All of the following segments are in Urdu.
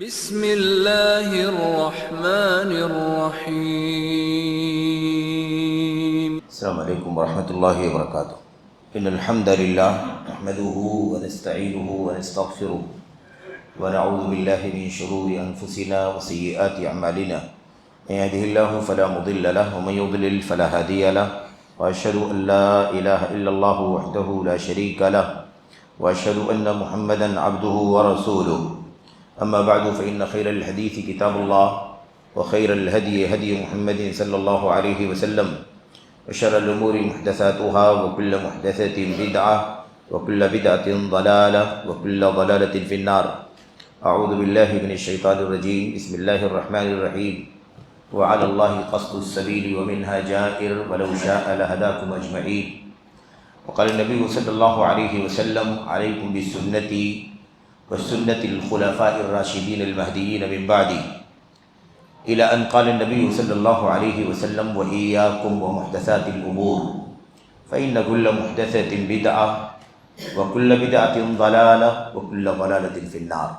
بسم اللہ الرحمن الرحیم۔ السلام علیکم ورحمۃ اللہ وبرکاتہ۔ ان الحمد للہ نحمده ونستعینه ونستغفره ونعوذ باللہ من شرور انفسنا وسیئات اعمالنا من يهده الله فلا مضل له ومن يضلل فلا هادي له واشهد ان لا اله الا الله وحده لا شريك له واشهد ان محمدا عبده ورسوله اما بعد فان خير الحديث كتاب الله وخير الهدي هدي محمد صلى الله عليه وسلم وشر الأمور محدثاتها وكل محدثة بدعة وكل بدعة ضلالة وكل ضلالة في النار۔ أعوذ بالله من الشيطان الرجيم، بسم الله الرحمن الرحيم۔ وعلى الله قصد السبيل ومنها جائر ولو شاء لهداكم أجمعين۔ وقال النبي صلى الله عليه وسلم عليكم بسنتي وسنة الخلفاء الراشدين المهديين من بعدي، إلى أن قال النبي صلى الله عليه وسلم وإياكم ومحدثات الأمور فإن كل محدثة بدعة وكل بدعة ضلالة وكل ضلالة في النار۔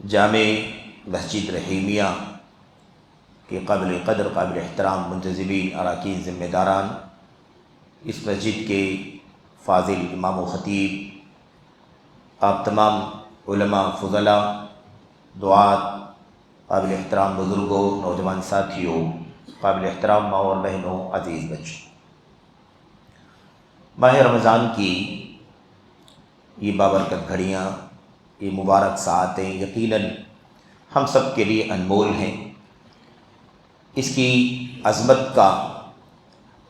جامع مسجد رحیمیہ کے قابل قدر قابل احترام منتظمین اراکین ذمہ داران، اس مسجد کے فاضل امام و خطیب، آپ تمام علماء فضلاء، دعات، قابل احترام بزرگوں، نوجوان ساتھیوں، قابل احترام ماں اور بہنوں، عزیز بچوں، ماہ رمضان کی یہ بابرکت گھڑیاں، یہ مبارک ساعتیں یقیناً ہم سب کے لیے انمول ہیں۔ اس کی عظمت کا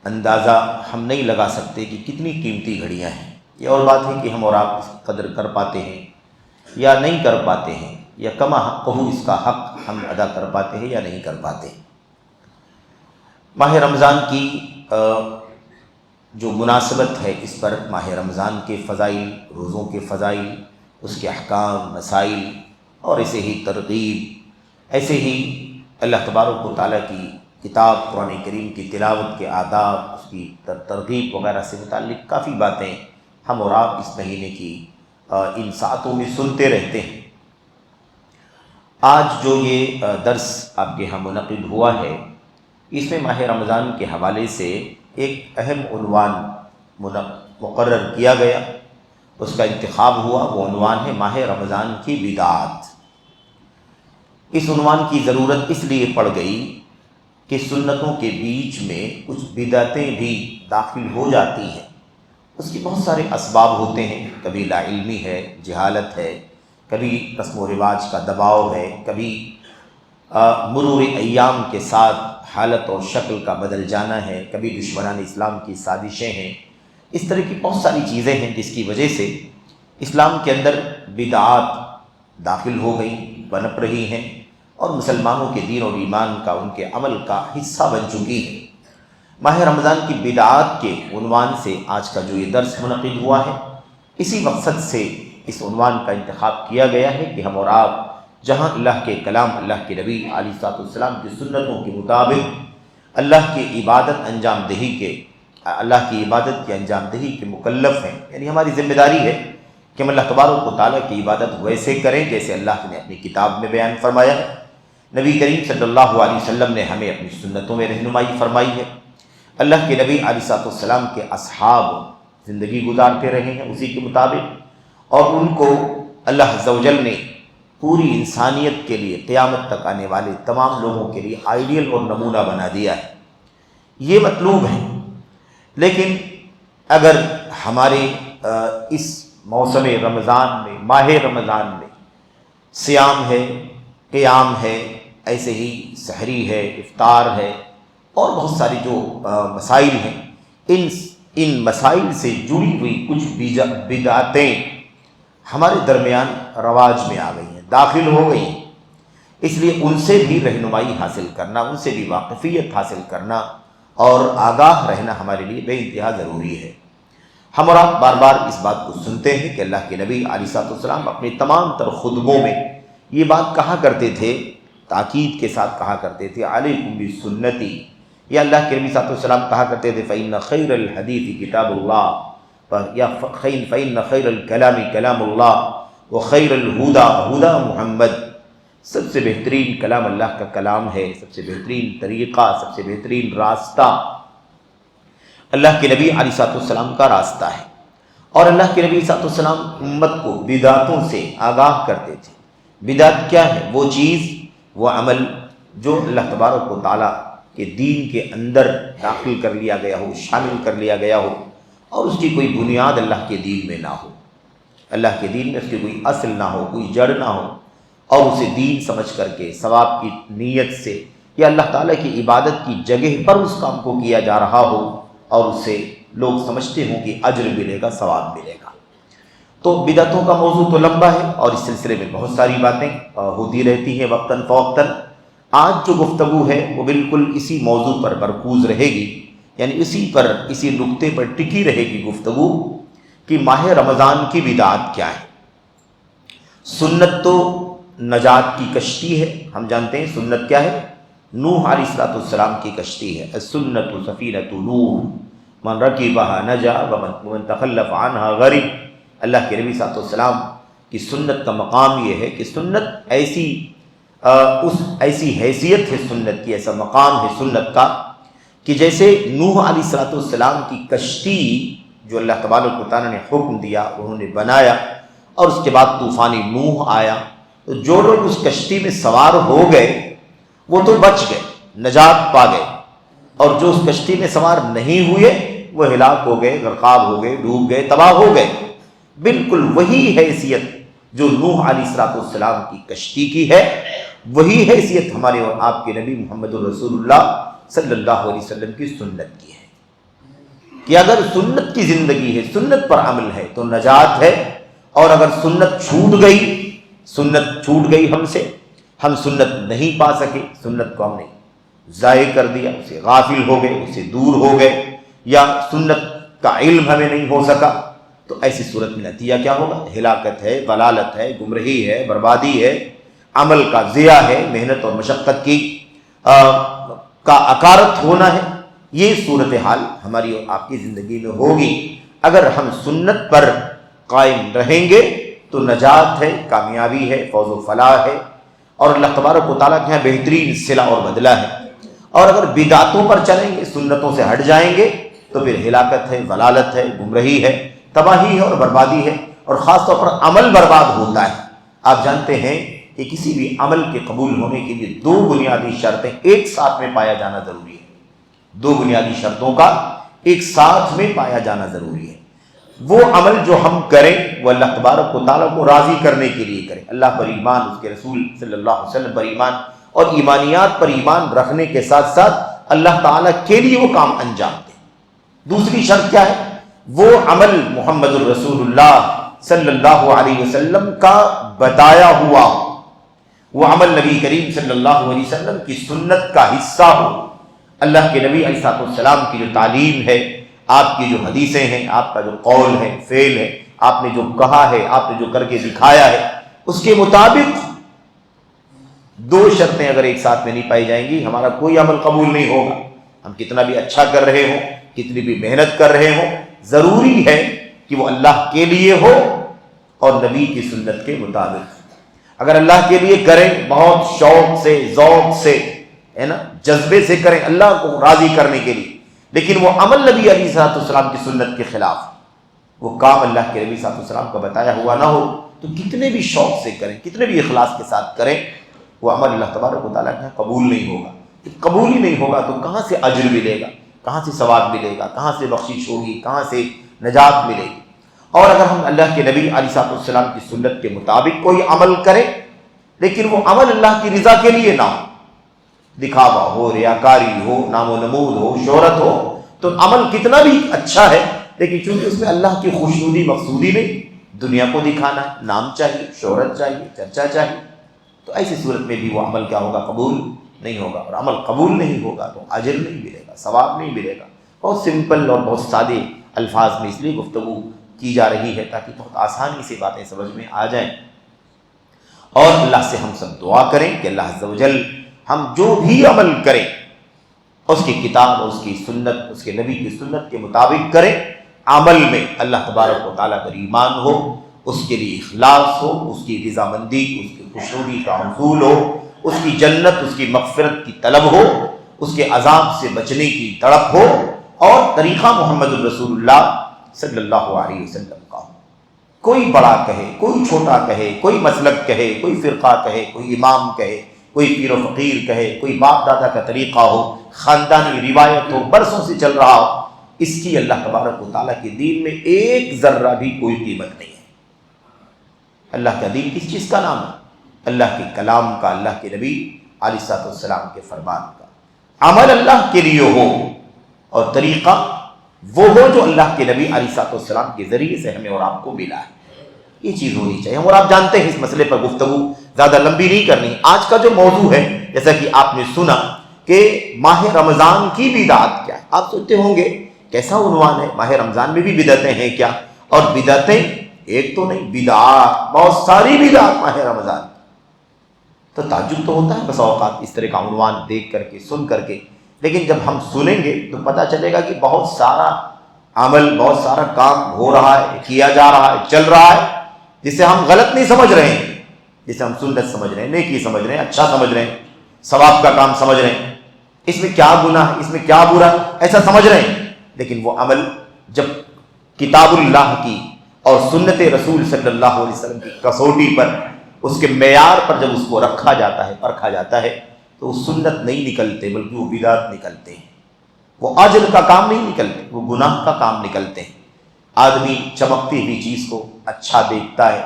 اندازہ ہم نہیں لگا سکتے کہ کتنی قیمتی گھڑیاں ہیں۔ یہ اور بات ہے کہ ہم اور آپ اس قدر کر پاتے ہیں یا نہیں کر پاتے ہیں، یا کما حقہ، اس کا حق ہم ادا کر پاتے ہیں یا نہیں کر پاتے۔ ماہ رمضان کی جو مناسبت ہے، اس پر ماہ رمضان کے فضائل، روزوں کے فضائل، اس کے احکام، مسائل، اور ایسے ہی ترغیب، ایسے ہی اللہ تبارک و تعالیٰ کی کتاب قرآن کریم کی تلاوت کے آداب، اس کی ترغیب وغیرہ سے متعلق کافی باتیں ہم اور آپ اس مہینے کی ان ساعتوں میں سنتے رہتے ہیں۔ آج جو یہ درس آپ کے ہاں منعقد ہوا ہے، اس میں ماہ رمضان کے حوالے سے ایک اہم عنوان مقرر کیا گیا، اس کا انتخاب ہوا۔ وہ عنوان ہے ماہ رمضان کی بدعات۔ اس عنوان کی ضرورت اس لیے پڑ گئی کہ سنتوں کے بیچ میں کچھ بدعتیں بھی داخل ہو جاتی ہیں۔ اس کے بہت سارے اسباب ہوتے ہیں، کبھی لا علمی ہے، جہالت ہے، کبھی رسم و رواج کا دباؤ ہے، کبھی مرور ایام کے ساتھ حالت اور شکل کا بدل جانا ہے، کبھی دشمنان اسلام کی سازشیں ہیں۔ اس طرح کی بہت ساری چیزیں ہیں جس کی وجہ سے اسلام کے اندر بدعات داخل ہو گئیں، پنپ رہی ہیں، اور مسلمانوں کے دین اور ایمان کا، ان کے عمل کا حصہ بن چکی ہیں۔ ماہ رمضان کی بدعات کے عنوان سے آج کا جو یہ درس منعقد ہوا ہے، اسی مقصد سے اس عنوان کا انتخاب کیا گیا ہے کہ ہم اور آپ جہاں اللہ کے کلام، اللہ کے نبی علیہ الصلوۃ والسلام کی سنتوں کے مطابق اللہ کی عبادت کی انجام دہی کے مکلف ہیں، یعنی ہماری ذمہ داری ہے کہ ہم اللہ تبارک و تعالیٰ کی عبادت ویسے کریں جیسے اللہ نے اپنی کتاب میں بیان فرمایا ہے، نبی کریم صلی اللہ علیہ وسلم نے ہمیں اپنی سنتوں میں رہنمائی فرمائی ہے، اللہ کے نبی علیہ الصلوۃ والسلام کے اصحاب زندگی گزارتے رہے ہیں اسی کے مطابق، اور ان کو اللہ عز و جل نے پوری انسانیت کے لیے، قیامت تک آنے والے تمام لوگوں کے لیے آئیڈیل اور نمونہ بنا دیا ہے۔ یہ مطلوب ہے، لیکن اگر ہمارے اس موسم رمضان میں، ماہ رمضان میں صیام ہے، قیام ہے، ایسے ہی سحری ہے، افطار ہے، اور بہت ساری جو مسائل ہیں، ان مسائل سے جڑی ہوئی کچھ بدعتیں ہمارے درمیان رواج میں آ گئی ہیں، داخل ہو گئی ہیں۔ اس لیے ان سے بھی رہنمائی حاصل کرنا، ان سے بھی واقفیت حاصل کرنا اور آگاہ رہنا ہمارے لیے بے انتہا ضروری ہے۔ ہم اور آپ بار بار اس بات کو سنتے ہیں کہ اللہ کے نبی علیہ الصلوۃ والسلام اپنے تمام تر خطبوں میں یہ بات کہا کرتے تھے، تاکید کے ساتھ کہا کرتے تھے، علیکم بسنتی، یا اللہ کے نبی صلی اللہ علیہ وسلم کہا کرتے تھے فإن خیر الحدیث کتاب اللہ، یا فإن خیر الکلام کلام اللہ، وخیر الہدا ہدا محمد، سب سے بہترین کلام اللہ کا کلام ہے، سب سے بہترین طریقہ، سب سے بہترین راستہ اللہ کے نبی علیہ السلام کا راستہ ہے۔ اور اللہ کے نبی علیہ السلام امت کو بدعتوں سے آگاہ کرتے تھے۔ بدعت کیا ہے؟ وہ چیز، وہ عمل جو اللہ تبارک و تعالیٰ کے دین کے اندر داخل کر لیا گیا ہو، شامل کر لیا گیا ہو، اور اس کی کوئی بنیاد اللہ کے دین میں نہ ہو، اللہ کے دین میں اس کی کوئی اصل نہ ہو، کوئی جڑ نہ ہو، اور اسے دین سمجھ کر کے ثواب کی نیت سے یا اللہ تعالیٰ کی عبادت کی جگہ پر اس کام کو کیا جا رہا ہو، اور اس سے لوگ سمجھتے ہوں کہ اجر ملے گا، ثواب ملے گا۔ تو بدعتوں کا موضوع تو لمبا ہے، اور اس سلسلے میں بہت ساری باتیں ہوتی رہتی ہیں وقتاً فوقتاً۔ آج جو گفتگو ہے وہ بالکل اسی موضوع پر مرکوز رہے گی، یعنی اسی نقطے پر ٹکی رہے گی گفتگو کہ ماہ رمضان کی بدعت کیا ہے۔ سنت تو نجات کی کشتی ہے، ہم جانتے ہیں سنت کیا ہے؟ نوح علیہ السلام کی کشتی ہے۔ السنت سفینۃ نوح من رکبها نجا ومن تخلف عنها غرق۔ اللہ کے نبی صلی اللہ علیہ وسلم کی سنت کا مقام یہ ہے کہ سنت ایسی حیثیت ہے سنت کی، ایسا مقام ہے سنت کا کہ جیسے نوح علیہ السلام کی کشتی جو اللہ تبارک و تعالیٰ نے حکم دیا، انہوں نے بنایا، اور اس کے بعد طوفان نوح آیا، تو جو لوگ اس کشتی میں سوار ہو گئے وہ تو بچ گئے، نجات پا گئے، اور جو اس کشتی میں سوار نہیں ہوئے وہ ہلاک ہو گئے، غرقاب ہو گئے، ڈوب گئے، تباہ ہو گئے۔ بالکل وہی حیثیت جو نوح علیہ السلام کی کشتی کی ہے، وہی حیثیت ہمارے اور آپ کے نبی محمد الرسول اللہ صلی اللہ علیہ وسلم کی سنت کی ہے کہ اگر سنت کی زندگی ہے، سنت پر عمل ہے تو نجات ہے، اور اگر سنت چھوٹ گئی ہم سے، ہم سنت نہیں پا سکے، سنت کو ہم نے ضائع کر دیا، اسے غافل ہو گئے، اسے دور ہو گئے، یا سنت کا علم ہمیں نہیں ہو سکا، تو ایسی صورت میں نتیجہ کیا ہوگا؟ ہلاکت ہے، ضلالت ہے، گمراہی ہے، بربادی ہے، عمل کا ضیاع ہے، محنت اور مشقت کا اکارت ہونا ہے۔ یہ صورتحال ہماری اور آپ کی زندگی میں ہوگی۔ اگر ہم سنت پر قائم رہیں گے تو نجات ہے، کامیابی ہے، فوز و فلاح ہے، اور اللہ تبارک و تعالیٰ کے یہاں بہترین صلہ اور بدلہ ہے۔ اور اگر بدعتوں پر چلیں گے، سنتوں سے ہٹ جائیں گے، تو پھر ہلاکت ہے، ضلالت ہے، گمراہی ہے، تباہی ہے اور بربادی ہے، اور خاص طور پر عمل برباد ہوتا ہے۔ آپ جانتے ہیں کہ کسی بھی عمل کے قبول ہونے کے لیے دو بنیادی شرطیں ایک ساتھ میں پایا جانا ضروری ہے، دو بنیادی شرطوں کا ایک ساتھ میں پایا جانا ضروری ہے۔ وہ عمل جو ہم کریں وہ اللہ تبارک و تعالیٰ کو راضی کرنے کے لیے کریں، اللہ پر ایمان، اس کے رسول صلی اللہ علیہ وسلم پر ایمان، اور ایمانیات پر ایمان رکھنے کے ساتھ ساتھ اللہ تعالیٰ کے لیے وہ کام انجام دیں۔ دوسری شرط کیا ہے؟ وہ عمل محمد الرسول اللہ صلی اللہ علیہ وسلم کا بتایا ہوا، وہ عمل نبی کریم صلی اللہ علیہ وسلم کی سنت کا حصہ ہو، اللہ کے نبی علیہ السلام کی جو تعلیم ہے، آپ کی جو حدیثیں ہیں، آپ کا جو قول ہے، فعل ہے، آپ نے جو کہا ہے، آپ نے جو کر کے دکھایا ہے، اس کے مطابق دو شرطیں اگر ایک ساتھ میں نہیں پائی جائیں گی، ہمارا کوئی عمل قبول نہیں ہوگا۔ ہم کتنا بھی اچھا کر رہے ہوں، کتنی بھی محنت کر رہے ہوں، ضروری ہے کہ وہ اللہ کے لیے ہو اور نبی کی سنت کے مطابق۔ اگر اللہ کے لیے کریں، بہت شوق سے، ذوق سے، ہے نا، جذبے سے کریں اللہ کو راضی کرنے کے لیے، لیکن وہ عمل نبی علیہ السلام کی سنت کے خلاف، وہ کام اللہ کے نبی صلی اللہ علیہ وسلم کا بتایا ہوا نہ ہو، تو کتنے بھی شوق سے کریں، کتنے بھی اخلاص کے ساتھ کریں، وہ عمل اللہ تبارک و تعالیٰ کا قبول نہیں ہوگا۔ قبول ہی نہیں ہوگا تو کہاں سے اجر ملے گا، کہاں سے ثواب ملے گا، کہاں سے بخشش ہوگی، کہاں سے نجات ملے گی؟ اور اگر ہم اللہ کے نبی علیہ السلام کی سنت کے مطابق کوئی عمل کریں، لیکن وہ عمل اللہ کی رضا کے لیے نہ ہو، دکھاوا ہو، ریاکاری ہو، نام و نمود ہو، شہرت ہو، تو عمل کتنا بھی اچھا ہے، لیکن چونکہ اس میں اللہ کی خوشنودی مقصودی نہیں، دنیا کو دکھانا ہے، نام چاہیے، شہرت چاہیے، چرچا چاہیے، تو ایسی صورت میں بھی وہ عمل کیا ہوگا؟ قبول نہیں ہوگا، اور عمل قبول نہیں ہوگا تو اجر نہیں ملے گا، ثواب نہیں ملے گا۔ بہت سمپل اور بہت سادے الفاظ میں اس لیے گفتگو کی جا رہی ہے تاکہ بہت آسانی سے باتیں سمجھ میں آ جائیں، اور اللہ سے ہم سب دعا کریں کہ اللہ عز و جل ہم جو بھی عمل کریں اس کی کتاب، اس کی سنت، اس کے نبی کی سنت کے مطابق کریں، عمل میں اللہ تبارک و تعالیٰ پر ایمان ہو، اس کے لیے اخلاص ہو، اس کی رضامندی، اس کی خوشنودی کا حصول ہو، اس کی جنت، اس کی مغفرت کی طلب ہو، اس کے عذاب سے بچنے کی تڑپ ہو، اور طریقہ محمد الرسول اللہ صلی اللہ علیہ وسلم کا ہو۔ کوئی بڑا کہے، کوئی چھوٹا کہے، کوئی مسلک کہے، کوئی فرقہ کہے، کوئی امام کہے، کوئی پیر و فقیر کہے، کوئی باپ دادا کا طریقہ ہو، خاندانی روایت ہو، برسوں سے چل رہا ہو، اس کی اللہ تبارک و تعالیٰ کے دین میں ایک ذرہ بھی کوئی قیمت نہیں ہے۔ اللہ کا دین کس چیز کا نام ہے؟ اللہ کے کلام کا، اللہ کے نبی علیہ الصلوۃ والسلام کے فرمان کا۔ عمل اللہ کے لیے ہو اور طریقہ وہ ہو جو اللہ کے نبی علیہ الصلوۃ والسلام کے ذریعے سے ہمیں اور آپ کو ملا ہے، یہ چیز ہونی چاہیے۔ اور آپ جانتے ہیں اس مسئلے پر گفتگو زیادہ لمبی نہیں کرنی۔ آج کا جو موضوع ہے، جیسا کہ آپ نے سنا کہ ماہ رمضان کی بدعت کیا ہے، آپ سوچتے ہوں گے کیسا عنوان ہے، ماہ رمضان میں بھی بدعتیں ہیں کیا؟ اور بدعتیں ایک تو نہیں، بدعات بہت ساری بدعات ماہ رمضان، تو تعجب تو ہوتا ہے بس اوقات اس طرح کا عنوان دیکھ کر کے، سن کر کے، لیکن جب ہم سنیں گے تو پتہ چلے گا کہ بہت سارا عمل، بہت سارا کام ہو رہا ہے، کیا جا رہا ہے، چل رہا ہے، جسے ہم غلط نہیں سمجھ رہے ہیں، جسے ہم سنت سمجھ رہے ہیں، نیکی سمجھ رہے ہیں، اچھا سمجھ رہے ہیں، ثواب کا کام سمجھ رہے ہیں، اس میں کیا گناہ ہے، اس میں کیا برا ہے، ایسا سمجھ رہے ہیں، لیکن وہ عمل جب کتاب اللہ کی اور سنت رسول صلی اللہ علیہ وسلم کی کسوٹی پر، اس کے معیار پر جب اس کو رکھا جاتا ہے، پرکھا جاتا ہے، تو وہ سنت نہیں نکلتے بلکہ وہ بدعت نکلتے ہیں، وہ اجر کا کام نہیں نکلتے، وہ گناہ کا کام نکلتے ہیں۔ آدمی چمکتی ہوئی چیز کو اچھا دیکھتا ہے،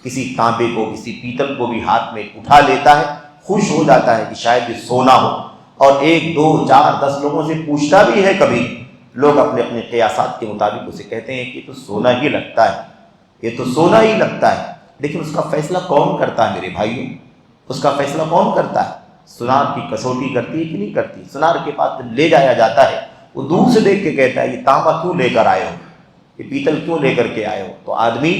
کسی تانبے کو، کسی پیتل کو بھی ہاتھ میں اٹھا لیتا ہے، خوش ہو جاتا ہے کہ شاید یہ سونا ہو، اور 1 2 4 10 لوگوں سے پوچھتا بھی ہے، کبھی لوگ اپنے اپنے قیاسات کے مطابق اسے کہتے ہیں کہ یہ تو سونا ہی لگتا ہے، یہ تو سونا ہی لگتا ہے، لیکن اس کا فیصلہ کون کرتا ہے میرے بھائیوں؟ اس کا فیصلہ کون کرتا ہے؟ سنار کی کسوٹی کرتی ہے کہ نہیں کرتی؟ سنار کے پاس لے جایا جاتا ہے، وہ دور سے دیکھ کے کہتا ہے یہ تانبا کیوں لے کر آئے ہو، یہ پیتل کیوں لے کر کے آئے ہو؟ تو آدمی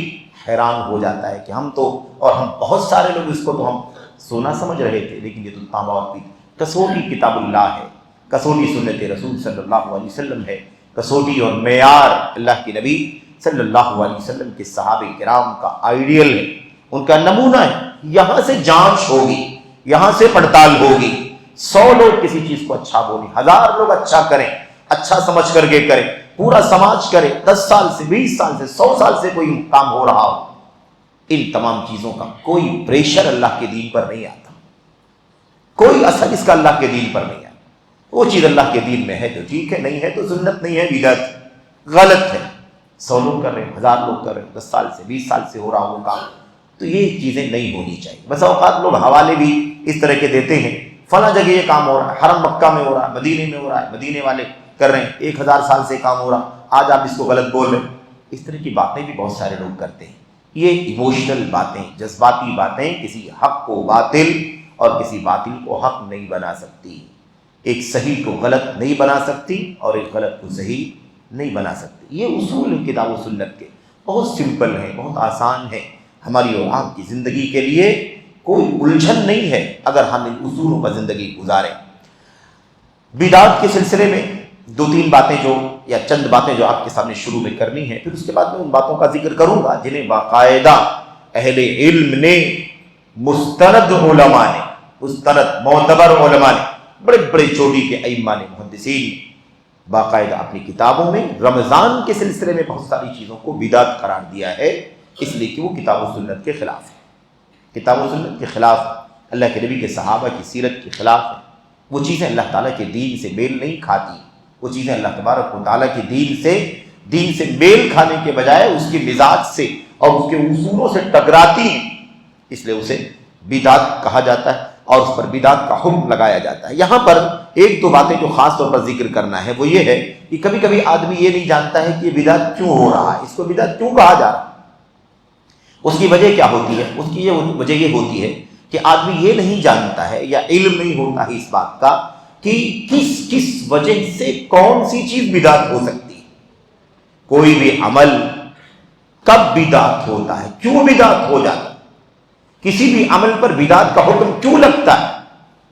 حیران ہو جاتا ہے کہ ہم بہت سارے لوگ اس کو تو ہم سونا سمجھ رہے تھے، لیکن یہ تو تانبا اور پیتل۔ کسوٹی کتاب اللہ ہے، کسوٹی سنت رسول صلی اللہ علیہ وسلم ہے، کسوٹی اور معیار اللہ کے نبی صلی اللہ علیہ وسلم کے صحابہ کرام کا آئیڈیل ہے، ان کا نمونہ ہے۔ یہاں سے جانچ ہوگی، یہاں سے پڑتال ہوگی۔ 100 لوگ کسی چیز کو اچھا بولیں، 1000 لوگ اچھا کریں، اچھا سمجھ کر کے کریں، پورا سماج کرے، 10 سال سے، 20 سال سے، 100 سال سے کوئی کام ہو رہا ہو، ان تمام چیزوں کا کوئی پریشر اللہ کے دین پر نہیں آتا، کوئی اثر اس کا اللہ کے دین پر نہیں آتا۔ وہ چیز اللہ کے دین میں ہے تو ٹھیک ہے، نہیں ہے تو سنت نہیں ہے، بدعت، غلط ہے۔ 100 لوگ کر رہے ہیں، 1000 لوگ کر رہے ہیں، 10 سال سے، 20 سال سے ہو رہا ہو کام، تو یہ چیزیں نہیں ہونی چاہیے۔ بس اوقات لوگ حوالے بھی اس طرح کے دیتے ہیں، فلاں جگہ یہ کام ہو رہا ہے، حرم مکہ میں ہو رہا ہے، مدینے میں ہو رہا ہے، مدینے والے کر رہے ہیں، 1000 سال سے کام ہو رہا، آج آپ اس کو غلط بول رہے ہیں۔ اس طرح کی باتیں بھی بہت سارے لوگ کرتے ہیں۔ یہ ایموشنل باتیں، جذباتی باتیں کسی حق کو باطل اور کسی باطل کو حق نہیں بنا سکتی، ایک صحیح کو غلط نہیں بنا سکتی اور ایک غلط کو صحیح نہیں بنا سکتی۔ یہ اصول ہیں کتاب و سنت کے، بہت سمپل ہیں، بہت آسان ہیں، ہماری اور آپ کی زندگی کے لیے کوئی الجھن نہیں ہے اگر ہم ان اصولوں پر زندگی گزاریں۔ بدعات کے سلسلے میں 2-3 باتیں یا چند باتیں جو آپ کے سامنے شروع میں کرنی ہے، پھر اس کے بعد میں ان باتوں کا ذکر کروں گا جنہیں باقاعدہ اہل علم نے، مستند علماء نے، مستند معتبر علماء نے، بڑے بڑے چوٹی کے ائمہ نے، محدثین باقاعدہ اپنی کتابوں میں رمضان کے سلسلے میں بہت ساری چیزوں کو بدعت قرار دیا ہے، اس لیے کہ وہ کتاب و سنت کے خلاف ہے، کتاب و سنت کے خلاف، اللہ کے نبی کے صحابہ کی سیرت کے خلاف ہے۔ وہ چیزیں اللہ تعالیٰ کے دین سے میل نہیں کھاتی، وہ چیزیں اللہ تبارک و تعالیٰ کے دین سے میل کھانے کے بجائے اس کے مزاج سے اور اس کے اصولوں سے ٹکراتی ہیں، اس لیے اسے بدعت کہا جاتا ہے اور اس پر بدعت کا حکم لگایا جاتا ہے۔ یہاں پر 1-2 باتیں جو خاص طور پر ذکر کرنا ہے وہ یہ ہے کہ کبھی کبھی آدمی یہ نہیں جانتا ہے کہ یہ بدعت کیوں ہو رہا ہے، اس کو بدعت کیوں کہا جا رہا ہے، اس کی وجہ کیا ہوتی ہے؟ اس کی وجہ یہ ہوتی ہے کہ آدمی یہ نہیں جانتا ہے یا علم نہیں ہوتا ہے اس بات کا کہ کس وجہ سے کون سی چیز بدعت ہو سکتی ہے، کوئی بھی عمل کب بدعت ہوتا ہے، کیوں بدعت ہو جاتا ہے، کسی بھی عمل پر بدعت کا حکم کیوں لگتا ہے،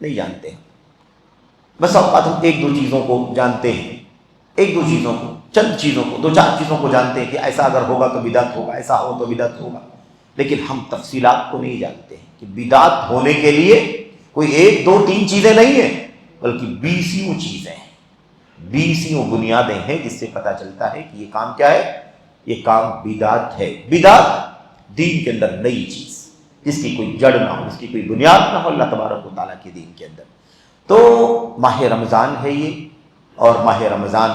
نہیں جانتے ہیں۔ بس اوقات ہم 1-2 چیزوں کو جانتے ہیں، 1-2 چیزوں کو، چند چیزوں کو، دو چار چیزوں کو جانتے ہیں کہ ایسا اگر ہوگا تو بدعت ہوگا، ایسا ہو تو بدعت ہوگا، لیکن ہم تفصیلات کو نہیں جانتے ہیں کہ بدعت ہونے کے لیے کوئی ایک دو تین چیزیں نہیں ہیں، بلکہ 20 چیزیں ہیں، 20 بنیادیں ہیں، جس سے پتہ چلتا ہے کہ یہ کام کیا ہے، یہ کام بدعت ہے۔ بدعت دین کے اندر نئی چیز جس کی کوئی جڑ نہ ہو، جس کی کوئی بنیاد نہ ہو اللہ تبارک و تعالیٰ کے دین کے اندر۔ تو ماہ رمضان ہے یہ، اور ماہ رمضان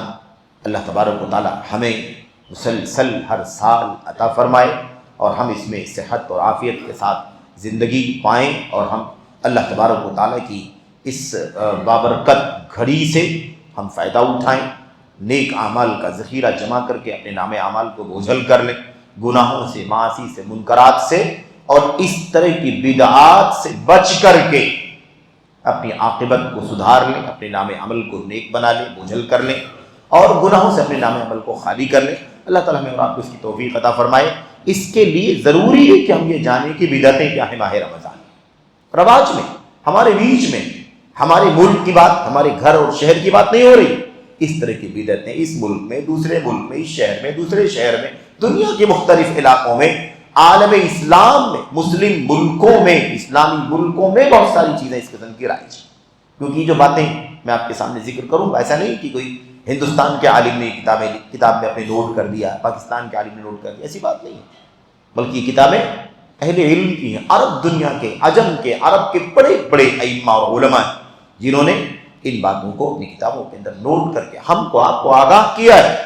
اللہ تبارک و تعالیٰ ہمیں مسلسل ہر سال عطا فرمائے اور ہم اس میں صحت اور عافیت کے ساتھ زندگی پائیں، اور ہم اللہ تبارک و تعالیٰ کی اس بابرکت گھڑی سے ہم فائدہ اٹھائیں، نیک اعمال کا ذخیرہ جمع کر کے اپنے نام اعمال کو بوجھل کر لیں، گناہوں سے، معاصی سے، منکرات سے اور اس طرح کی بدعات سے بچ کر کے اپنی عاقبت کو سدھار لیں، اپنے نام عمل کو نیک بنا لیں، بوجھل کر لیں، اور گناہوں سے اپنے نام عمل کو خالی کر لیں۔ اللہ تعالیٰ ہمیں اور آپ کو اس کی توفیق عطا فرمائے۔ اس کے لیے ضروری ہے کہ ہم یہ جانیں کہ بدعتیں کیا ہیں۔ ماہ رمضان رواج میں، ہمارے بیچ میں، ہمارے ملک کی بات، ہمارے گھر اور شہر کی بات نہیں ہو رہی، اس طرح کی بدعتیں اس ملک میں، دوسرے ملک میں، اس شہر میں، دوسرے شہر میں، دنیا کے مختلف علاقوں میں، عالم اسلام میں، مسلم ملکوں میں، اسلامی ملکوں میں بہت ساری چیزیں اس قسم کی رائج ہیں۔ کیونکہ یہ جو باتیں میں آپ کے سامنے ذکر کروں گا، ایسا نہیں کہ کوئی ہندوستان کے عالم نے کتاب میں اپنے نوٹ کر دیا، پاکستان کے عالم نے نوٹ کر دیا، ایسی بات نہیں ہے، بلکہ یہ کتابیں اہل علم کی ہیں، عرب دنیا کے، عجم کے، عرب کے بڑے بڑے ائمہ اور علماء ہیں جنہوں نے ان باتوں کو اپنی کتابوں کے اندر نوٹ کر کے ہم کو، آپ کو آگاہ کیا ہے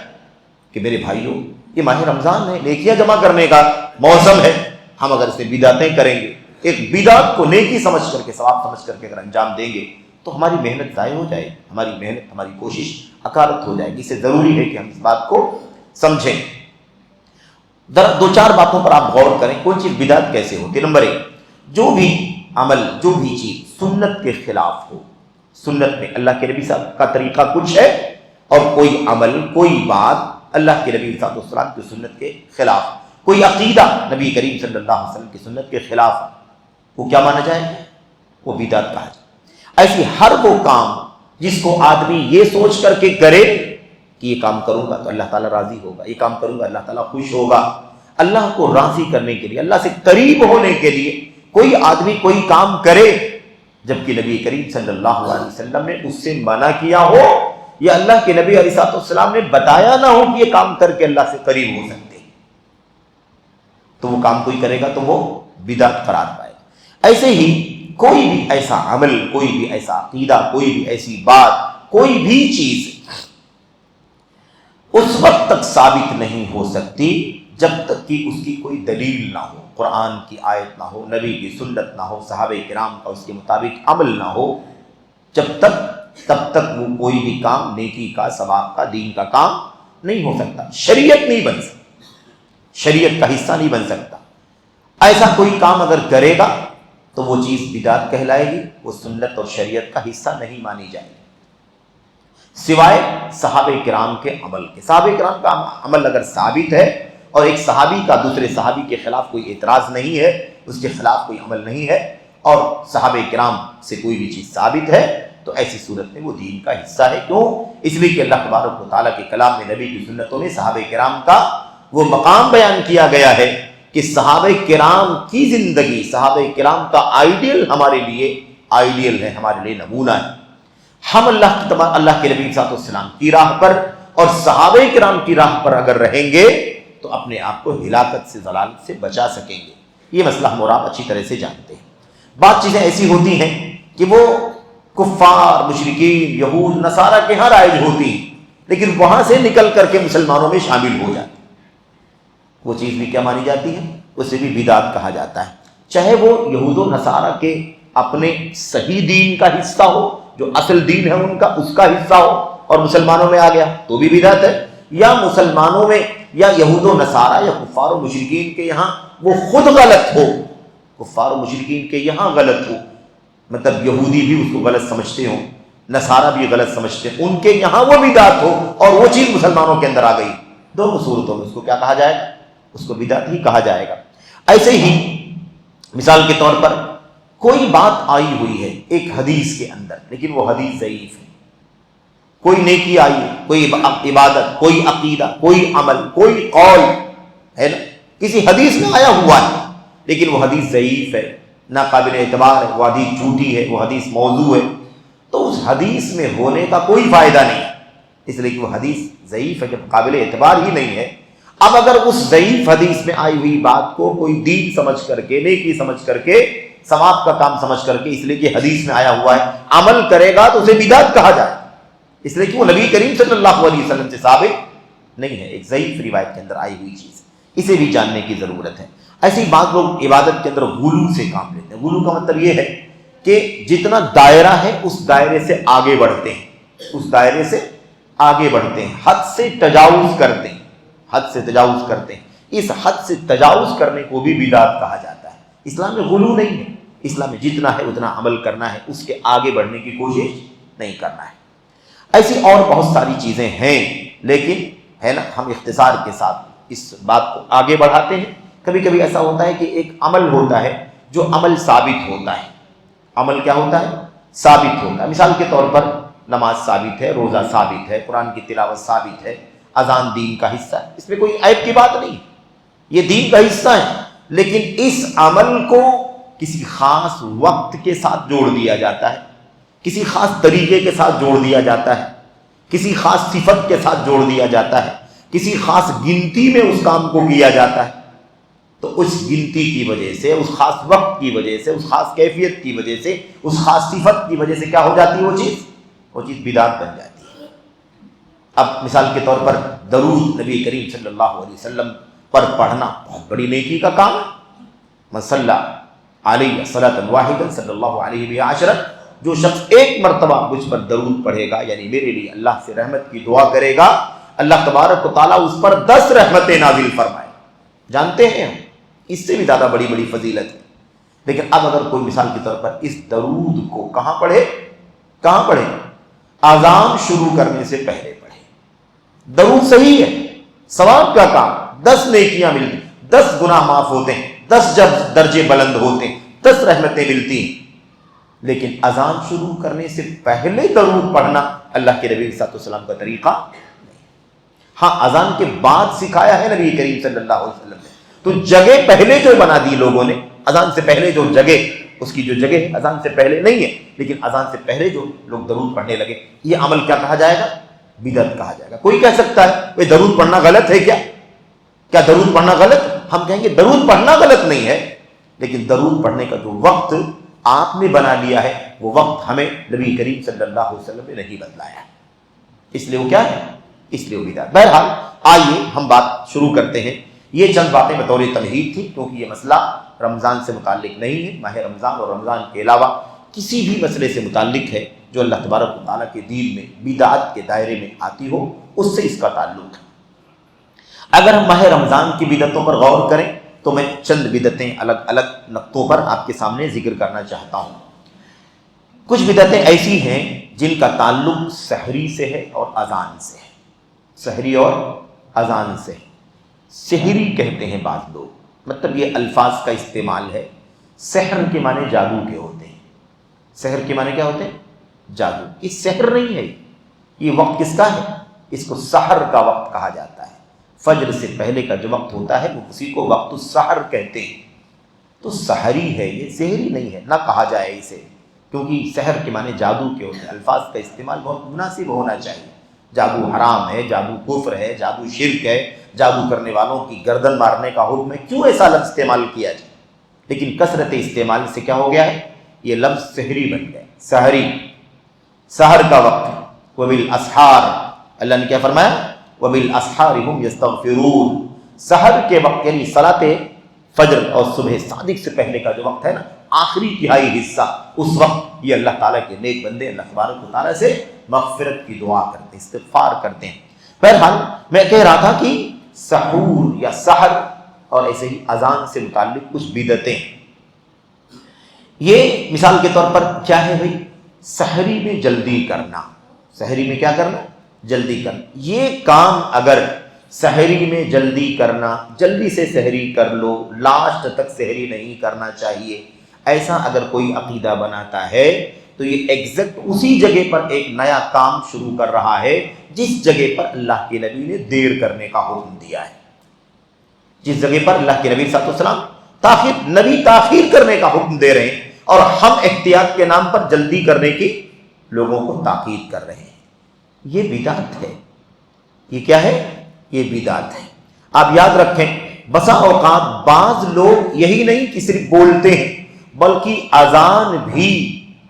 کہ میرے بھائیوں، یہ ماہ رمضان ہے، نیکیاں جمع کرنے کا موسم ہے، ہم اگر اس میں بدعتیں کریں گے، ایک بدعت کو نیکی سمجھ کر کے، ثواب سمجھ کر کے اگر انجام دیں گے تو ہماری محنت ضائع ہو جائے گی، ہماری محنت، ہماری کوشش اکارت ہو جائے گی۔ اس سے ضروری ہے کہ ہم اس بات کو سمجھیں۔ دو چار باتوں پر آپ غور کریں، کوئی چیز بدعت کیسے ہوتی ہے۔ نمبر 1، جو بھی عمل، جو بھی چیز سنت کے خلاف ہو، سنت میں اللہ کے نبی صاحب کا طریقہ کچھ ہے، اور کوئی عمل، کوئی بات اللہ کے نبی صلی اللہ علیہ وسلم کی سنت کے خلاف، کوئی عقیدہ نبی کریم صلی اللہ علیہ وسلم کی سنت کے خلاف، وہ کیا مانا جائے؟ وہ بدعت کہا جائے۔ ایسی ہر وہ کام جس کو آدمی یہ سوچ کر کے کرے کہ یہ کام کروں گا تو اللہ تعالیٰ راضی ہوگا، یہ کام کروں گا اللہ تعالیٰ خوش ہوگا، اللہ کو راضی کرنے کے لیے، اللہ سے قریب ہونے کے لیے کوئی آدمی کوئی کام کرے جبکہ نبی کریم صلی اللہ علیہ وسلم نے اس سے منع کیا ہو، یا اللہ کے نبی علیہ السلام نے بتایا نہ ہو کہ یہ کام کر کے اللہ سے قریب ہو سکتے، تو وہ کام کوئی کرے گا تو وہ بدعت قرار پائے گا۔ ایسے ہی کوئی بھی ایسا عمل، کوئی بھی ایسا عقیدہ، کوئی بھی ایسی بات، کوئی بھی چیز اس وقت تک ثابت نہیں ہو سکتی جب تک کہ اس کی کوئی دلیل نہ ہو، قرآن کی آیت نہ ہو، نبی کی سنت نہ ہو، صحابہ کرام کا اس کے مطابق عمل نہ ہو، تب تک وہ کوئی بھی کام نیکی کا، ثواب کا، دین کا کام نہیں ہو سکتا، شریعت نہیں بن سکتا، شریعت کا حصہ نہیں بن سکتا۔ ایسا کوئی کام اگر کرے گا تو وہ چیز بدعت کہلائے گی، وہ سنت اور شریعت کا حصہ نہیں مانی جائے گی، سوائے صحابہ کرام کے عمل کے۔ صحابہ کرام کا عمل اگر ثابت ہے اور ایک صحابی کا دوسرے صحابی کے خلاف کوئی اعتراض نہیں ہے، اس کے خلاف کوئی عمل نہیں ہے، اور صحابہ کرام سے کوئی بھی چیز ثابت ہے، تو ایسی صورت میں وہ دین کا حصہ ہے۔ کیوں؟ اس لیے کہ اللہ تبارک و تعالیٰ کے کلام میں، نبی کی سنتوں میں صحابہ کرام کا وہ مقام بیان کیا گیا ہے کہ صحابہ کرام کی زندگی، صحابہ کرام کا آئیڈیل ہمارے لیے آئیڈیل ہے، ہمارے لیے نمونہ ہے۔ ہم اللہ کے نبی صلی اللہ علیہ وسلم کی راہ پر اور صحابہ کرام کی راہ پر اگر رہیں گے تو اپنے آپ کو ہلاکت سے، ضلالت سے بچا سکیں گے۔ یہ مسئلہ ہم اور آپ اچھی طرح سے جانتے ہیں۔ بعض چیزیں ایسی ہوتی ہیں کہ وہ کفار، مشرکین، یہود، نصارہ کے ہاں رائج ہوتی ہیں، لیکن وہاں سے نکل کر کے مسلمانوں میں شامل ہو جاتی، وہ چیز بھی کیا مانی جاتی ہے؟ اسے بھی بدعت کہا جاتا ہے، چاہے وہ یہود و نصارہ کے اپنے صحیح دین کا حصہ ہو، جو اصل دین ہے ان کا، اس کا حصہ ہو اور مسلمانوں میں آ گیا تو بھی بدعت ہے، یا مسلمانوں میں یا یہود و نصارہ یا کفار و مشرکین کے یہاں وہ خود غلط ہو، کفار و مشرکین کے یہاں غلط ہو، مطلب یہودی بھی اس کو غلط سمجھتے ہوں، نصارہ بھی غلط سمجھتے ہیں، ان کے یہاں وہ بدعت ہو اور وہ چیز مسلمانوں کے اندر آ گئی، دونوں صورتوں میں اس کو کیا کہا جائے گا؟ اس کو بدعت ہی کہا جائے گا۔ ایسے ہی مثال کے طور پر کوئی بات آئی ہوئی ہے ایک حدیث کے اندر، لیکن وہ حدیث ضعیف ہے، کوئی نیکی آئی ہے، کوئی عبادت، کوئی عقیدہ، کوئی عمل، کوئی قول ہے نا، کسی حدیث میں آیا ہوا ہے لیکن وہ حدیث ضعیف ہے، ناقابل اعتبار ہے، وہ حدیث جھوٹی ہے، وہ حدیث موضوع ہے، تو اس حدیث میں ہونے کا کوئی فائدہ نہیں، اس لیے کہ وہ حدیث ضعیف ہے، جب قابل اعتبار ہی نہیں ہے۔ اب اگر اس ضعیف حدیث میں آئی ہوئی بات کو کوئی دین سمجھ کر کے، نیکی سمجھ کر کے، ثواب کا کام سمجھ کر کے، اس لیے کہ حدیث میں آیا ہوا ہے، عمل کرے گا تو اسے بدعت کہا جائے، اس لیے کہ وہ نبی کریم صلی اللہ علیہ وسلم سے ثابت نہیں ہے، ایک ضعیف روایت کے اندر آئی ہوئی چیز، اسے بھی جاننے کی ضرورت ہے۔ ایسے ہی بعض لوگ عبادت کے اندر غلو سے کام لیتے ہیں۔ غلو کا مطلب یہ ہے کہ جتنا دائرہ ہے اس دائرے سے آگے بڑھتے ہیں، اس دائرے سے آگے بڑھتے ہیں، حد سے تجاوز کرتے ہیں، حد سے تجاوز کرتے ہیں۔ اس حد سے تجاوز کرنے کو بھی بدعت کہا جاتا ہے۔ اسلام میں غلو نہیں ہے، اسلام میں جتنا ہے اتنا عمل کرنا ہے، اس کے آگے بڑھنے کی کوشش نہیں کرنا ہے۔ ایسی اور بہت ساری چیزیں ہیں، لیکن ہے نا، ہم اختصار کے ساتھ اس بات کو آگے بڑھاتے ہیں۔ کبھی کبھی ایسا ہوتا ہے کہ ایک عمل ہوتا ہے جو عمل ثابت ہوتا ہے، عمل کیا ہوتا ہے؟ ثابت ہوتا ہے۔ مثال کے طور پر نماز ثابت ہے، روزہ ثابت ہے، قرآن کی تلاوت ثابت ہے، اذان دین کا حصہ ہے، اس میں کوئی عیب کی بات نہیں، یہ دین کا حصہ ہے، لیکن اس عمل کو کسی خاص وقت کے ساتھ جوڑ دیا جاتا ہے، کسی خاص طریقے کے ساتھ جوڑ دیا جاتا ہے، کسی خاص صفت کے ساتھ جوڑ دیا جاتا ہے، کسی خاص گنتی میں اس کام کو کیا جاتا ہے، تو اس گنتی کی وجہ سے، اس خاص وقت کی وجہ سے، اس خاص کیفیت کی وجہ سے، اس خاص صفت کی وجہ سے کیا ہو جاتی ہے؟ وہ چیز بدعت بن جاتی ہے۔ اب مثال کے طور پر درود نبی کریم صلی اللہ علیہ وسلم پر پڑھنا بہت بڑی نیکی کا کام ہے۔ من صلی علیہ صلاۃ واحدۃ صلی اللہ علیہ وسلم، جو شخص ایک مرتبہ مجھ پر درود پڑھے گا، یعنی میرے لیے اللہ سے رحمت کی دعا کرے گا، اللہ تبارک و تعالیٰ اس پر 10 رحمتیں نازل فرمائے۔ جانتے ہیں ہم اس سے بھی زیادہ بڑی بڑی فضیلت ہے، لیکن اب اگر کوئی مثال کے طور پر اس درود کو کہاں پڑھے؟ اذان شروع کرنے سے پہلے پڑھے۔ درود صحیح ہے، ثواب کا کام، 10 نیکیاں ملتی، 10 گناہ معاف ہوتے ہیں، 10 درجے بلند ہوتے ہیں، 10 رحمتیں ملتی ہیں، لیکن اذان شروع کرنے سے پہلے درود پڑھنا اللہ کے نبی صلی اللہ علیہ وسلم کا طریقہ نہیں۔ ہاں، اذان کے بعد سکھایا ہے نبی کریم صلی اللہ علیہ وسلم نے، تو جگہ پہلے جو بنا دی لوگوں نے، اذان سے پہلے جو جگہ، اس کی جو جگہ ہے اذان سے پہلے نہیں ہے، لیکن اذان سے پہلے جو لوگ درود پڑھنے لگے، یہ عمل کیا کہا جائے گا؟ بدعت کہا جائے گا۔ کوئی کہہ سکتا ہے درود پڑھنا غلط ہے کیا درود پڑھنا غلط؟ ہم کہیں گے درود پڑھنا غلط نہیں ہے، لیکن درود پڑھنے کا جو وقت آپ نے بنا لیا ہے، وہ وقت ہمیں نبی کریم صلی اللہ علیہ وسلم نے نہیں بتلایا، اس لیے وہ کیا ہے؟ اس لیے وہ بدعت۔ بہرحال آئیے ہم بات شروع کرتے ہیں۔ یہ چند باتیں بطور تمہید تھی، کیونکہ یہ مسئلہ رمضان سے متعلق نہیں ہے، ماہ رمضان اور رمضان کے علاوہ کسی بھی مسئلے سے متعلق ہے جو اللہ تبارک و تعالیٰ کے دین میں بدعت کے دائرے میں آتی ہو، اس سے اس کا تعلق ہے۔ اگر ہم ماہ رمضان کی بدعتوں پر غور کریں تو میں چند بدعتیں الگ الگ نقطوں پر آپ کے سامنے ذکر کرنا چاہتا ہوں۔ کچھ بدعتیں ایسی ہیں جن کا تعلق سحری سے ہے اور اذان سے ہے، سحری اور اذان سے۔ سحری کہتے ہیں بعض لوگ، مطلب یہ الفاظ کا استعمال ہے، سحر کے معنی جادو کے ہوتے ہیں، سحر کے معنی کیا ہوتے ہیں؟ جادو۔ یہ سحر نہیں ہے، یہ وقت کس کا ہے؟ اس کو سحر کا وقت کہا جاتا ہے۔ فجر سے پہلے کا جو وقت ہوتا ہے وہ اسی کو وقت السحر کہتے ہیں، تو سحری ہے یہ، سحری نہیں ہے، نہ کہا جائے اسے، کیونکہ سحر کے معنی جادو کے ہوتے ہیں۔ الفاظ کا استعمال بہت مناسب ہونا چاہیے۔ جادو حرام ہے، جادو کفر ہے، جادو شرک ہے، جادو کرنے والوں کی گردن مارنے کا حکم ہے، کیوں ایسا لفظ استعمال کیا جائے؟ لیکن کثرت استعمال سے کیا ہو گیا ہے؟ یہ لفظ سحری بن گیا، سحری، سحر کا وقت۔ وبالاسحار، اللہ نے کیا فرمایا؟ وبالاسحار هم یستغفرون، سحر کے وقت یعنی صلاۃ فجر اور صبح صادق سے پہلے کا جو وقت ہے نا، آخری تہائی حصہ، اس وقت یہ اللہ تعالیٰ کے نیک بندے اللہ تبارک و تعالیٰ سے مغفرت کی دعا کرتے ہیں، استغفار کرتے ہیں۔ بہرحال میں کہہ رہا تھا کہ سحور یا سحر اور ایسے ہی اذان سے متعلق کچھ بدعتیں، یہ مثال کے طور پر کیا ہے بھائی؟ سحری میں جلدی کرنا، سحری میں کیا کرنا؟ جلدی کرنا۔ یہ کام اگر سحری میں جلدی کرنا، جلدی سے سحری کر لو، لاسٹ تک سحری نہیں کرنا چاہیے، ایسا اگر کوئی عقیدہ بناتا ہے تو یہ ایگزیکٹ اسی جگہ پر ایک نیا کام شروع کر رہا ہے جس جگہ پر اللہ کے نبی نے دیر کرنے کا حکم دیا ہے. جس جگہ پر اللہ کے نبی صلی اللہ علیہ وسلم تاخیر کرنے کا حکم دے رہے ہیں اور ہم احتیاط کے نام پر جلدی کرنے کی لوگوں کو تاکید کر رہے ہیں. یہ بدعت ہے. یہ کیا ہے؟ یہ بدعت ہے. آپ یاد رکھیں، بسا اوقات بعض لوگ یہی نہیں کہ صرف بولتے ہیں بلکہ اذان بھی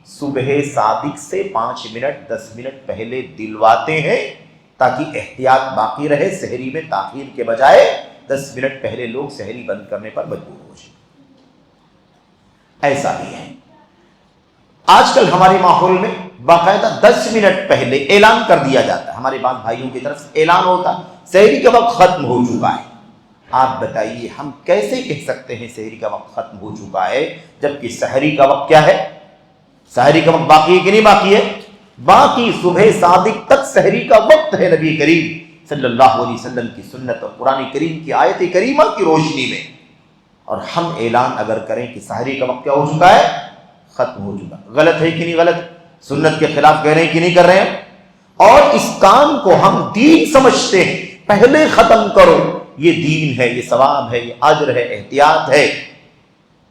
صبح صادق سے 5 منٹ 10 منٹ پہلے دلواتے ہیں تاکہ احتیاط باقی رہے. سحری میں تاخیر کے بجائے 10 منٹ پہلے لوگ سحری بند کرنے پر مجبور ہو جائیں. ایسا بھی ہے. آج کل ہمارے ماحول میں باقاعدہ 10 منٹ پہلے اعلان کر دیا جاتا ہے. ہمارے بعض بھائیوں کی طرف سے اعلان ہوتا ہے سحری کا وقت ختم ہو چکا ہے. آپ بتائیے ہم کیسے کہہ سکتے ہیں سحری کا وقت ختم ہو چکا ہے جبکہ سحری کا وقت کیا ہے؟ سحری کا وقت باقی ہے کہ نہیں باقی ہے؟ باقی. صبح صادق تک سحری کا وقت ہے. نبی کریم صلی اللہ علیہ وسلم کی سنت اور قرآن کریم کی آیت کریمہ کی روشنی میں. اور ہم اعلان اگر کریں کہ سحری کا وقت کیا ہو چکا ہے؟ ختم ہو چکا. غلط ہے کہ نہیں غلط؟ سنت کے خلاف کہہ رہے ہیں کہ نہیں کر رہے ہیں؟ اور اس کام کو ہم دین سمجھتے ہیں. پہلے ختم کرو، یہ دین ہے، یہ ثواب ہے، یہ اجر ہے، احتیاط ہے.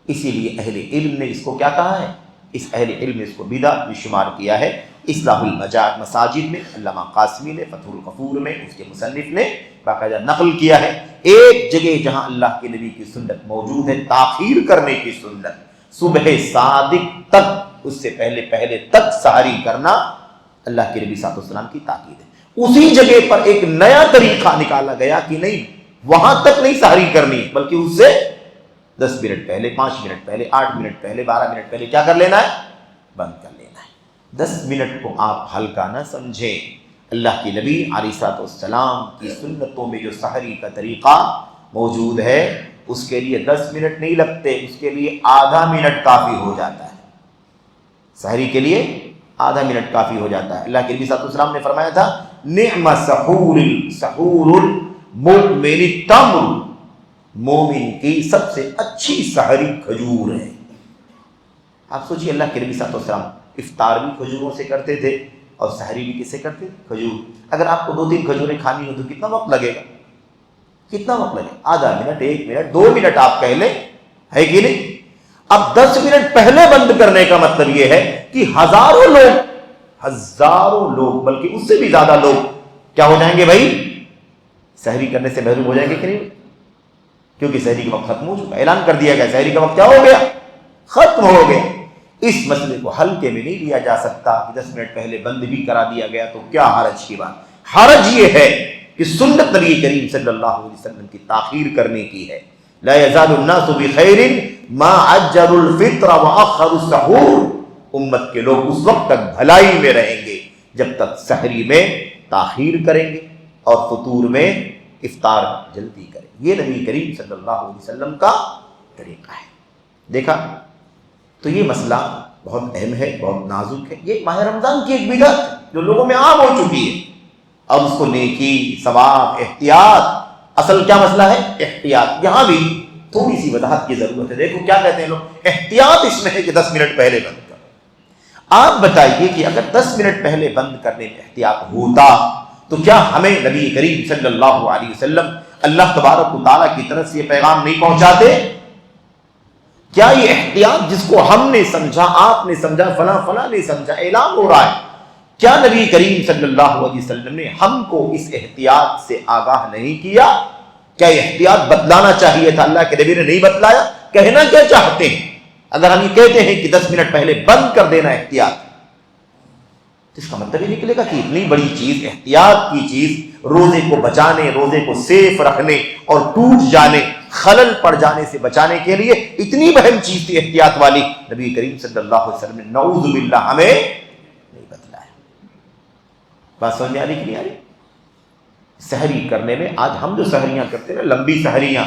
اسی لیے اہل علم نے اس کو کیا کہا ہے؟ اہل علم نے اس کو بدعت میں شمار کیا ہے. اصلاح المساجد میں علامہ قاسمی نے فتح الغفور میں اس کے مصنف نے باقاعدہ نقل کیا ہے. ایک جگہ جہاں اللہ کے نبی کی سنت موجود ہے تاخیر کرنے کی سنت، صبح صادق تک، اس سے پہلے تک سحری کرنا اللہ کے نبی صلی اللہ علیہ وسلم کی تاکید ہے. اسی جگہ پر ایک نیا طریقہ نکالا گیا کہ نہیں، وہاں تک نہیں سحری کرنی بلکہ اس سے 10 منٹ پہلے، 5 منٹ پہلے، 8 منٹ پہلے، 12 منٹ پہلے کیا کر لینا ہے؟ بند کر لینا ہے. 10 منٹ کو آپ ہلکا نہ سمجھیں. اللہ کے نبی علیہ السلام کی سنتوں میں جو سحری کا طریقہ موجود ہے اس کے لیے 10 منٹ نہیں لگتے، اس کے لیے آدھا منٹ کافی ہو جاتا ہے. سحری کے لیے آدھا منٹ کافی ہو جاتا ہے. اللہ کے نبی صلی اللہ علیہ وسلم نے فرمایا تھا نعم سحور المؤمن التمر، مومن کی سب سے اچھی سحری کھجور ہے. آپ سوچیے اللہ کے نبی صلی اللہ علیہ وسلم افطار بھی کھجوروں سے کرتے تھے اور سحری بھی کس سے کرتے تھے؟ کھجور. اگر آپ کو 2-3 کھجوریں کھانی ہو تو کتنا وقت لگے گا؟ کتنا وقت لگے گا؟ آدھا منٹ، 1 منٹ، 2 منٹ آپ کہہ لیں، ہے کہ نہیں؟ اب 10 منٹ پہلے بند کرنے کا مطلب یہ ہے کہ ہزاروں لوگ بلکہ اس سے بھی زیادہ لوگ کیا ہو جائیں گے بھائی؟ سحری کرنے سے محروم ہو جائیں گے کہ نہیں؟ کیونکہ سحری کا وقت ختم ہو چکا. اعلان کر دیا گیا سحری کا وقت کیا ہو گیا؟ ختم ہو گیا. اس مسئلے کو ہلکے میں نہیں لیا جا سکتا کہ 10 منٹ پہلے بند بھی کرا دیا گیا تو کیا حرج کی بات. حرج یہ ہے کہ سنت نبی کریم صلی اللہ علیہ وسلم کی تاخیر کرنے کی ہے. لا یزال الناس بخیر ما عجلوا الفطر واخروا السحور. امت کے لوگ اس وقت تک بھلائی میں رہیں گے جب تک سحری میں تاخیر کریں گے اور فطور میں افطار جلدی کریں. یہ نبی کریم صلی اللہ علیہ وسلم کا طریقہ ہے. دیکھا تو یہ مسئلہ بہت اہم ہے، بہت نازک ہے. یہ ماہ رمضان کی ایک بدعت جو لوگوں میں عام ہو چکی ہے. اب اس کو نیکی، ثواب، احتیاط، اصل کیا مسئلہ ہے؟ احتیاط. یہاں بھی تھوڑی سی وضاحت کی ضرورت ہے. دیکھو کیا کہتے ہیں لوگ، احتیاط اس میں ہے کہ 10 منٹ پہلے بند کرو. آپ بتائیے کہ اگر 10 منٹ پہلے بند کرنے میں احتیاط ہوتا تو کیا ہمیں نبی کریم صلی اللہ علیہ وسلم اللہ تبارک و تعالیٰ کی طرف سے یہ پیغام نہیں پہنچاتے؟ کیا یہ احتیاط جس کو ہم نے سمجھا، آپ نے سمجھا، فلاں نے سمجھا، اعلان ہو رہا ہے، کیا نبی کریم صلی اللہ علیہ وسلم نے ہم کو اس احتیاط سے آگاہ نہیں کیا؟ کیا یہ احتیاط بتلانا چاہیے تھا؟ اللہ کے نبی نے نہیں بتلایا. کہنا کیا چاہتے ہیں اگر ہم یہ کہتے ہیں کہ 10 منٹ پہلے بند کر دینا احتیاط؟ اس کا مطلب یہ نکلے گا کہ اتنی بڑی چیز، احتیاط کی چیز، روزے کو بچانے، روزے کو سیف رکھنے اور ٹوٹ جانے، خلل پڑ جانے سے بچانے کے لیے اتنی بہم چیز تھی احتیاط والی، نبی کریم صلی اللہ علیہ وسلم نے نعوذ باللہ ہمیں نہیں بتلایا. بات سمجھ میں آ رہی کہ نہیں آ رہی؟ سحری کرنے میں آج ہم جو سحریاں کرتے ہیں، لمبی سحریاں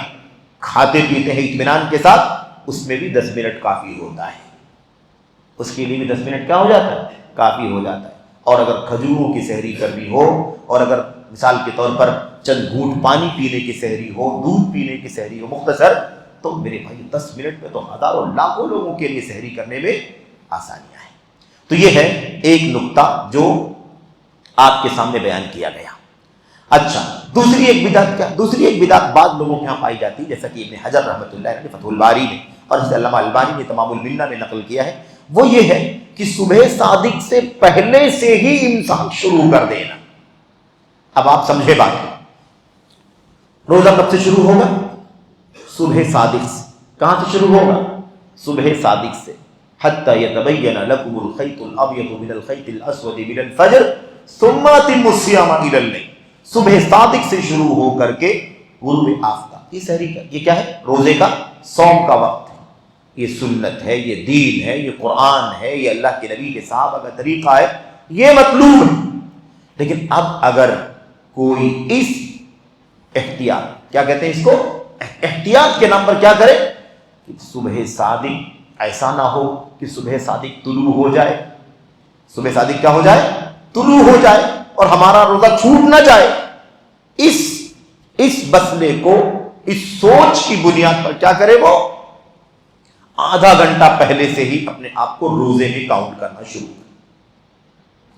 کھاتے پیتے ہیں اطمینان کے ساتھ، اس میں بھی 10 منٹ کافی ہوتا ہے. اس کے لیے بھی 10 منٹ کیا ہو جاتا ہے؟ کافی ہو جاتا ہے. اور اگر کھجوروں کی سحری کرنی ہو، اور اگر مثال کے طور پر چند گھونٹ پانی پینے کی سحری ہو، دودھ پینے کی سحری ہو مختصر، تو میرے بھائی 10 منٹ میں تو ہزاروں لاکھوں لوگوں کے لیے سحری کرنے میں آسانیاں ہیں. تو یہ ہے ایک نقطہ جو آپ کے سامنے بیان کیا گیا۔ اچھا، دوسری ایک بدعت بعض لوگوں کے یہاں پائی جاتی ہے، جیسا کہ ابن حجر رحمۃ اللہ علیہ نے فتح الباری میں اور اسے علامہ البانی نے تمام المنہ میں نقل کیا ہے، وہ یہ ہے کہ صبح صادق سے پہلے سے ہی انسان شروع کر دینا۔ اب آپ سمجھے بات، روزہ کب سے شروع ہوگا؟ صبح صادق سے۔ کہاں سے شروع ہوگا؟ صبح صادق سے۔ حتی یتبین لکم الخیط الابیض من الخیط الاسود من الفجر ثم اتموا الصیام الی اللیل۔ صبح صادق سے شروع ہو کر کے غروب آفتاب، یہ سحری کا، یہ کیا ہے؟ روزے کا، صوم کا وقت ہے۔ یہ سنت ہے، یہ دین ہے، یہ قرآن ہے، یہ اللہ کے نبی کے صحابہ کا طریقہ ہے، یہ مطلوب ہے۔ لیکن اب اگر کوئی اس احتیاط، کیا کہتے ہیں اس کو، احتیاط کے نام پر کیا کرے کہ صبح صادق ایسا نہ ہو کہ صبح صادق طلوع ہو جائے، صبح صادق کیا ہو جائے؟ طلوع ہو جائے اور ہمارا روزہ چھوٹ نہ جائے، اس مسئلے کو، اس سوچ کی بنیاد پر کیا کرے وہ؟ آدھا گھنٹہ پہلے سے ہی اپنے آپ کو روزے میں کاؤنٹ کرنا شروع کرے۔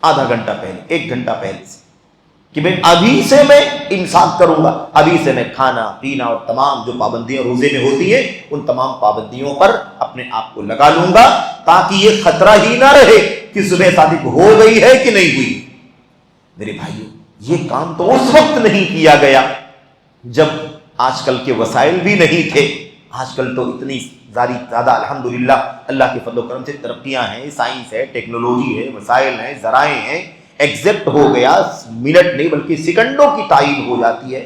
آدھا گھنٹہ پہلے، ایک گھنٹہ پہلے سے، کہ میں ابھی سے میں امساک کروں گا، ابھی سے میں کھانا پینا اور تمام جو پابندیاں روزے میں ہوتی ہیں ان تمام پابندیوں پر اپنے آپ کو لگا لوں گا، تاکہ یہ خطرہ ہی نہ رہے کہ صبح صادق ہو گئی ہے کہ نہیں ہوئی۔ میرے بھائیو، یہ کام تو اس وقت نہیں کیا گیا جب آج کل کے وسائل بھی نہیں تھے۔ آج کل تو اتنی زیادہ الحمدللہ اللہ کے فضل و کرم سے ترقیاں ہیں، سائنس ہے، ٹیکنالوجی ہے، وسائل ہیں، ذرائع ہیں، ایگزیکٹ ہو گیا، منٹ نہیں بلکہ سیکنڈوں کی تعین ہو جاتی ہے۔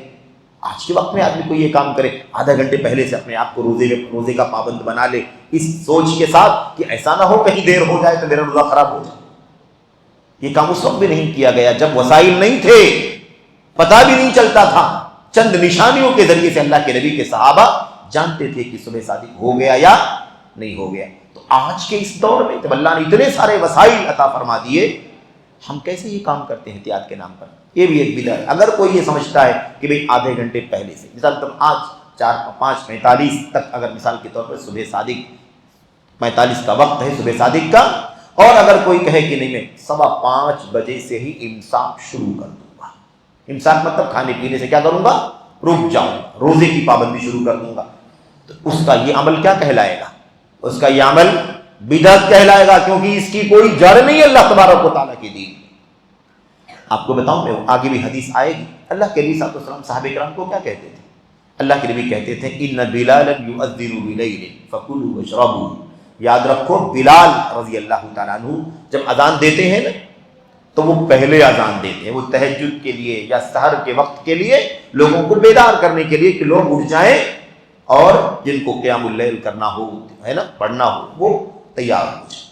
آج کے وقت میں آدمی کو یہ کام کرے، آدھا گھنٹے پہلے سے اپنے آپ کو روزے کا پابند بنا لے، اس سوچ کے ساتھ کہ ایسا نہ ہو کہیں دیر ہو جائے تو میرا روزہ خراب ہو جائے۔ یہ کام اس وقت بھی نہیں کیا گیا جب وسائل نہیں تھے، پتہ بھی نہیں چلتا تھا، چند نشانیوں کے ذریعے سے اللہ کے نبی کے صحابہ جانتے تھے کہ صبح صادق ہو گیا یا نہیں ہو گیا۔ تو آج کے اس دور میں جب اللہ نے اتنے سارے وسائل عطا فرما دیے، ہم کیسے یہ کام کرتے ہیں احتیاط کے نام پر؟ یہ بھی ایک بدعت ہے۔ اگر کوئی یہ سمجھتا ہے کہ بھئی آدھے گھنٹے پہلے سے، مثال تم آج 4:45 تک اگر مثال کے طور پر صبح صادق 45 کا وقت ہے صبح صادق کا، اور اگر کوئی کہے کہ نہیں میں 5:15 بجے سے ہی امساک شروع کر دوں گا، امساک مطلب کھانے پینے سے کیا کروں گا؟ رک جاؤں گا، روزے کی پابندی شروع کر دوں گا، تو اس کا یہ عمل کیا کہلائے گا؟ اس کا یہ عمل بدعت کہلائے گا، کیونکہ اس کی کوئی جڑ نہیں ہے اللہ تبارک و تعالیٰ کی دین۔ آپ کو بتاؤں، میں آگے بھی حدیث آئے گی، اللہ کے نبی صلی اللہ علیہ وسلم صحابہ کرام کو کیا کہتے تھے؟ اللہ کے نبی کہتے تھے ان بلالا یؤذن بلیل فکلوا واشربوا۔ یاد رکھو، بلال رضی اللہ تعالیٰ عنہ جب اذان دیتے ہیں نا تو وہ پہلے اذان دیتے ہیں، وہ تہجد کے لیے یا سحر کے وقت کے لیے لوگوں کو بیدار کرنے کے لیے کہ لوگ اٹھ جائیں اور جن کو قیام اللیل کرنا ہو، ہے نا، پڑھنا ہو، وہ تیار ہو جائے۔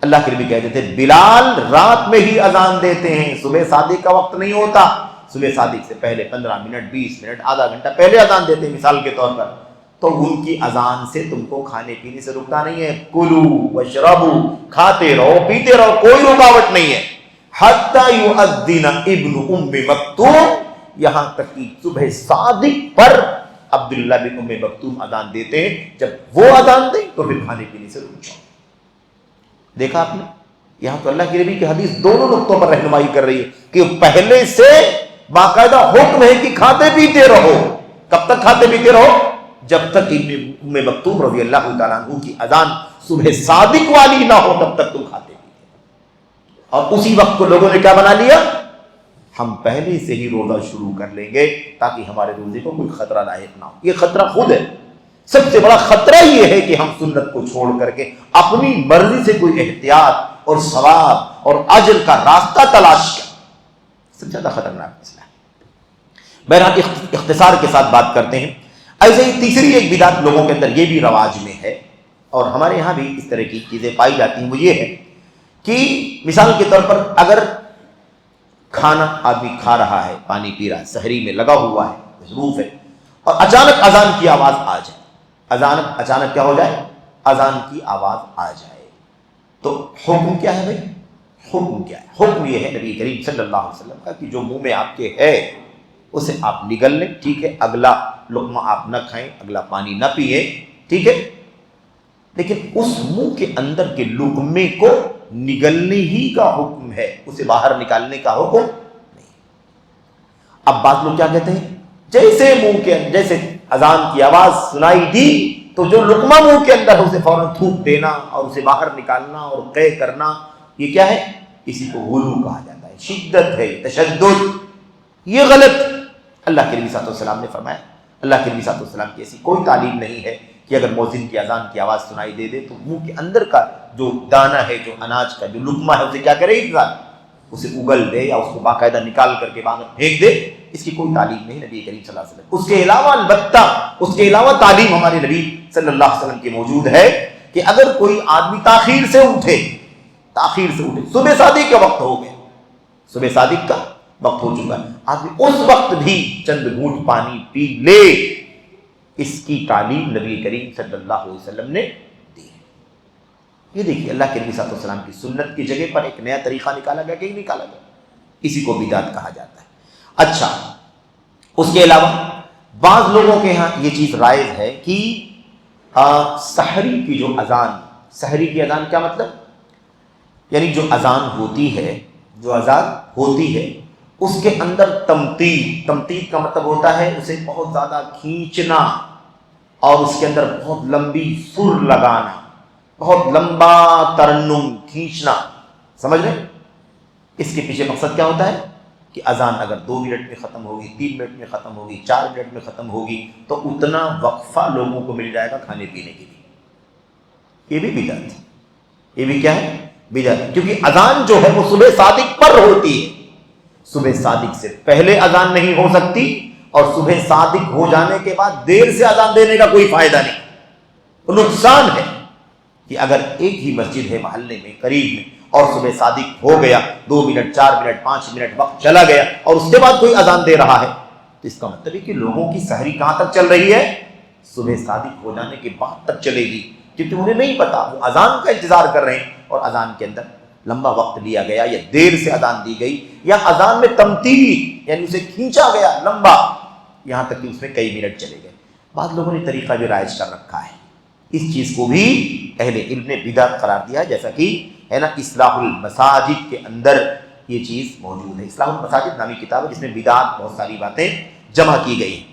اللہ کے نبی کہتے تھے بلال رات میں ہی اذان دیتے ہیں، صبح صادق کا وقت نہیں ہوتا، صبح صادق سے پہلے 15 منٹ 20 منٹ آدھا گھنٹہ پہلے اذان دیتے ہیں مثال کے طور پر۔ تو ان کی اذان سے تم کو کھانے پینے سے رکتا نہیں ہے، کلو واشربوا، کھاتے رہو پیتے رہو، کوئی رکاوٹ نہیں ہے، حتی یؤذن ابن ام مکتوم، یہاں تک کہ صبح صادق پر عبداللہ بن ام مکتوم اذان دیتے ہیں، جب وہ اذان دیں تو پھر کھانے پینے سے رک جاؤ۔ دیکھا آپ نے، یہاں تو اللہ کے نبی کی حدیث دونوں نقطوں پر رہنمائی کر رہی ہے کہ پہلے سے باقاعدہ حکم ہے کہ کھاتے پیتے رہو۔ کب تک کھاتے پیتے رہو؟ جب تک ام مکتوم رضی اللہ تعالیٰ عنہ کی اذان صبح صادق والی نہ ہو تب تک تم کھاتے پیتے۔ اور اسی وقت کو لوگوں نے کیا بنا لیا؟ ہم پہلے سے ہی روزہ شروع کر لیں گے تاکہ ہمارے روزے کو کوئی خطرہ لاحق نہ ہو۔ یہ خطرہ خود ہے، سب سے بڑا خطرہ یہ ہے کہ ہم سنت کو چھوڑ کر کے اپنی مرضی سے کوئی احتیاط اور ثواب اور اجر کا راستہ تلاش کریں، سب سے زیادہ خطرناک مسئلہ ہے۔ بہرحال اختصار کے ساتھ بات کرتے ہیں۔ ایسے ہی تیسری ایک بدعت لوگوں کے اندر یہ بھی رواج میں ہے، اور ہمارے یہاں بھی اس طرح کی چیزیں پائی جاتی ہیں، وہ یہ ہے کہ مثال کے طور پر اگر کھانا آدمی کھا رہا ہے، پانی پی رہا ہے، سحری میں لگا ہوا ہے، مصروف ہے، اور اچانک اذان کی آواز آ جائے، اچانک کیا ہو جائے؟ اذان کی آواز آ جائے، تو حکم کیا ہے بھائی؟ حکم کیا ہے؟ حکم یہ ہے نبی کریم صلی اللہ علیہ وسلم کا کہ جو منہ میں آپ کے ہے اسے آپ نگل لیں، ٹھیک ہے، اگلا لقمہ آپ نہ کھائیں، اگلا پانی نہ پیئیں، ٹھیک ہے، لیکن اس منہ کے اندر کے لقمے کو نگلنے ہی کا حکم ہے، اسے باہر نکالنے کا حکم نہیں۔ اب بعض لوگ کیا کہتے ہیں، جیسے منہ کے جیسے اذان کی آواز سنائی دی تو جو لقمہ منہ کے اندر ہے اسے فوراً تھوک دینا اور اسے باہر نکالنا اور قے کرنا، یہ کیا ہے؟ اسی کو غلو کہا جاتا ہے، شدت ہے، تشدد، یہ غلط۔ اللہ کے نبی صلی اللہ علیہ وسلم نے فرمایا، اللہ کے نبی صلی اللہ علیہ وسلم کی ایسی کوئی تعلیم نہیں ہے کہ اگر مؤذن کی اذان کی آواز سنائی دے تو منہ کے اندر کا جو دانہ ہے، جو اناج کا جو لقمہ ہے، اسے کیا کرے؟ انسان اسے اگل دے یا اس کو باقاعدہ نکال کر کے باہر پھینک دے، اس کی کوئی تعلیم نہیں نبی کریم صلی اللہ علیہ وسلم۔ اس کے علاوہ البتہ اس کے علاوہ تعلیم ہمارے نبی صلی اللہ علیہ وسلم کی موجود ہے کہ اگر کوئی آدمی تاخیر سے اٹھے، صبح صادق کا وقت ہو گیا، صبح صادق کا وقت ہو چکا ہے، آدمی اس وقت بھی چند گھونٹ پانی پی لے، اس کی تعلیم نبی کریم صلی اللہ علیہ وسلم نے دی ہے۔ یہ دیکھیے اللہ کے نبی صلی اللہ علیہ وسلم کی سنت کی جگہ پر ایک نیا طریقہ نکالا گیا کہ نہیں نکالا گیا، اسی کو بدعت کہا جاتا ہے۔ اچھا، اس کے علاوہ بعض لوگوں کے ہاں یہ چیز رائج ہے کہ سحری کی جو اذان، سحری کی اذان کیا مطلب؟ یعنی جو اذان ہوتی ہے، اس کے اندر تمطید کا مطلب ہوتا ہے اسے بہت زیادہ کھینچنا اور اس کے اندر بہت لمبی سر لگانا، بہت لمبا ترنم کھینچنا، سمجھ رہے؟ اس کے پیچھے مقصد کیا ہوتا ہے کہ اذان اگر 2 منٹ میں ختم ہوگی، 3 منٹ میں ختم ہوگی، 4 منٹ میں ختم ہوگی تو اتنا وقفہ لوگوں کو مل جائے گا کھانے پینے کے لیے۔ یہ بھی بدعت ہے، یہ بھی کیا ہے؟ بدعت ہے، کیونکہ اذان جو ہے وہ صبح صادق پر ہوتی ہے، صبح صادق سے پہلے اذان نہیں ہو سکتی، اور صبح صادق ہو جانے کے بعد دیر سے اذان دینے کا کوئی فائدہ نہیں۔ وہ نقصان ہے کہ اگر ایک ہی مسجد ہے محلے میں قریب میں اور صبح صادق ہو گیا، 2 منٹ 4 منٹ 5 منٹ وقت چلا گیا اور اس کے بعد کوئی اذان دے رہا ہے، تو اس کا مطلب ہے کہ لوگوں کی سحری کہاں تک چل رہی ہے؟ صبح صادق ہو جانے کے بعد تک چلے گی، کیونکہ انہیں نہیں پتا، وہ اذان کا انتظار کر رہے ہیں اور اذان کے اندر لمبا وقت لیا گیا یا دیر سے اذان دی گئی یا اذان میں تمطید یعنی اسے کھینچا گیا لمبا، یہاں تک کہ اس میں کئی منٹ چلے گئے۔ بعض لوگوں نے طریقہ بھی رائج کر رکھا ہے، اس چیز کو بھی اہل علم نے بدعت قرار دیا ہے، جیسا کہ ہے نا اصلاح المساجد کے اندر یہ چیز موجود ہے۔ اصلاح المساجد نامی کتاب ہے جس میں بدعت بہت ساری باتیں جمع کی گئی ہیں۔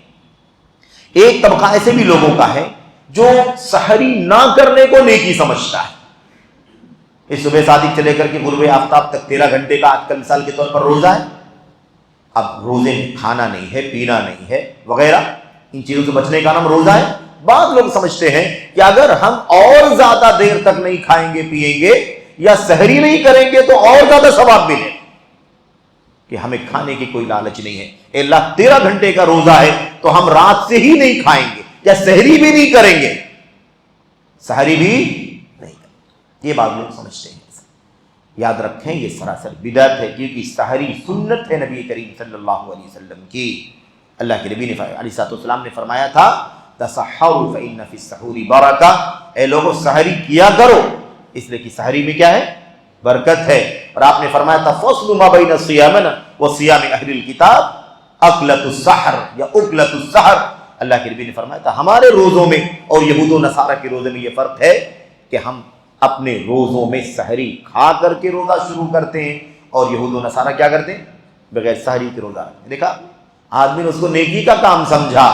ایک طبقہ ایسے بھی لوگوں کا ہے جو سحری نہ کرنے کو نیکی سمجھتا ہے، اس صبح صادق سے لے کر کے غروب آفتاب تک 13 گھنٹے کا آج کل مثال کے طور پر روزہ ہے، اب روزے میں کھانا نہیں ہے، پینا نہیں ہے وغیرہ، ان چیزوں سے بچنے کا نام روزہ ہے۔ بعض لوگ سمجھتے ہیں کہ اگر ہم اور زیادہ دیر تک نہیں کھائیں گے پیئیں گے یا سحری نہیں کریں گے تو اور زیادہ ثواب ملے، کہ ہمیں کھانے کی کوئی لالچ نہیں ہے۔ اے اللہ 13 گھنٹے کا روزہ ہے تو ہم رات سے ہی نہیں کھائیں گے یا سحری بھی نہیں کریں گے، سحری بھی نہیں کریں گے، یہ بعض لوگ سمجھتے ہیں۔ یاد رکھیں یہ سراسر بدعت ہے، کیونکہ سحری سنت ہے نبی کریم صلی اللہ علیہ وسلم کی۔ اللہ کے نبی علیہ السلام نے فرمایا تھا تسحروا فإن فی السحور برکہ، اے لوگو سحری کیا کرو، اس لیے کہ سحری میں کیا ہے؟ برکت ہے۔ اور آپ نے فرمایا تھا فصل ما بین صیامنا وصیام اہل الکتاب اکلۃ السحر یا اکلۃ السحر، اللہ کے نبی نے فرمایا تھا ہمارے روزوں میں اور یہود و نصارہ کے روزے میں یہ فرق ہے کہ ہم اپنے روزوں میں سحری کھا کر کے روزہ شروع کرتے ہیں اور یہود و نصارہ کیا کرتے ہیں؟ بغیر سحری کے روزہ رکھتے ہیں۔ دیکھا آدمی نے اس کو نیکی کا کام سمجھا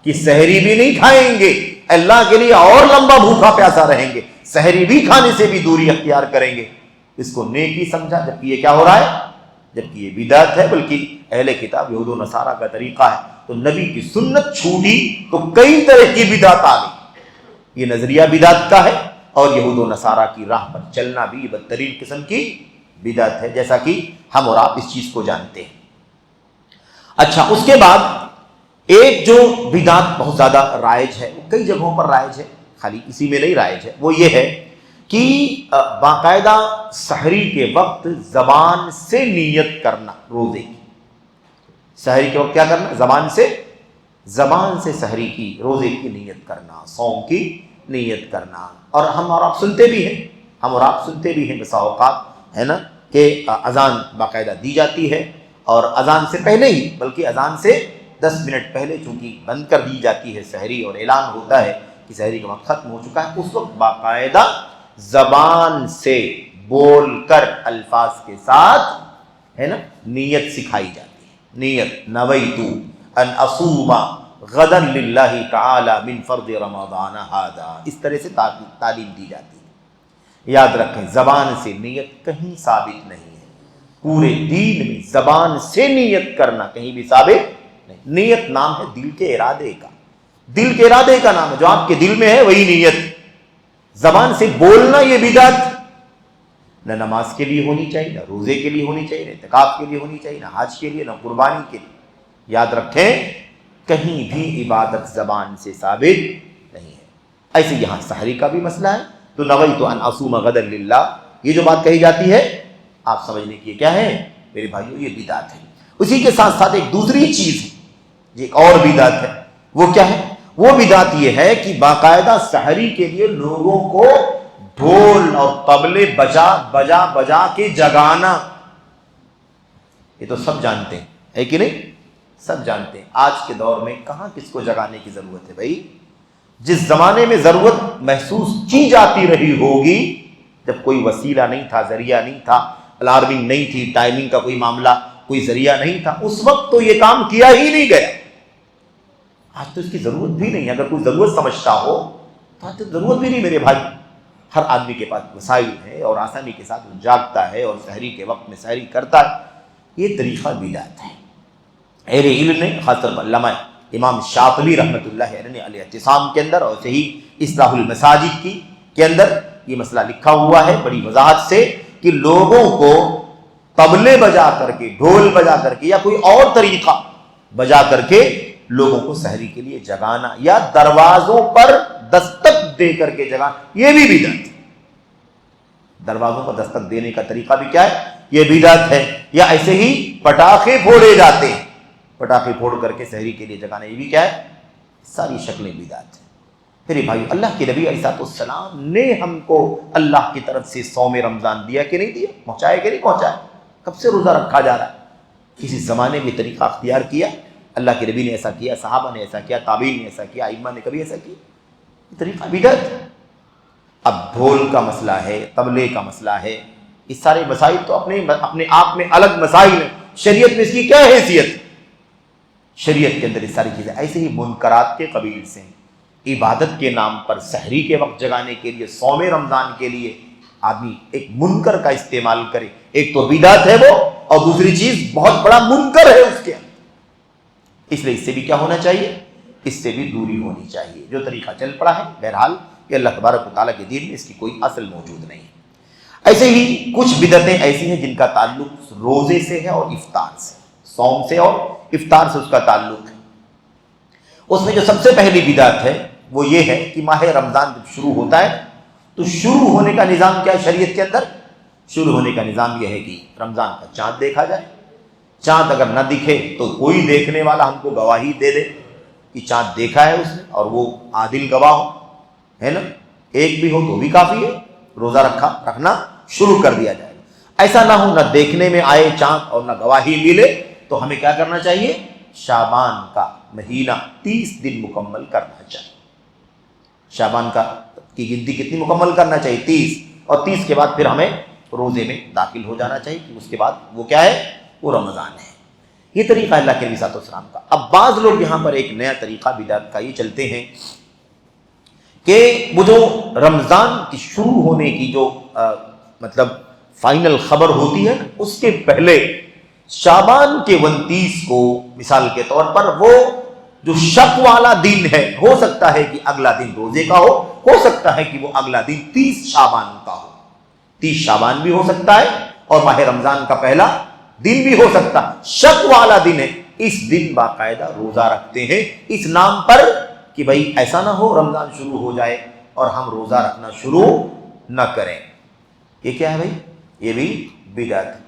کہ سحری بھی نہیں کھائیں گے، اللہ کے لیے اور لمبا بھوکا پیاسا رہیں گے، سحری بھی کھانے سے بھی دوری اختیار کریں گے، اس کو نیکی سمجھا، جبکہ یہ کیا ہو رہا ہے؟ جبکہ یہ بدعت ہے، بلکہ اہل کتاب یہود و نصارہ کا طریقہ ہے۔ تو نبی کی سنت چھوٹی تو کئی طرح کی بدعت آ گئی، یہ نظریہ بدعت کا ہے اور یہود و نصارہ کی راہ پر چلنا بھی بدترین قسم کی بدعت ہے، جیسا کہ ہم اور آپ اس چیز کو جانتے ہیں۔ اچھا، اس کے بعد ایک جو بدعت بہت زیادہ رائج ہے، وہ کئی جگہوں پر رائج ہے، خالی اسی میں نہیں رائج ہے، وہ یہ ہے کہ باقاعدہ سحری کے وقت زبان سے نیت کرنا، روزے کی سحری کے وقت کیا کرنا؟ زبان سے سحری کی، روزے کی نیت کرنا، صوم کی نیت کرنا۔ اور ہم اور آپ سنتے بھی ہیں بسا اوقات، ہے نا، کہ اذان باقاعدہ دی جاتی ہے اور اذان سے پہلے ہی، بلکہ اذان سے 10 منٹ پہلے چونکہ بند کر دی جاتی ہے سحری اور اعلان ہوتا ہے کہ سحری کا وقت ختم ہو چکا ہے، اس وقت باقاعدہ زبان سے بول کر الفاظ کے ساتھ ہے نا نیت سکھائی جاتی ہے. نیت نویت ان اصوم غدا للہ تعالی من فرض رمضان ھذا، اس طرح سے تعلیم دی جاتی ہے. یاد رکھیں زبان سے نیت کہیں ثابت نہیں ہے، پورے دین میں زبان سے نیت کرنا کہیں بھی ثابت نہیں. نیت نام ہے دل کے ارادے کا، دل کے ارادے کا نام ہے، جو آپ کے دل میں ہے وہی نیت. زبان سے بولنا یہ بدعت نہ نماز کے لیے ہونی چاہیے، نہ روزے کے لیے ہونی چاہیے، نہ اعتکاف کے لیے ہونی چاہیے، نہ حج کے لیے، نہ قربانی کے لیے. یاد رکھیں کہیں بھی عبادت زبان سے ثابت نہیں ہے. ایسے یہاں سحری کا بھی مسئلہ ہے. تو نویت ان اصوم غدا للہ، یہ جو بات کہی جاتی ہے آپ سمجھنے کی کیا ہے میرے بھائیو، یہ بدعت ہے. اسی کے ساتھ ساتھ ایک دوسری چیز ہے، ایک اور بدعت ہے. وہ کیا ہے؟ وہ بدعت یہ ہے کہ باقاعدہ سحری کے لیے لوگوں کو ڈھول اور طبلے بجا کے جگانا. یہ تو سب جانتے ہیں، ہے کہ نہیں؟ سب جانتے ہیں. آج کے دور میں کہاں کس کو جگانے کی ضرورت ہے بھائی؟ جس زمانے میں ضرورت محسوس کی جاتی رہی ہوگی، جب کوئی وسیلہ نہیں تھا، ذریعہ نہیں تھا، الارمنگ نہیں تھی، ٹائمنگ کا کوئی معاملہ، کوئی ذریعہ نہیں تھا، اس وقت تو یہ کام کیا ہی نہیں گیا. آج تو اس کی ضرورت بھی نہیں. اگر کوئی ضرورت سمجھتا ہو تو آج تو ضرورت بھی نہیں میرے بھائی. ہر آدمی کے پاس وسائل ہے اور آسانی کے ساتھ وہ جاگتا ہے اور سحری کے وقت میں سحری کرتا ہے. یہ طریقہ بدعت ہے. اہل علم نے خاص طور پر علامہ امام شاطبی رحمۃ اللہ علیہ نے الاعتصام کے اندر اور صحیح اصلاح المساجد کے اندر یہ مسئلہ لکھا ہوا ہے بڑی وضاحت سے کہ لوگوں کو طبلے بجا کر کے، ڈھول بجا کر کے یا کوئی اور طریقہ بجا کر کے لوگوں کو سحری کے لیے جگانا یا دروازوں پر دستک دے کر کے جگانا، یہ بھی بدعت ہے. دروازوں پر دستک دینے کا طریقہ بھی کیا ہے؟ یہ بدعت ہے. یا ایسے ہی پٹاخے پھوڑے جاتے ہیں، پٹاخے پھوڑ کر کے سحری کے لیے جگانا، یہ بھی کیا ہے؟ ساری شکلیں بدعت ہیں. پھر بھائی اللہ کے نبی علیہ السلام نے ہم کو اللہ کی طرف سے صوم رمضان دیا کہ نہیں دیا؟ پہنچایا کہ نہیں پہنچایا؟ کب سے روزہ رکھا جا رہا ہے؟ کسی زمانے میں طریقہ اختیار کیا؟ اللہ کے نبی نے ایسا کیا، صحابہ نے ایسا کیا، تابعین نے ایسا کیا، ائمہ نے کبھی ایسا کیا؟ یہ طریقہ بدعت ہے. اب ڈھول کا مسئلہ ہے، طبلے کا مسئلہ ہے، یہ سارے مسائل تو اپنے آپ میں الگ مسائل ہیں. شریعت میں اس کی کیا حیثیت؟ شریعت کے اندر یہ ساری چیزیں ایسے ہی منکرات کے قبیل سے ہیں. عبادت کے نام پر سحری کے وقت جگانے کے لیے، صوم رمضان کے لیے آدمی ایک منکر کا استعمال کرے، ایک تو بدعت ہے وہ، اور دوسری چیز بہت بڑا منکر ہے اس کے اندر. اس لیے اس سے بھی کیا ہونا چاہیے؟ اس سے بھی دوری ہونی چاہیے. جو طریقہ چل پڑا ہے بہرحال یہ اللہ تبارک و تعالیٰ کے دین میں اس کی کوئی اصل موجود نہیں ہے. ایسے ہی کچھ بدعتیں ایسی ہیں جن کا تعلق روزے سے ہے اور افطار سے، صوم سے اور افطار سے اس کا تعلق ہے. اس میں جو سب سے پہلی بدعت ہے وہ یہ ہے کہ ماہ رمضان جب شروع ہوتا ہے تو شروع ہونے کا نظام کیا ہے شریعت کے اندر؟ شروع ہونے کا نظام یہ ہے کہ رمضان کا چاند دیکھا جائے. چاند اگر نہ دکھے تو کوئی دیکھنے والا ہم کو گواہی دے دے کہ چاند دیکھا ہے اس نے، اور وہ عادل گواہ ہو، ہے نا، ایک بھی ہو تو بھی کافی ہے، روزہ رکھنا شروع کر دیا جائے. ایسا نہ ہو نہ دیکھنے میں آئے چاند اور نہ گواہی ملے تو ہمیں کیا کرنا چاہیے؟ شعبان کا مہینہ 30 دن مکمل کرنا چاہیے. شعبان کی گنتی کتنی مکمل کرنا چاہیے؟ 30. اور 30 کے بعد پھر ہمیں روزے میں داخل ہو جانا چاہیے کہ اس کے بعد وہ کیا ہے؟ وہ رمضان ہے. یہ طریقہ اللہ کے نبی صلی اللہ علیہ وسلم کا. اب بعض لوگ یہاں پر ایک نیا طریقہ بدعت کا یہ چلتے ہیں کہ وہ جو رمضان کی شروع ہونے کی جو مطلب فائنل خبر ہوتی ہے اس کے پہلے شعبان کے 29 کو مثال کے طور پر وہ جو شک والا دن ہے، ہو سکتا ہے کہ اگلا دن روزے کا ہو سکتا ہے کہ وہ اگلا دن 30 شعبان کا ہو. 30 شعبان بھی ہو سکتا ہے اور ماہ رمضان کا پہلا دن بھی ہو سکتا. شک والا دن ہے، اس دن باقاعدہ روزہ رکھتے ہیں اس نام پر کہ بھائی ایسا نہ ہو رمضان شروع ہو جائے اور ہم روزہ رکھنا شروع نہ کریں. یہ کیا ہے بھائی؟ یہ بھی بدعت ہے.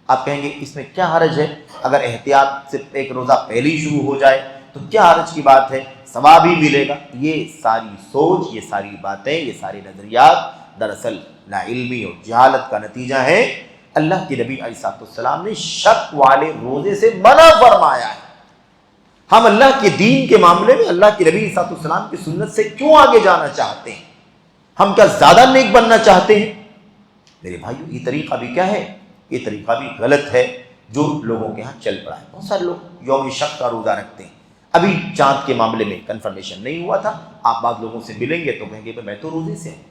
آپ کہیں گے اس میں کیا حرج ہے؟ اگر احتیاط سے ایک روزہ پہلے ہی شروع ہو جائے تو کیا حرج کی بات ہے؟ ثواب ہی ملے گا. یہ ساری سوچ، یہ ساری باتیں، یہ سارے نظریات دراصل لا علمی اور جہالت کا نتیجہ ہے. اللہ کے نبی علیہ السلام نے شک والے روزے سے منع فرمایا ہے. ہم اللہ کے دین کے معاملے میں اللہ کے نبی علیہ السلام کی سنت سے کیوں آگے جانا چاہتے ہیں؟ ہم کیا زیادہ نیک بننا چاہتے ہیں؟ میرے بھائیو یہ طریقہ بھی کیا ہے؟ یہ طریقہ بھی غلط ہے جو لوگوں کے ہاں چل پڑا ہے۔ بہت سارے لوگ یوم شک کا روزہ رکھتے ہیں۔ ابھی چاند کے معاملے میں کنفرمیشن نہیں ہوا تھا، آپ بعض لوگوں سے ملیں گے تو کہیں گے میں تو روزے سے ہوں۔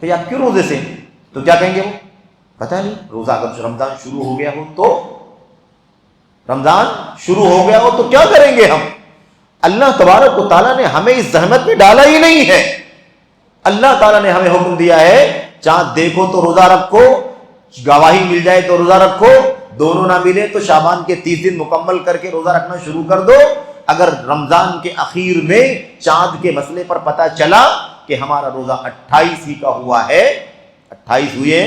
بھئی آپ کیوں روزے سے ہیں؟ تو کیا کہیں گے وہ؟ پتہ نہیں، روزہ اگر رمضان شروع ہو گیا ہو تو، رمضان شروع ہو گیا ہو تو کیا کریں گے ہم؟ اللہ تبارک و تعالیٰ نے ہمیں اس زحمت میں ڈالا ہی نہیں ہے۔ اللہ تعالیٰ نے ہمیں حکم دیا ہے چاند دیکھو تو روزہ رکھو، گواہی مل جائے تو روزہ رکھو، دونوں نہ ملے تو شعبان کے 30 دن مکمل کر کے روزہ رکھنا شروع کر دو۔ اگر رمضان کے اخیر میں چاند کے مسئلے پر پتہ چلا کہ ہمارا روزہ 28 ہی کا ہوا ہے، 28 ہوئے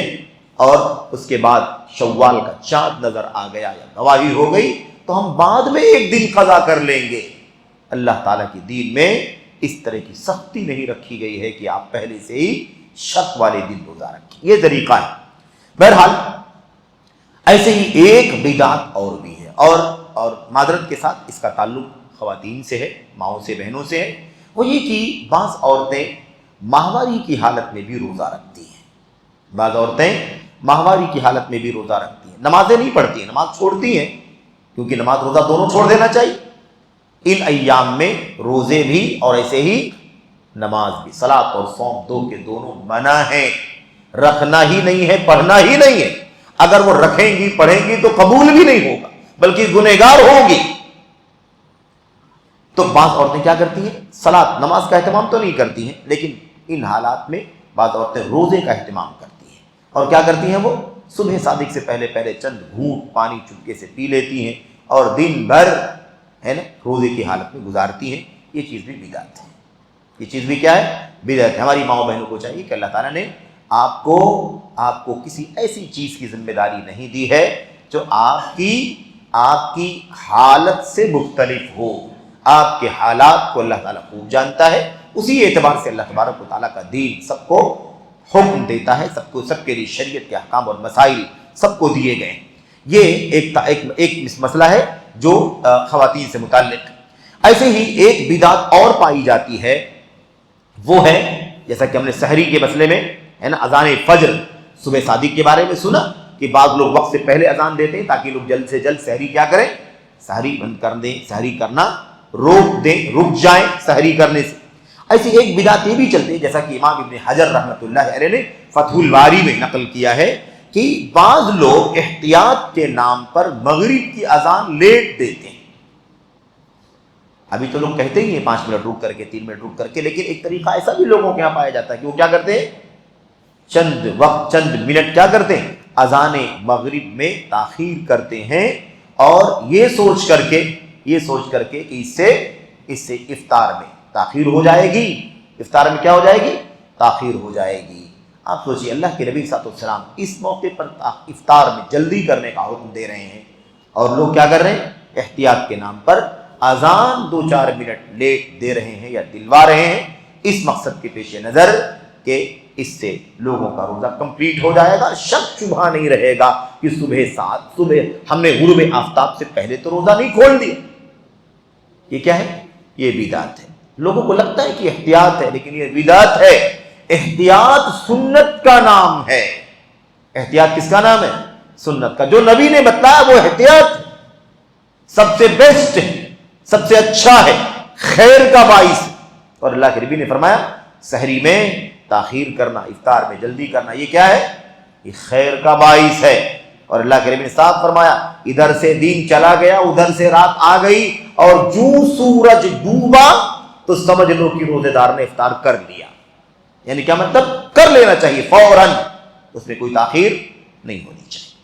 اور اس کے بعد شوال کا چاند نظر آ گیا یا گواہی ہو گئی تو ہم بعد میں ایک دن قضا کر لیں گے۔ اللہ تعالیٰ کی دین میں اس طرح کی سختی نہیں رکھی گئی ہے کہ آپ پہلے سے ہی شک والے دن روزہ رکھیں، یہ طریقہ ہے۔ بہرحال ایسے ہی ایک بدعت اور بھی ہے، اور معذرت کے ساتھ اس کا تعلق خواتین سے ہے، ماؤں سے، بہنوں سے ہے، وہ یہ کہ بعض عورتیں ماہواری کی حالت میں بھی روزہ رکھتی ہیں۔ بعض عورتیں ماہواری کی حالت میں بھی روزہ رکھتی ہیں، نمازیں نہیں پڑھتی ہیں، نماز چھوڑتی ہیں، کیونکہ نماز روزہ دونوں چھوڑ دینا چاہیے۔ ان ایام میں روزے بھی اور ایسے ہی نماز بھی، صلاۃ اور صوم دو کے دونوں منع ہیں، رکھنا ہی نہیں ہے، پڑھنا ہی نہیں ہے۔ اگر وہ رکھیں گی پڑھیں گی تو قبول بھی نہیں ہوگا بلکہ گنہگار ہوگی۔ تو بعض عورتیں کیا کرتی ہیں؟ صلاۃ نماز کا اہتمام تو نہیں کرتی ہیں، لیکن ان حالات میں بعض عورتیں روزے کا اہتمام کرتی ہیں، اور کیا کرتی ہیں؟ وہ صبح صادق سے پہلے چند گھونٹ پانی چپکے سے پی لیتی ہیں اور دن بھر ہے نا روزے کی حالت میں گزارتی ہیں۔ یہ چیز بھی بدعت ہے، یہ چیز بھی کیا ہے؟ بدعت ہے۔ ہماری ماؤں بہنوں کو چاہیے کہ اللہ تعالیٰ نے آپ کو کسی ایسی چیز کی ذمہ داری نہیں دی ہے جو آپ کی حالت سے مختلف ہو۔ آپ کے حالات کو اللہ تعالیٰ خوب جانتا ہے، اسی اعتبار سے اللہ تبارک و تعالیٰ کا دین سب کو حکم دیتا ہے، سب کے لیے شریعت کے احکام اور مسائل سب کو دیے گئے ہیں۔ یہ ایک مسئلہ ہے جو خواتین سے متعلق۔ ایسے ہی ایک بدعت اور پائی جاتی ہے، وہ ہے جیسا کہ ہم نے سحری کے مسئلے میں ہے نا اذان فجر صبح صادق کے بارے میں سنا کہ بعض لوگ وقت سے پہلے اذان دیتے ہیں تاکہ لوگ جلد سے جلد سحری کیا کریں؟ سحری بند کر دیں، سحری کرنا رک جائیں سحری کرنے سے۔ ایسی ایک بدعت یہ بھی چلتی ہے جیسا کہ امام ابن حجر رحمۃ اللہ علیہ نے فتح الباری میں نقل کیا ہے کہ بعض لوگ احتیاط کے نام پر مغرب کی اذان لیٹ دیتے ہیں۔ ابھی تو لوگ کہتے ہی ہیں 5 منٹ رک کر کے، 3 منٹ رک کر کے، لیکن ایک طریقہ ایسا بھی لوگوں کے یہاں پایا جاتا ہے کہ وہ کیا کرتے ہیں؟ چند منٹ کیا کرتے ہیں؟ اذان مغرب میں تاخیر کرتے ہیں، اور یہ سوچ کر کے کہ اس سے افطار میں تاخیر ہو جائے گی، افطار میں کیا ہو جائے گی؟ تاخیر ہو جائے گی۔ آپ سوچیے اللہ کے نبی صلی اللہ علیہ وسلم اس موقع پر افطار میں جلدی کرنے کا حکم دے رہے ہیں، اور لوگ کیا کر رہے ہیں؟ احتیاط کے نام پر اذان 2-4 منٹ لیٹ دے رہے ہیں یا دلوا رہے ہیں، اس مقصد کے پیش نظر کہ اس سے لوگوں کا روزہ کمپلیٹ ہو جائے گا، شک شبہ نہیں رہے گا کہ صبح ہم نے غروب آفتاب سے پہلے تو روزہ نہیں کھول دیا۔ یہ کیا ہے؟ یہ بدعت ہے۔ لوگوں کو لگتا ہے کہ احتیاط ہے، لیکن یہ بدعت ہے۔ احتیاط سنت کا نام ہے۔ احتیاط کس کا نام ہے؟ سنت کا۔ جو نبی نے بتایا وہ احتیاط سب سے بیسٹ ہے، سب سے اچھا ہے، خیر کا باعث ہے۔ اور اللہ کے نبی نے فرمایا سحری میں تاخیر کرنا، افطار میں جلدی کرنا، یہ کیا ہے؟ یہ خیر کا باعث ہے۔ اور اللہ کے نبی نے صاف فرمایا ادھر سے دن چلا گیا، ادھر سے رات آ گئی، اور جو سورج ڈوبا تو سمجھ لو کہ روزے دار نے افطار کر لیا۔ یعنی کیا مطلب؟ کر لینا چاہیے فوراً، اس میں کوئی تاخیر نہیں ہونی چاہیے۔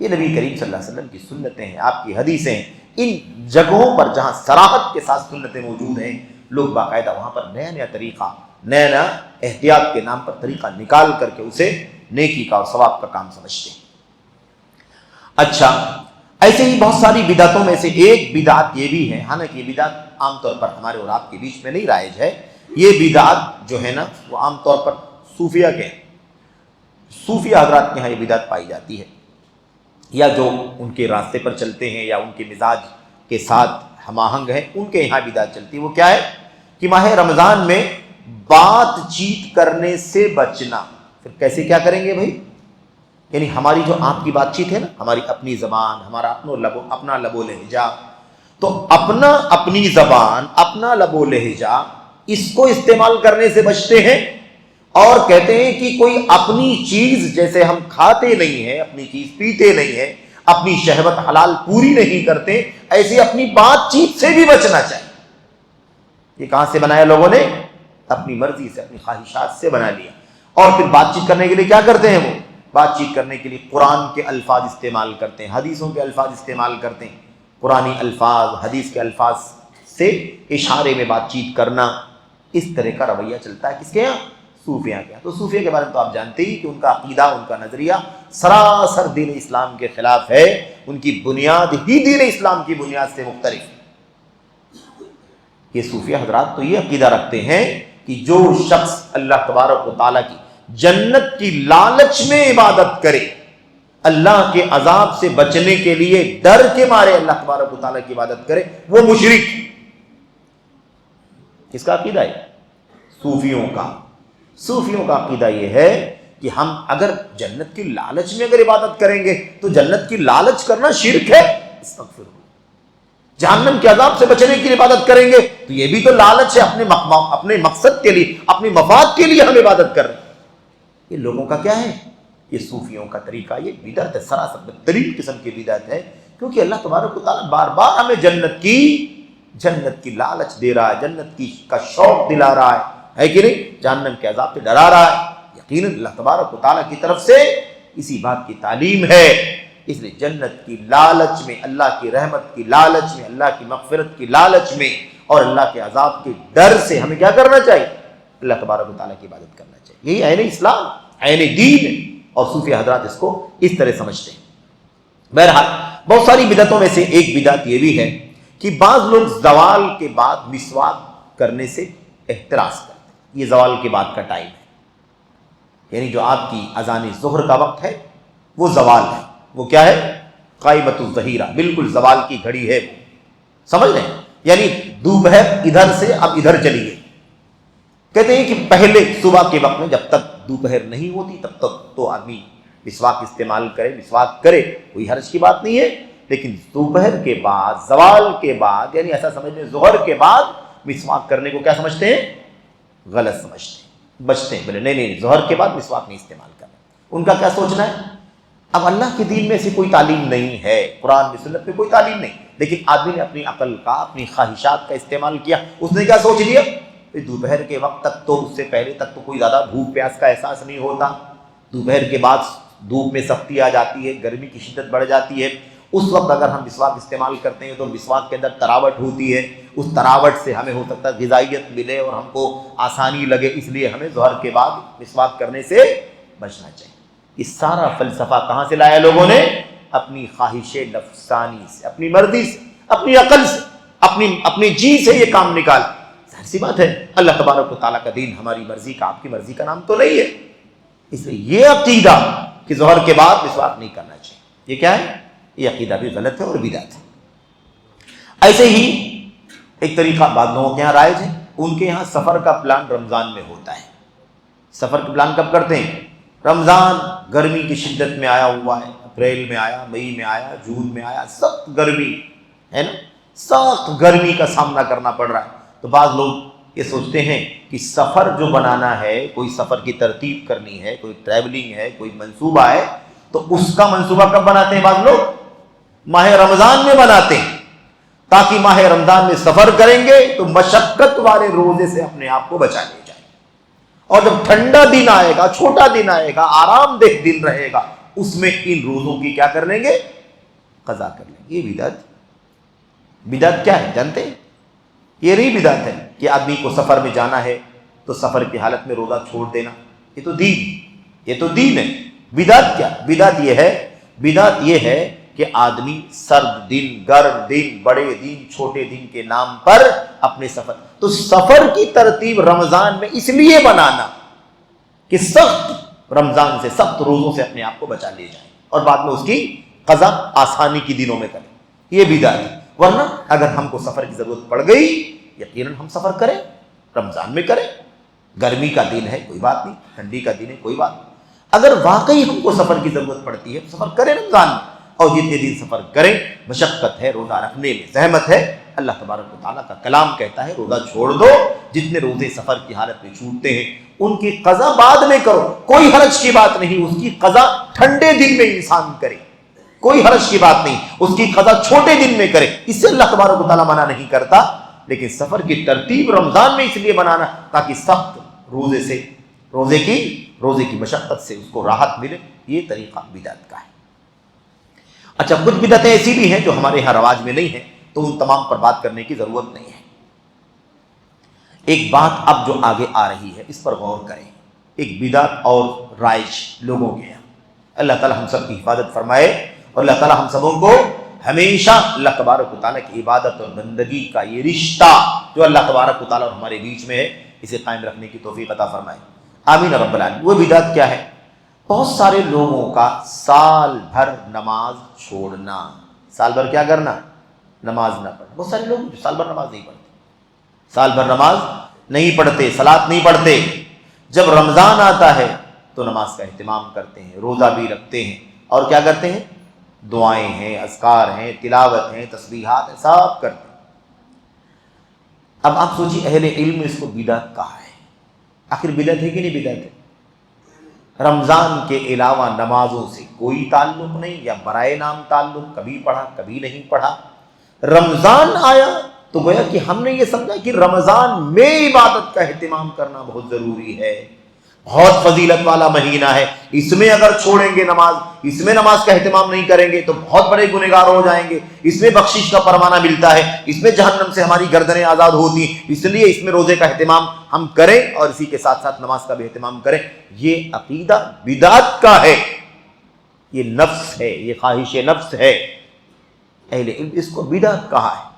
یہ نبی کریم صلی اللہ علیہ وسلم کی سنتیں ہیں، آپ کی حدیثیں ہیں۔ ان جگہوں پر جہاں صراحت کے ساتھ سنتیں موجود ہیں، لوگ باقاعدہ وہاں پر نیا طریقہ، نیا احتیاط کے نام پر طریقہ نکال کر کے اسے نیکی کا اور ثواب کا کام سمجھتے ہیں۔ اچھا، ایسے ہی بہت ساری بدعتوں میں سے ایک بدعت یہ بھی ہے، حالانکہ یہ بدعت عام طور پر ہمارے اور آپ کے بیچ میں نہیں رائج ہے۔ یہ بدعت جو ہے نا وہ عام طور پر صوفیہ حضرات کے یہاں یہ بدعت پائی جاتی ہے، یا جو ان کے راستے پر چلتے ہیں یا ان کے مزاج کے ساتھ ہم آہنگ ہیں، ان کے یہاں بدعت چلتی ہے۔ وہ کیا ہے کہ ماہ رمضان میں بات چیت کرنے سے بچنا۔ پھر کیسے کیا کریں گے بھائی؟ یعنی ہماری جو آپ کی بات چیت ہے نا، ہماری اپنی زبان، ہمارا اپنا لب و لہجہ، تو اپنی زبان، اپنا لب و لہجہ، اس کو استعمال کرنے سے بچتے ہیں، اور کہتے ہیں کہ کوئی اپنی چیز، جیسے ہم کھاتے نہیں ہیں، اپنی چیز پیتے نہیں ہیں، اپنی شہوت حلال پوری نہیں کرتے، ایسے اپنی بات چیت سے بھی بچنا چاہیے۔ یہ کہاں سے بنایا لوگوں نے؟ اپنی مرضی سے، اپنی خواہشات سے بنا لیا۔ اور پھر بات چیت کرنے کے لیے کیا کرتے ہیں؟ وہ بات چیت کرنے کے لیے قرآن کے الفاظ استعمال کرتے ہیں، حدیثوں کے الفاظ استعمال کرتے ہیں، قرآنی الفاظ، حدیث کے الفاظ سے اشارے میں بات چیت کرنا، اس طرح کا رویہ چلتا ہے کس کے یہاں؟ صوفیہ کے یہاں۔ تو صوفیہ کے بارے میں تو آپ جانتے ہی کہ ان کا عقیدہ، ان کا نظریہ سراسر دین اسلام کے خلاف ہے، ان کی بنیاد ہی دین اسلام کی بنیاد سے مختلف ہے۔ یہ صوفیہ حضرات تو یہ عقیدہ رکھتے ہیں کہ جو شخص اللہ تبارک و تعالیٰ کی جنت کی لالچ میں عبادت کرے، اللہ کے عذاب سے بچنے کے لیے ڈر کے مارے اللہ تبارک و تعالیٰ کی عبادت کرے، وہ مشرک۔ کس کا عقیدہ ہے؟ صوفیوں کا عقیدہ یہ ہے کہ ہم اگر جنت کی لالچ میں اگر عبادت کریں گے تو جنت کی لالچ کرنا شرک ہے، استغفر اللہ۔ جہنم کے عذاب سے بچنے کی عبادت کریں گے تو یہ بھی تو لالچ ہے، اپنے مقصد کے لیے، اپنی مفاد کے لیے ہم عبادت کر رہے ہیں۔ یہ لوگوں کا کیا ہے؟ یہ صوفیوں کا طریقہ، یہ بدعت ہے، سراسر بدترین قسم کی بدعت ہے، کیونکہ اللہ تبارک و تعالیٰ بار بار ہمیں جنت کی لالچ دے رہا ہے، جنت کا شوق دلا رہا ہے کہ نہیں؟ جہنم کے عذاب سے ڈرا رہا ہے۔ یقیناً اللہ تبارک و تعالیٰ کی طرف سے اسی بات کی تعلیم ہے۔ اس لیے جنت کی لالچ میں، اللہ کی رحمت کی لالچ میں، اللہ کی مغفرت کی لالچ میں اور اللہ کے عذاب کے ڈر سے ہمیں کیا کرنا چاہیے؟ اللہ تبارک و تعالیٰ کی عبادت کرنا چاہیے۔ یہی عین اسلام، عین دین ہے، اور صوفی حضرات اس کو اس طرح سمجھتے ہیں۔ بہرحال بہت ساری بدعتوں میں سے ایک بدعت یہ بھی ہے کہ بعض لوگ زوال کے بعد مسواک کرنے سے احتراز کرتے ہیں۔ یہ زوال کے بعد کا ٹائم ہے، یعنی جو آپ کی اذان ظہر کا وقت ہے وہ زوال ہے۔ وہ کیا ہے؟ قائمۃ الظہیرہ، بالکل زوال کی گھڑی ہے وہ، سمجھ رہے ہیں؟ یعنی دوپہر ادھر سے اب ادھر چلی گئی۔ کہتے ہیں کہ پہلے صبح کے وقت میں جب تک دوپہر نہیں ہوتی تب تک تو آدمی مسواک استعمال کرے، مسواک کرے، کوئی حرج کی بات نہیں ہے، لیکن دوپہر کے بعد، زوال کے بعد، یعنی ایسا سمجھ لیں ظہر کے بعد مسواک کرنے کو کیا سمجھتے ہیں؟ غلط سمجھتے ہیں، بچتے ہیں، بولے نہیں، ظہر کے بعد مسواک نہیں استعمال کرنا۔ ان کا کیا سوچنا ہے؟ اب اللہ کے دین میں ایسی کوئی تعلیم نہیں ہے، قرآن میں سنت میں کوئی تعلیم نہیں، لیکن آدمی نے اپنی عقل کا، اپنی خواہشات کا استعمال کیا۔ اس نے کیا سوچ لیا؟ دوپہر کے وقت تک تو، اس سے پہلے تک تو کوئی زیادہ بھوک پیاس کا احساس نہیں ہوتا، دوپہر کے بعد دھوپ میں سختی آ جاتی ہے، گرمی کی شدت بڑھ جاتی ہے، اس وقت اگر ہم مسواک استعمال کرتے ہیں تو مسواک کے اندر تراوٹ ہوتی ہے، اس تراوٹ سے ہمیں ہو سکتا ہے غذائیت ملے اور ہم کو آسانی لگے، اس لیے ہمیں ظہر کے بعد مسواک کرنے سے بچنا چاہیے۔ یہ سارا فلسفہ کہاں سے لایا لوگوں نے؟ اپنی خواہش نفسانی سے، اپنی مرضی سے، اپنی عقل سے، اپنی جی سے یہ کام نکال۔ ظاہر سی بات ہے، اللہ تبارک و تعالیٰ کا دین ہماری مرضی کا، آپ کی مرضی کا نام تو نہیں ہے۔ اس لیے یہ عقیدہ کہ ظہر کے بعد مسواک نہیں کرنا چاہیے، یہ کیا ہے؟ یہ عقیدہ بھی غلط ہے اور بدعت ہے۔ ایسے ہی ایک طریقہ بعض لوگوں کے یہاں رائج ہے، ان کے یہاں سفر کا پلان رمضان میں ہوتا ہے۔ سفر کا پلان کب کرتے ہیں؟ رمضان گرمی کی شدت میں آیا ہوا ہے، اپریل میں آیا، مئی میں آیا، جون میں آیا، سخت گرمی ہے نا، سخت گرمی کا سامنا کرنا پڑ رہا ہے۔ تو بعض لوگ یہ سوچتے ہیں کہ سفر جو بنانا ہے، کوئی سفر کی ترتیب کرنی ہے، کوئی ٹریولنگ ہے، کوئی منصوبہ ہے، تو اس کا منصوبہ کب بناتے ہیں؟ بعض لوگ ماہ رمضان میں بناتے ہیں، تاکہ ماہ رمضان میں سفر کریں گے تو مشقت والے روزے سے اپنے آپ کو بچا لے جائیں، اور جب ٹھنڈا دن آئے گا، چھوٹا دن آئے گا، آرام دہ دن رہے گا، اس میں ان روزوں کی کیا کر لیں گے؟ قضا کر لیں گے۔ یہ بدعت کیا ہے جانتے ہیں؟ یہ نہیں بدعت ہے کہ آدمی کو سفر میں جانا ہے تو سفر کی حالت میں روزہ چھوڑ دینا، یہ تو دین ہے۔ بدعت کیا؟ بدعت یہ ہے کہ آدمی سرد دن، گرم دن، بڑے دن، چھوٹے دن کے نام پر اپنے تو سفر کی ترتیب رمضان میں اس لیے بنانا کہ سخت رمضان سے، سخت روزوں سے اپنے آپ کو بچا لے جائیں اور بعد میں اس کی قضا آسانی کی دنوں میں کریں، یہ بدعت ہے۔ ورنہ اگر ہم کو سفر کی ضرورت پڑ گئی، یقیناً ہم سفر کریں، رمضان میں کریں، گرمی کا دن ہے کوئی بات نہیں، ٹھنڈی کا دن ہے کوئی بات نہیں۔ اگر واقعی ہم کو سفر کی ضرورت پڑتی ہے تو سفر کریں رمضان میں، اور جتنے دن سفر کریں، مشقت ہے، روزہ رکھنے میں زحمت ہے، اللہ تبارک و تعالیٰ کا کلام کہتا ہے روزہ چھوڑ دو، جتنے روزے سفر کی حالت میں چھوٹتے ہیں ان کی قضا بعد میں کرو، کوئی حرج کی بات نہیں، اس کی قضا ٹھنڈے دن میں انسان کرے، کوئی حرج کی بات نہیں، اس کی قضا چھوٹے دن میں کرے، اس سے اللہ تبارک و تعالیٰ منع نہیں کرتا۔ لیکن سفر کی ترتیب رمضان میں اس لیے بنانا تاکہ سخت روزے کی مشقت سے اس کو راحت ملے، یہ طریقہ بدعت کا ہے۔ اچھا، کچھ بدعتیں ایسی بھی ہیں جو ہمارے ہاں رواج میں نہیں ہیں، تو ان تمام پر بات کرنے کی ضرورت نہیں ہے۔ ایک بات اب جو آگے آ رہی ہے اس پر غور کریں، ایک بدعت اور رائج لوگوں کے ہیں۔ اللہ تعالی ہم سب کی حفاظت فرمائے، اور اللہ تعالی ہم سبوں کو ہمیشہ اللہ تبارک و تعالیٰ کی عبادت اور بندگی کا یہ رشتہ جو اللہ تبارک و تعالیٰ اور ہمارے بیچ میں ہے اسے قائم رکھنے کی توفیق عطا فرمائے، آمین رب العالمین۔ وہ بدعت کیا ہے؟ بہت سارے لوگوں کا سال بھر نماز چھوڑنا، سال بھر کیا کرنا؟ نماز نہ پڑھنا۔ بہت سارے لوگ سال بھر نماز نہیں پڑھتے، سال بھر نماز نہیں پڑھتے، صلاۃ نہیں پڑھتے، جب رمضان آتا ہے تو نماز کا اہتمام کرتے ہیں، روزہ بھی رکھتے ہیں، اور کیا کرتے ہیں؟ دعائیں ہیں، اذکار ہیں، تلاوت ہیں، تسبیحات ہیں، سب کرتے ہیں۔ اب آپ سوچیے اہل علم نے اس کو بدعت کہا ہے، آخر بدعت ہے کہ نہیں بدعت ہے؟ رمضان کے علاوہ نمازوں سے کوئی تعلق نہیں، یا برائے نام تعلق، کبھی پڑھا کبھی نہیں پڑھا، رمضان آیا تو گویا کہ ہم نے یہ سمجھا کہ رمضان میں عبادت کا اہتمام کرنا بہت ضروری ہے، بہت فضیلت والا مہینہ ہے، اس میں اگر چھوڑیں گے نماز، اس میں نماز کا اہتمام نہیں کریں گے تو بہت بڑے گنہگار ہو جائیں گے، اس میں بخشش کا پروانہ ملتا ہے، اس میں جہنم سے ہماری گردنیں آزاد ہوتی ہیں، اس لیے اس میں روزے کا اہتمام ہم کریں اور اسی کے ساتھ ساتھ نماز کا بھی اہتمام کریں۔ یہ عقیدہ بدعت کا ہے، یہ نفس ہے، یہ خواہش نفس ہے، اہل علم اس کو بدعت کہا ہے۔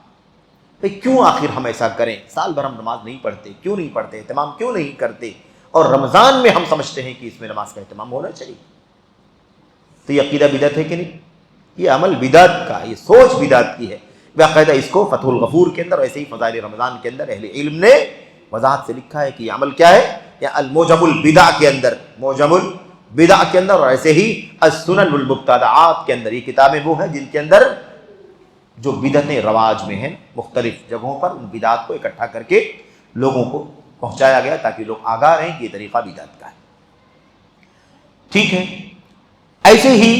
کیوں آخر ہم ایسا کریں؟ سال بھر ہم نماز نہیں پڑھتے، کیوں نہیں پڑھتے، اہتمام کیوں نہیں کرتے، اور رمضان میں ہم سمجھتے ہیں کہ اس میں نماز کا اہتمام ہونا چاہیے؟ تو یہ عقیدہ بدعت ہے کہ نہیں؟ یہ عمل بدعت کا، یہ سوچ بدعت کی ہے۔ باقاعدہ اس کو فتح الغفور کے اندر، ایسے ہی فضائل رمضان کے اندر اہل علم نے وضاحت سے لکھا ہے کہ یہ عمل کیا ہے، یا الموجم البدع کے اندر، موجم البدع کے اندر، اور ایسے ہی السنن والمبتدعات کے اندر، یہ کتابیں وہ ہیں جن کے اندر جو بدعتیں رواج میں ہیں مختلف جگہوں پر، ان بدعات کو اکٹھا کر کے لوگوں کو پہنچایا گیا تاکہ لوگ آگاہ رہیں کہ یہ طریقہ بدعت کا ہے۔ ٹھیک ہے، ایسے ہی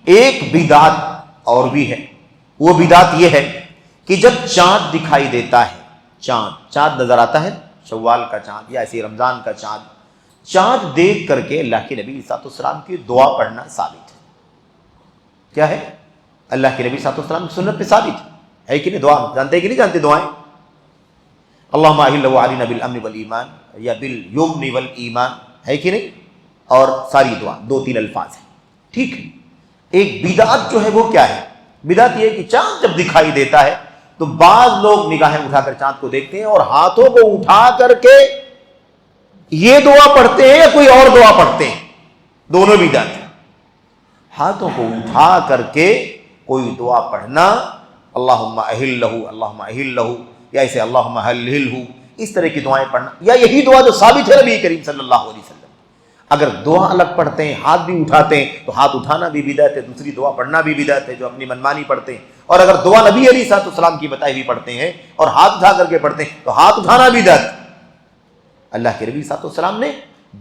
ایک بدعت اور بھی ہے، وہ بدعت یہ ہے کہ جب چاند دکھائی دیتا ہے، چاند نظر آتا ہے، شوال کا چاند یا ایسے رمضان کا چاند دیکھ کر کے اللہ کے نبی صلی اللہ علیہ وسلم کی دعا پڑھنا ثابت ہے۔ کیا ہے؟ اللہ کے نبی صلی اللہ علیہ وسلم کی سنت پہ ثابت ہے کہ نہیں؟ دعا جانتے ہیں کہ نہیں جانتے؟ دعائیں اللہم اہلہ علینا بالامن والایمان یا بالیمن والایمان، ہے کہ نہیں؟ اور ساری دعا 2-3 الفاظ ہیں۔ ٹھیک ہے، ایک بدعت جو ہے وہ کیا ہے؟ بدعت یہ ہے کہ چاند جب دکھائی دیتا ہے تو بعض لوگ نگاہیں اٹھا کر چاند کو دیکھتے ہیں اور ہاتھوں کو اٹھا کر کے یہ دعا پڑھتے ہیں یا کوئی اور دعا پڑھتے ہیں، دونوں بدعت ہیں۔ ہاتھوں کو اٹھا کر کے کوئی دعا پڑھنا، اللہم اہلہ، اللہم اہلہ، یا ایسے اللہم حللہ، اس طرح کی دعائیں پڑھنا، یا یہی دعا جو ثابت ہے نبی کریم صلی اللہ علیہ وسلم۔ اگر دعا الگ پڑھتے ہیں، ہاتھ بھی اٹھاتے ہیں تو ہاتھ اٹھانا بھی بدعت ہے، دوسری دعا پڑھنا بھی بدعت ہے جو اپنی منمانی پڑھتے ہیں۔ اور اگر دعا نبی علیہ السلام کی بتائی ہوئی پڑھتے ہیں اور ہاتھ اٹھا کر کے پڑھتے ہیں تو ہاتھ اٹھانا بدعت۔ اللہ کے نبی صلی اللہ علیہ وسلم نے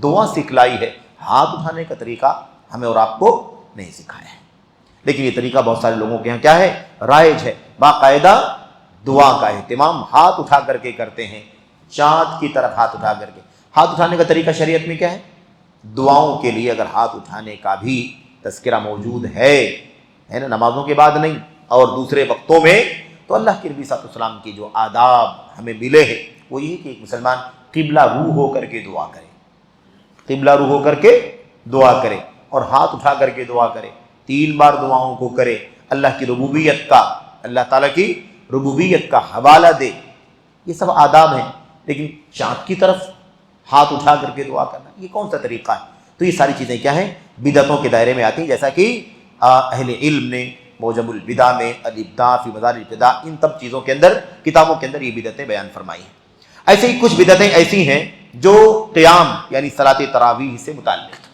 دعا سکھلائی ہے، ہاتھ اٹھانے کا طریقہ ہمیں اور آپ کو نہیں سکھایا ہے، لیکن یہ طریقہ بہت سارے لوگوں کے یہاں کیا ہے؟ رائج ہے، باقاعدہ دعا کا اہتمام ہاتھ اٹھا کر کے کرتے ہیں، چاند کی طرف ہاتھ اٹھا کر کے۔ ہاتھ اٹھانے کا طریقہ شریعت میں کیا ہے؟ دعاؤں کے لیے اگر ہاتھ اٹھانے کا بھی تذکرہ موجود ہے نا، نمازوں کے بعد نہیں اور دوسرے وقتوں میں، تو اللہ کے نبی صلی اللہ علیہ وسلم کی جو آداب ہمیں ملے ہیں وہ یہ کہ ایک مسلمان قبلہ رو ہو کر کے دعا کرے، قبلہ رو ہو کر کے دعا کرے اور ہاتھ اٹھا کر کے دعا کرے، 3 بار دعاؤں کو کرے، اللہ کی ربوبیت کا، اللہ تعالیٰ کی ربوبیت کا حوالہ دے۔ یہ سب آداب ہیں، لیکن چاند کی طرف ہاتھ اٹھا کر کے دعا کرنا یہ کون سا طریقہ ہے؟ تو یہ ساری چیزیں کیا ہیں؟ بدعتوں کے دائرے میں آتی ہیں، جیسا کہ اہل علم نے موجم البدع میں الابداع فی مزار الابتداء، ان سب چیزوں کے اندر، کتابوں کے اندر یہ بدعتیں بیان فرمائی ہیں۔ ایسے ہی کچھ بدعتیں ایسی ہیں جو قیام یعنی صلاۃ تراویح سے متعلق،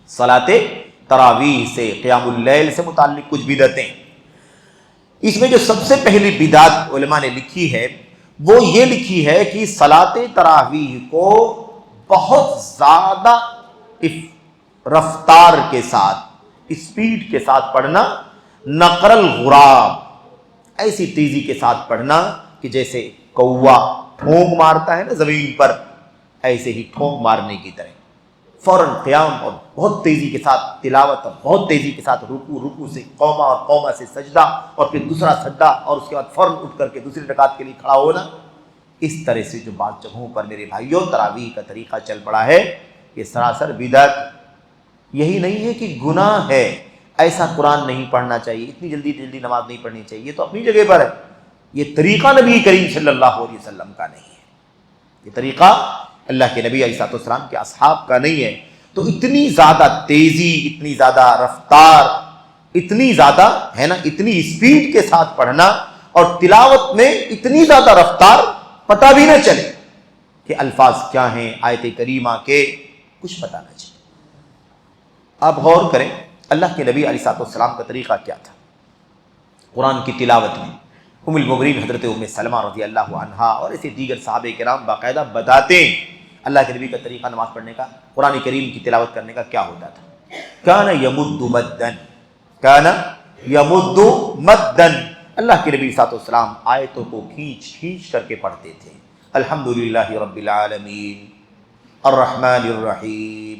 صلاۃ تراویح سے، قیام اللیل سے متعلق کچھ بدعتیں۔ اس میں جو سب سے پہلی بدعت علماء نے لکھی ہے وہ یہ لکھی ہے کہ صلاۃ تراویح کو بہت زیادہ رفتار کے ساتھ، اسپیڈ کے ساتھ پڑھنا، نقر الغراب، ایسی تیزی کے ساتھ پڑھنا کہ جیسے کوا ٹھونک مارتا ہے نا زمین پر، ایسے ہی ٹھونک مارنے کی طرح فوراً قیام اور بہت تیزی کے ساتھ تلاوت اور بہت تیزی کے ساتھ رکوع سے قوما اور قوما سے سجدہ اور پھر دوسرا سجدہ اور اس کے بعد فوراً اٹھ کر کے دوسری رکعت کے لیے کھڑا ہونا۔ اس طرح سے جو بعض جگہوں پر میرے بھائیوں تراویح کا طریقہ چل پڑا ہے یہ سراسر بدعت۔ یہی نہیں ہے کہ گناہ ہے، ایسا قرآن نہیں پڑھنا چاہیے، اتنی جلدی جلدی نماز نہیں پڑھنی چاہیے، یہ تو اپنی جگہ پر ہے، یہ طریقہ نبی کریم صلی اللہ علیہ وسلم کا نہیں ہے، یہ طریقہ اللہ کے نبی علیہ السلام کے اصحاب کا نہیں ہے۔ تو اتنی زیادہ تیزی، اتنی زیادہ رفتار، اتنی زیادہ ہے نا، اتنی اسپیڈ کے ساتھ پڑھنا اور تلاوت میں اتنی زیادہ رفتار، پتہ بھی نہ چلے کہ الفاظ کیا ہیں آیت کریمہ کے، کچھ پتہ نہ چلے۔ آپ غور کریں اللہ کے نبی علیہ السلام کا طریقہ کیا تھا قرآن کی تلاوت میں۔ ام المؤمنین حضرت ام سلمہ رضی اللہ عنہا اور ایسے دیگر صحابہ کرام باقاعدہ بتاتے ہیں اللہ کے نبی کا طریقہ نماز پڑھنے کا، قرآن کریم کی تلاوت کرنے کا کیا ہوتا تھا۔ کان یمد مدن، کان یمد مدن، اللہ کے نبی صلی اللہ علیہ وسلم آیتوں کو کھینچ کھینچ کر کے پڑھتے تھے۔ الحمدللہ رب العالمین الرحمن الرحیم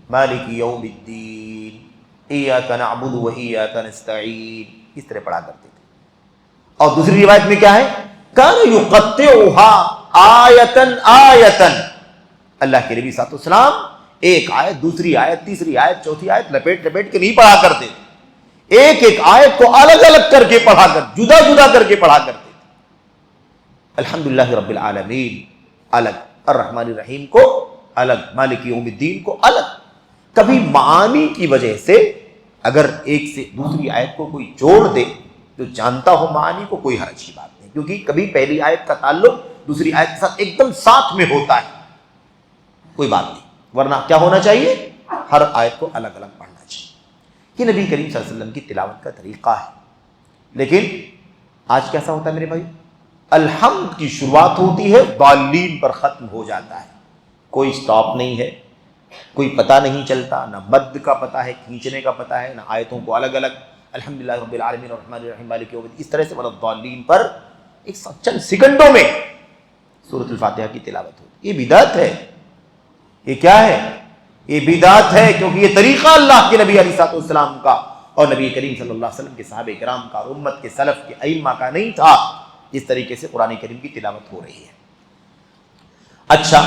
مالک یوم الدین ایاک نعبد و ایاک نستعین، اس طرح پڑھا کرتے تھے۔ اور دوسری روایت میں کیا ہے، کان یقطعها آیتن آیتن، اللہ کے نبی صلی اللہ علیہ وسلم ایک آیت، دوسری آیت، تیسری آیت، چوتھی آیت لپیٹ لپیٹ کے نہیں پڑھا کرتے تھے، ایک ایک آیت کو الگ الگ کر کے پڑھا کر، جدا جدا کر کے پڑھا کرتے تھے۔ الحمدللہ رب العالمین الگ، الرحمن الرحیم کو الگ، مالک یوم الدین کو الگ۔ کبھی معانی کی وجہ سے اگر ایک سے دوسری آیت کو کوئی جوڑ دے جو جانتا ہو معانی کو، کوئی حرج کی بات نہیں، کیونکہ کبھی پہلی آیت کا تعلق دوسری آیت کے ساتھ ایک دم ساتھ میں ہوتا ہے، کوئی بات نہیں، ورنہ کیا ہونا چاہیے، ہر آیت کو الگ الگ پڑھنا چاہیے۔ یہ نبی کریم صلی اللہ علیہ وسلم کی تلاوت کا طریقہ ہے۔ لیکن آج کیسا ہوتا ہے میرے بھائی، الحمد کی شروعات ہوتی ہے، ضالین پر ختم ہو جاتا ہے، کوئی سٹاپ نہیں ہے، کوئی پتہ نہیں چلتا، نہ مد کا پتہ ہے، کھینچنے کا پتہ ہے، نہ آیتوں کو الگ الگ، الحمدللہ رب العالمین الرحمن الرحیم مالک یوم الدین، اس طرح سے الضالین پر ایک چند سیکنڈوں میں سورۃ الفاتحہ کی تلاوت ہوتی ہے۔ یہ بدعت ہے، یہ کیا ہے، یہ بدعت ہے، کیونکہ یہ طریقہ اللہ کے نبی علیہ السلام کا اور نبی کریم صلی اللہ علیہ وسلم کے صحابہ کرام کا اور امت کے سلف کے ائمہ کا نہیں تھا، جس طریقے سے قرآن کریم کی تلاوت ہو رہی ہے۔ اچھا،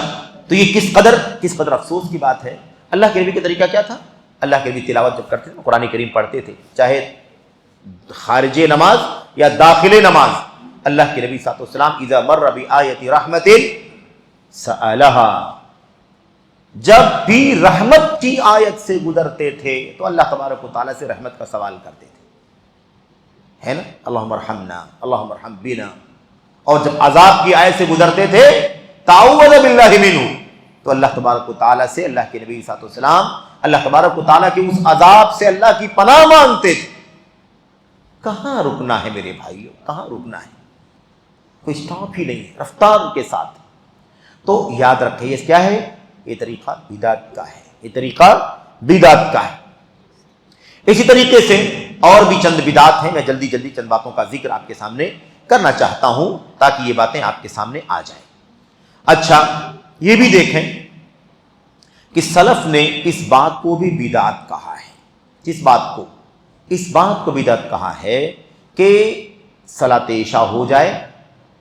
تو یہ کس قدر افسوس کی بات ہے۔ اللہ کے نبی کا طریقہ کیا تھا، اللہ کے نبی تلاوت جب کرتے تھے قرآن کریم پڑھتے تھے، چاہے خارج نماز یا داخل نماز، اللہ کے نبی صلی اللہ علیہ وسلم اذا مر بآیت رحمت سألها، جب بھی رحمت کی آیت سے گزرتے تھے تو اللہ تبارک و تعالیٰ سے رحمت کا سوال کرتے تھے، ہے نا، اللہم ارحمنا اللہم ارحم بنا۔ اور جب عذاب کی آیت سے گزرتے تھے تعوذ باللہ منہ، تو اللہ تبارک و تعالیٰ سے، اللہ کے نبی صلی اللہ علیہ وسلم اللہ تبارک و تعالیٰ کے اس عذاب سے اللہ کی پناہ مانگتے تھے۔ کہاں رکنا ہے میرے بھائیوں، کہاں رکنا ہے، کوئی سٹاپ ہی نہیں ہے، رفتار کے ساتھ۔ تو یاد رکھیں یہ کیا ہے، یہ طریقہ بدعت کا ہے، یہ طریقہ بدعت کا ہے۔ اسی طریقے سے اور بھی چند بدعات ہیں، میں جلدی جلدی چند باتوں کا ذکر آپ کے سامنے کرنا چاہتا ہوں تاکہ یہ باتیں آپ کے سامنے آ جائیں۔ اچھا، یہ بھی دیکھیں کہ سلف نے اس بات کو بھی بدعت کہا ہے، اس بات کو بدعت کہا ہے کہ صلاۃ عشاء ہو جائے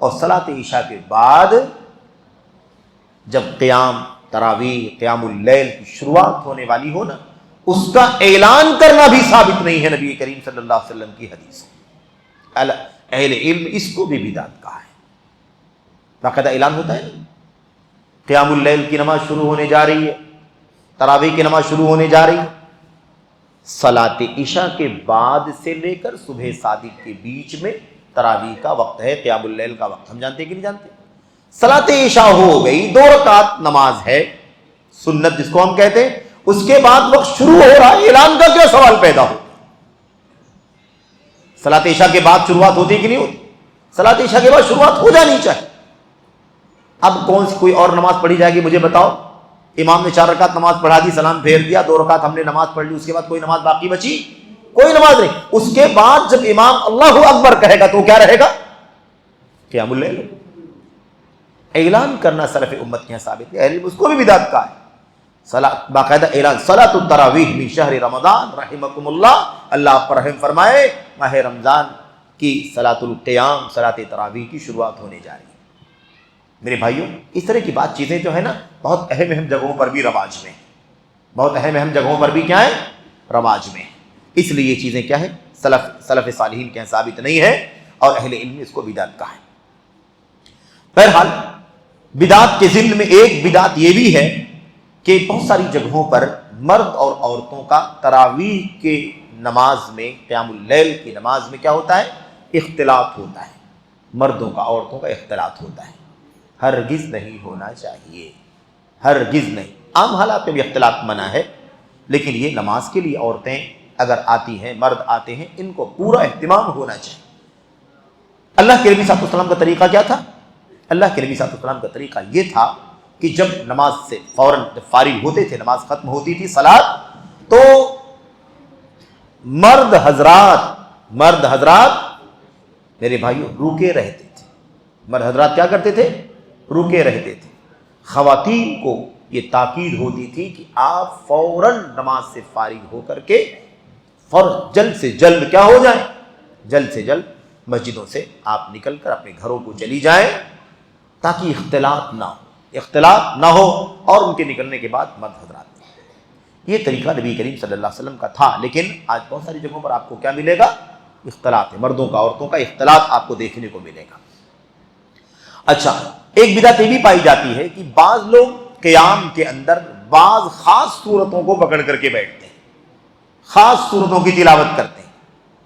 اور صلاۃ عشاء کے بعد جب قیام تراویح، قیام اللیل کی شروعات ہونے والی ہو نا، اس کا اعلان کرنا بھی ثابت نہیں ہے نبی کریم صلی اللہ علیہ وسلم کی حدیث سے۔ اہل علم اس کو بھی بدعت کہا ہے، باقاعدہ اعلان ہوتا ہے نا، قیام اللیل کی نماز شروع ہونے جا رہی ہے، تراویح کی نماز شروع ہونے جا رہی ہے، صلاۃ عشاء کے بعد سے لے کر صبح صادق کے بیچ میں تراویح کا وقت ہے، قیام اللیل کا وقت، ہم جانتے کہ نہیں جانتے؟ صلاۃ عشاء ہو گئی، 2 رکعت نماز ہے سنت جس کو ہم کہتے ہیں، اس کے بعد وقت شروع ہو رہا ہے، اعلان کا کیا سوال پیدا ہو؟ صلاۃ عشاء کے بعد شروعات ہوتی کہ نہیں ہوتی؟ صلاۃ عشاء کے بعد شروعات ہو جانی چاہیے۔ اب کون سی کوئی اور نماز پڑھی جائے گی؟ مجھے بتاؤ، امام نے 4 رکعت نماز پڑھا دی، سلام پھیر دیا، 2 رکعت ہم نے نماز پڑھ لی، اس کے بعد کوئی نماز باقی بچی؟ کوئی نماز نہیں۔ اس کے بعد جب امام اللہ اکبر کہے گا تو کیا رہے گا؟ قیام اللیل۔ اعلان کرنا سلف امت کے یہاں ثابت ہے، اہل اس کو بھی بدعت کا ہے۔ باقاعدہ اعلان، صلاۃ التراویح من شہر رمضان رحمکم اللہ، اللہ آپ پر رحم فرمائے، ماہ رمضان کی صلاۃ القیام، صلاۃ تراویح کی شروعات ہونے جا رہی ہے۔ میرے بھائیوں، اس طرح کی بات چیزیں جو ہے نا بہت اہم جگہوں پر بھی رواج میں، بہت اہم جگہوں پر بھی کیا ہے؟ رواج میں۔ اس لیے یہ چیزیں کیا ہے؟ سلف صالحین کے یہاں ثابت نہیں ہے، اور اہل علم نے اس کو بدعت کہا ہے۔ بہرحال بدعت کے ضمن میں ایک بدعت یہ بھی ہے کہ بہت ساری جگہوں پر مرد اور عورتوں کا تراویح کے نماز میں، قیام اللیل کی نماز میں کیا ہوتا ہے؟ اختلاط ہوتا ہے۔ مردوں کا عورتوں کا اختلاط ہوتا ہے۔ ہرگز نہیں ہونا چاہیے، ہرگز نہیں۔ عام حالات میں بھی اختلاط منع ہے، لیکن یہ نماز کے لیے عورتیں اگر آتی ہیں، مرد آتے ہیں، ان کو پورا اہتمام ہونا چاہیے۔ اللہ کے نبی صلی اللہ علیہ وسلم کا طریقہ کیا تھا؟ اللہ کے نبی صلی اللہ علیہ وسلم کا طریقہ یہ تھا کہ جب نماز سے فوراً فارغ ہوتے تھے، نماز ختم ہوتی تھی صلاۃ، تو مرد حضرات میرے بھائیوں رکے رہتے تھے۔ مرد حضرات کیا کرتے تھے؟ رکے رہتے تھے۔ خواتین کو یہ تاکید ہوتی تھی کہ آپ فوراً نماز سے فارغ ہو کر کے فوراً جلد سے جلد کیا ہو جائیں؟ جلد سے جلد مسجدوں سے آپ نکل کر اپنے گھروں کو چلی جائیں، تاکہ اختلاط نہ ہو، اور ان کے نکلنے کے بعد مرد حضرات۔ یہ طریقہ نبی کریم صلی اللہ علیہ وسلم کا تھا، لیکن آج بہت ساری جگہوں پر آپ کو کیا ملے گا؟ اختلاط ہے، مردوں کا عورتوں کا اختلاط آپ کو دیکھنے کو ملے گا۔ اچھا، ایک بدعت یہ بھی پائی جاتی ہے کہ بعض لوگ قیام کے اندر بعض خاص صورتوں کو پکڑ کر کے بیٹھتے ہیں، خاص صورتوں کی تلاوت کرتے ہیں۔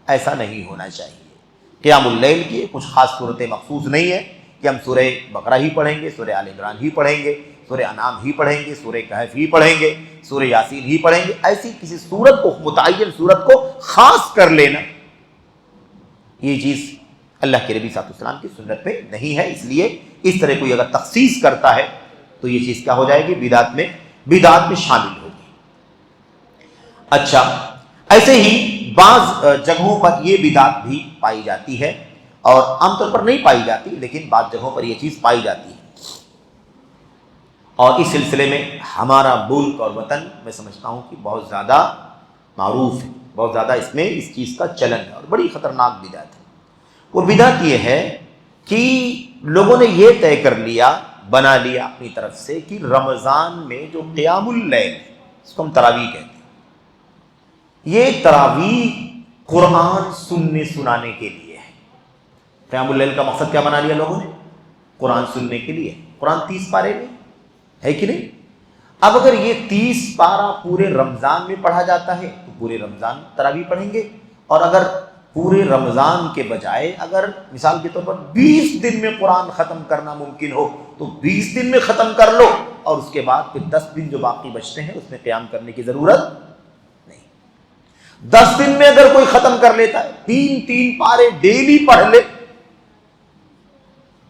ایسا نہیں ہونا چاہیے۔ قیام اللیل کی کچھ خاص صورتیں مخصوص نہیں ہیں کہ ہم سورہ بقرہ ہی پڑھیں گے، سورہ آل عمران ہی پڑھیں گے، سورہ انعام ہی پڑھیں گے، سورہ کہف ہی پڑھیں گے، سورہ یاسین ہی پڑھیں گے۔ ایسی کسی صورت کو، متعین صورت کو خاص کر لینا، یہ چیز اللہ کے نبی صلی اللہ علیہ وسلم کی سنت میں نہیں ہے۔ اس لیے اس طرح کوئی اگر تخصیص کرتا ہے تو یہ چیز کیا ہو جائے گی؟ بدعت میں شامل ہوگی۔ اچھا، ایسے ہی بعض جگہوں پر یہ بدعت بھی پائی جاتی ہے، اور عام طور پر نہیں پائی جاتی، لیکن بعض جگہوں پر یہ چیز پائی جاتی ہے، اور اس سلسلے میں ہمارا ملک اور وطن میں سمجھتا ہوں کہ بہت زیادہ معروف ہے، بہت زیادہ اس میں اس چیز کا چلن ہے، اور بڑی خطرناک بدعت ہے۔ وہ بدعت یہ ہے کہ لوگوں نے یہ طے کر لیا، بنا لیا اپنی طرف سے کہ رمضان میں جو قیام اللیل ہے، اس کو ہم تراویح کہتے ہیں، یہ تراویح قرآن سننے سنانے کے لیے ہے۔ قیام اللیل کا مقصد کیا بنا لیا لوگوں نے؟ قرآن سننے کے لیے۔ قرآن 30 پارے میں ہے کہ نہیں؟ اب اگر یہ 30 پارہ پورے رمضان میں پڑھا جاتا ہے تو پورے رمضان تراویح پڑھیں گے، اور اگر پورے رمضان کے بجائے اگر مثال کے طور پر 20 دن میں قرآن ختم کرنا ممکن ہو تو 20 دن میں ختم کر لو، اور اس کے بعد پھر 10 دن جو باقی بچتے ہیں اس میں قیام کرنے کی ضرورت نہیں۔ 10 دن میں اگر کوئی ختم کر لیتا ہے، 3 پارے ڈیلی پڑھ لے،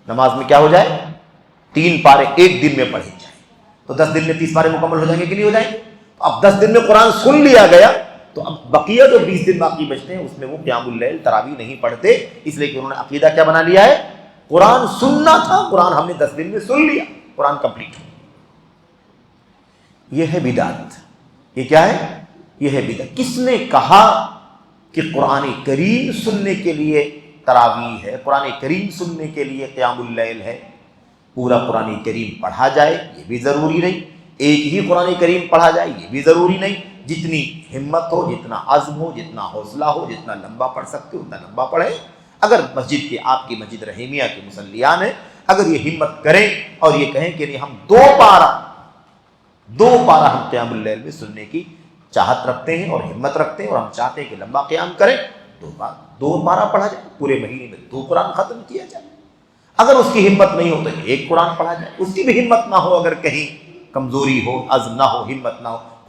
نماز میں کیا ہو جائے؟ 3 پارے ایک دن میں پڑھے جائیں، تو 10 دن میں 30 پارے مکمل ہو جائیں گے کہ نہیں ہو جائیں گے؟ اب 10 دن میں قرآن سن لیا گیا، تو اب بقیہ جو 20 دن باقی بچتے ہیں اس میں وہ قیام اللیل تراویح نہیں پڑھتے، اس لیے کہ انہوں نے عقیدہ کیا بنا لیا ہے؟ قرآن سننا تھا، قرآن ہم نے 10 دن میں سن لیا، قرآن کمپلیٹ ہو۔ یہ ہے بدعت۔ یہ کیا ہے؟ یہ ہے بدعت۔ کس نے کہا کہ قرآن کریم سننے کے لیے تراویح ہے، قرآن کریم سننے کے لیے قیام اللیل ہے؟ پورا قرآن کریم پڑھا جائے یہ بھی ضروری نہیں، ایک ہی قرآن کریم پڑھا جائے یہ بھی ضروری نہیں، جتنی ہمت ہو، جتنا عزم ہو، جتنا حوصلہ ہو، جتنا لمبا پڑھ سکتے اتنا لمبا پڑھیں۔ اگر مسجد کے، آپ کی مسجد رحیمیہ کے مصلیان ہیں، اگر یہ ہمت کریں اور یہ کہیں کہ نہیں ہم 2 پارہ ہم قیام اللیل میں سننے کی چاہت رکھتے ہیں اور ہمت رکھتے ہیں، اور ہم چاہتے ہیں کہ لمبا قیام کریں، 2 پارہ پڑھا جائے، پورے مہینے میں 2 قرآن ختم کیا جائے۔ اگر اس کی ہمت نہیں ہو تو 1 قرآن پڑھا جائے، اس کی بھی ہمت نہ ہو، اگر کہیں کمزوری ہو، عزم نہ ہو، ہمت نہ ہو،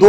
2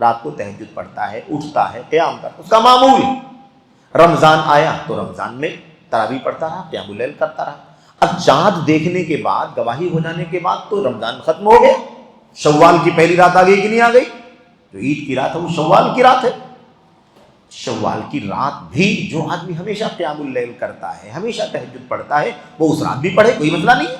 رات کو تہجد پڑھتا ہے، اٹھتا ہے، قیام کرتا ہے، اس کا معمول۔ رمضان آیا تو رمضان میں تراویح پڑھتا رہا، قیام اللیل کرتا رہا۔ اب چاند دیکھنے کے بعد، گواہی ہو جانے کے بعد تو رمضان ختم ہو گیا، شوال کی پہلی رات آ گئی کہ نہیں آ گئی؟ جو عید کی رات ہے وہ شوال کی رات ہے۔ شوال کی رات بھی جو آدمی ہمیشہ قیام اللیل کرتا ہے، ہمیشہ تہجد پڑھتا ہے، وہ اس رات بھی پڑھے، کوئی مسئلہ نہیں ہے۔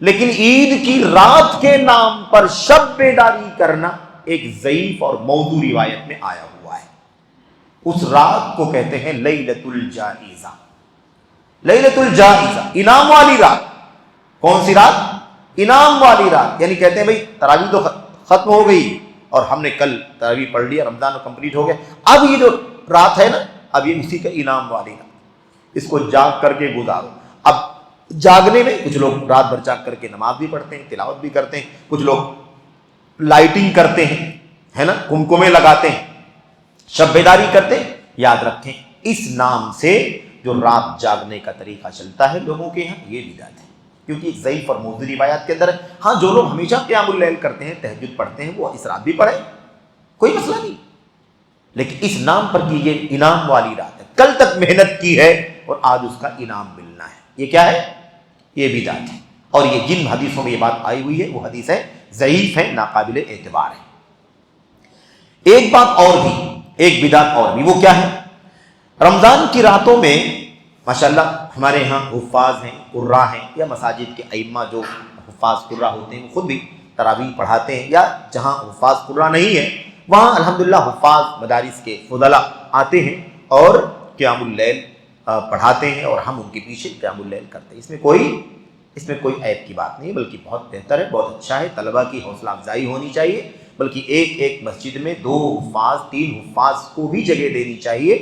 لیکن عید کی رات کے نام پر شب بیداری کرنا ایک ضعیف اور موضوع روایت میں آیا ہوا ہے۔ اس رات کو کہتے ہیں لیلۃ الجائزہ، لیلۃ الجائزہ، انعام والی رات۔ کون سی رات؟ انعام والی رات۔ یعنی کہتے ہیں بھئی تراویح تو ختم ہو گئی اور ہم نے کل تراویح پڑھ لیا، رمضان کمپلیٹ ہو گیا، اب یہ جو رات ہے نا، اب یہ اسی کا انعام والی رات، اس کو جاگ کر کے گزارو۔ اب جاگنے میں کچھ لوگ رات بھر جاگ کر کے نماز بھی پڑھتے ہیں، تلاوت بھی کرتے ہیں، کچھ لوگ لائٹنگ کرتے ہیں، ہے نا، کمکمے لگاتے ہیں، شب بیداری کرتے ہیں۔ یاد رکھیں اس نام سے جو رات جاگنے کا طریقہ چلتا ہے لوگوں کے یہاں، یہ بدعت ہے، کیونکہ ضعیف اور موضوع روایات کے اندر ہے۔ ہاں جو لوگ ہمیشہ قیام اللیل کرتے ہیں، تہجد پڑھتے ہیں، وہ اس رات بھی پڑھیں، کوئی مسئلہ نہیں، لیکن اس نام پر کہ یہ انعام والی رات ہے، کل تک محنت کی ہے اور آج اس کا انعام ملنا ہے، یہ کیا ہے؟ یہ بدعت ہے۔ اور یہ جن حدیثوں میں یہ بات آئی ہوئی ہے وہ حدیثیں ضعیف ہیں، ناقابل اعتبار ہیں۔ ایک بات اور بھی، ایک بدعت اور بھی، وہ کیا ہے؟ رمضان کی راتوں میں ماشاءاللہ ہمارے ہاں حفاظ ہیں، قراء ہیں، یا مساجد کے ائمہ جو حفاظ قراء ہوتے ہیں وہ خود بھی تراویح پڑھاتے ہیں، یا جہاں حفاظ قراء نہیں ہے وہاں الحمدللہ حفاظ مدارس کے فضلاء آتے ہیں اور قیام اللیل پڑھاتے ہیں، اور ہم ان کے پیچھے قیام اللیل کرتے ہیں۔ اس میں کوئی عیب کی بات نہیں، بلکہ بہت بہتر ہے، بہت اچھا ہے۔ طلبہ کی حوصلہ افزائی ہونی چاہیے، بلکہ ایک مسجد میں 2 حفاظ 3 حفاظ کو بھی جگہ دینی چاہیے،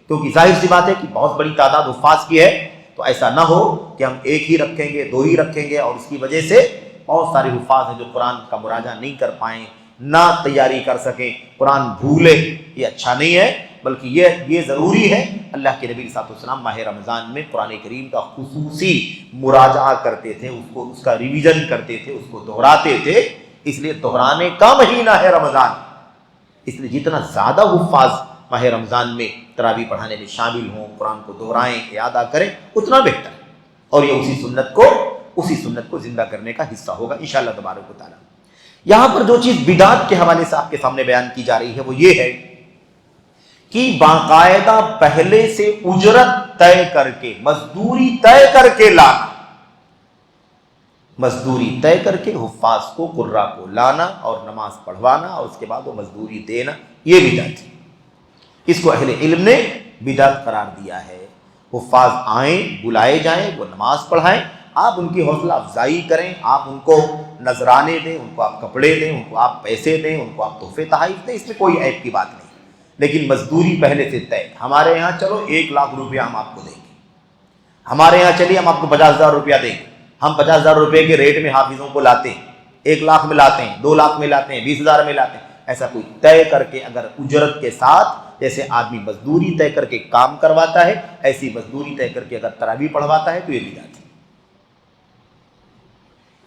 کیونکہ ظاہر سی بات ہے کہ بہت بڑی تعداد حفاظ کی ہے، تو ایسا نہ ہو کہ ہم 1 ہی رکھیں گے، 2 ہی رکھیں گے، اور اس کی وجہ سے بہت سارے حفاظ ہیں جو قرآن کا مراجعہ نہیں کر پائیں، نہ تیاری کر سکیں، قرآن بھولے۔ یہ اچھا نہیں ہے، بلکہ یہ ضروری ہے۔ اللہ کے نبی صلی اللہ علیہ وسلم ماہ رمضان میں قرآن کریم کا خصوصی مراجعہ کرتے تھے، اس کا ریویژن کرتے تھے، اس کو دہراتے تھے، اس لیے دہرانے کا مہینہ ہے رمضان، اس لیے جتنا زیادہ حفاظ ماہ رمضان میں تراویح پڑھانے میں شامل ہوں، قرآن کو دہرائیں، اعادہ کریں، اتنا بہتر ہے، اور یہ اسی سنت کو زندہ کرنے کا حصہ ہوگا انشاءاللہ تبارک و تعالی۔ یہاں پر جو چیز بدعت کے حوالے سے آپ کے سامنے بیان کی جا رہی ہے وہ یہ ہے کہ باقاعدہ پہلے سے اجرت طے کر کے، مزدوری طے کر کے لانا، مزدوری طے کر کے حفاظ کو، قراء کو لانا اور نماز پڑھوانا اور اس کے بعد وہ مزدوری دینا، یہ بدعت ہے۔ اس کو اہل علم نے بدعت قرار دیا ہے۔ حفاظ آئیں، بلائے جائیں، وہ نماز پڑھائیں، آپ ان کی حوصلہ افزائی کریں، آپ ان کو نذرانے دیں، ان کو آپ کپڑے دیں، ان کو آپ پیسے دیں، ان کو آپ تحفے تحائف دیں، اس میں کوئی عیب کی بات نہیں، لیکن مزدوری پہلے سے طے۔ ہمارے یہاں چلو 1 لاکھ روپیہ ہم آپ کو دیں گے، ہمارے یہاں چلیے ہم آپ کو 50,000 روپیہ دیں گے، ہم 50,000 روپے کے ریٹ میں حافظوں کو لاتے ہیں، 1 لاکھ میں لاتے ہیں، 2 لاکھ میں لاتے ہیں، 20,000 میں لاتے ہیں، ایسا کوئی طے کر کے اگر اجرت کے ساتھ، جیسے آدمی مزدوری طے کر کے کام کرواتا ہے، ایسی مزدوری طے کر کے اگر تراویح پڑھواتا ہے تو یہ بدعت ہے۔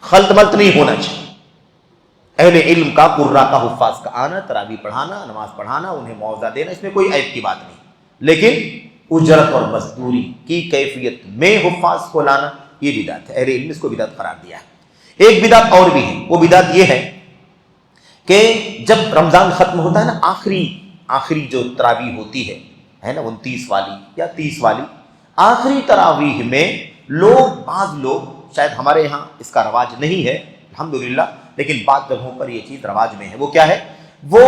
خلط ملط نہیں ہونا چاہیے۔ اہل علم کا، قراء کا، حفاظ کا آنا، تراویح پڑھانا، نماز پڑھانا، انہیں معاوضہ دینا، اس میں کوئی عیب کی بات نہیں، لیکن اجرت اور مزدوری کی کیفیت میں حفاظ کو لانا یہ بدعت ہے۔ اہل علم اس کو بدعت قرار دیا ہے۔ ایک بدعت اور بھی ہے، وہ بدعت یہ ہے کہ جب رمضان ختم ہوتا ہے نا، آخری جو تراویح ہوتی ہے نا 29 والی یا 30 والی، آخری تراویح میں بعض لوگ، شاید ہمارے یہاں اس کا رواج نہیں ہے الحمدللہ، لیکن بعض جگہوں پر یہ چیز رواج میں ہے۔ وہ کیا ہے؟ وہ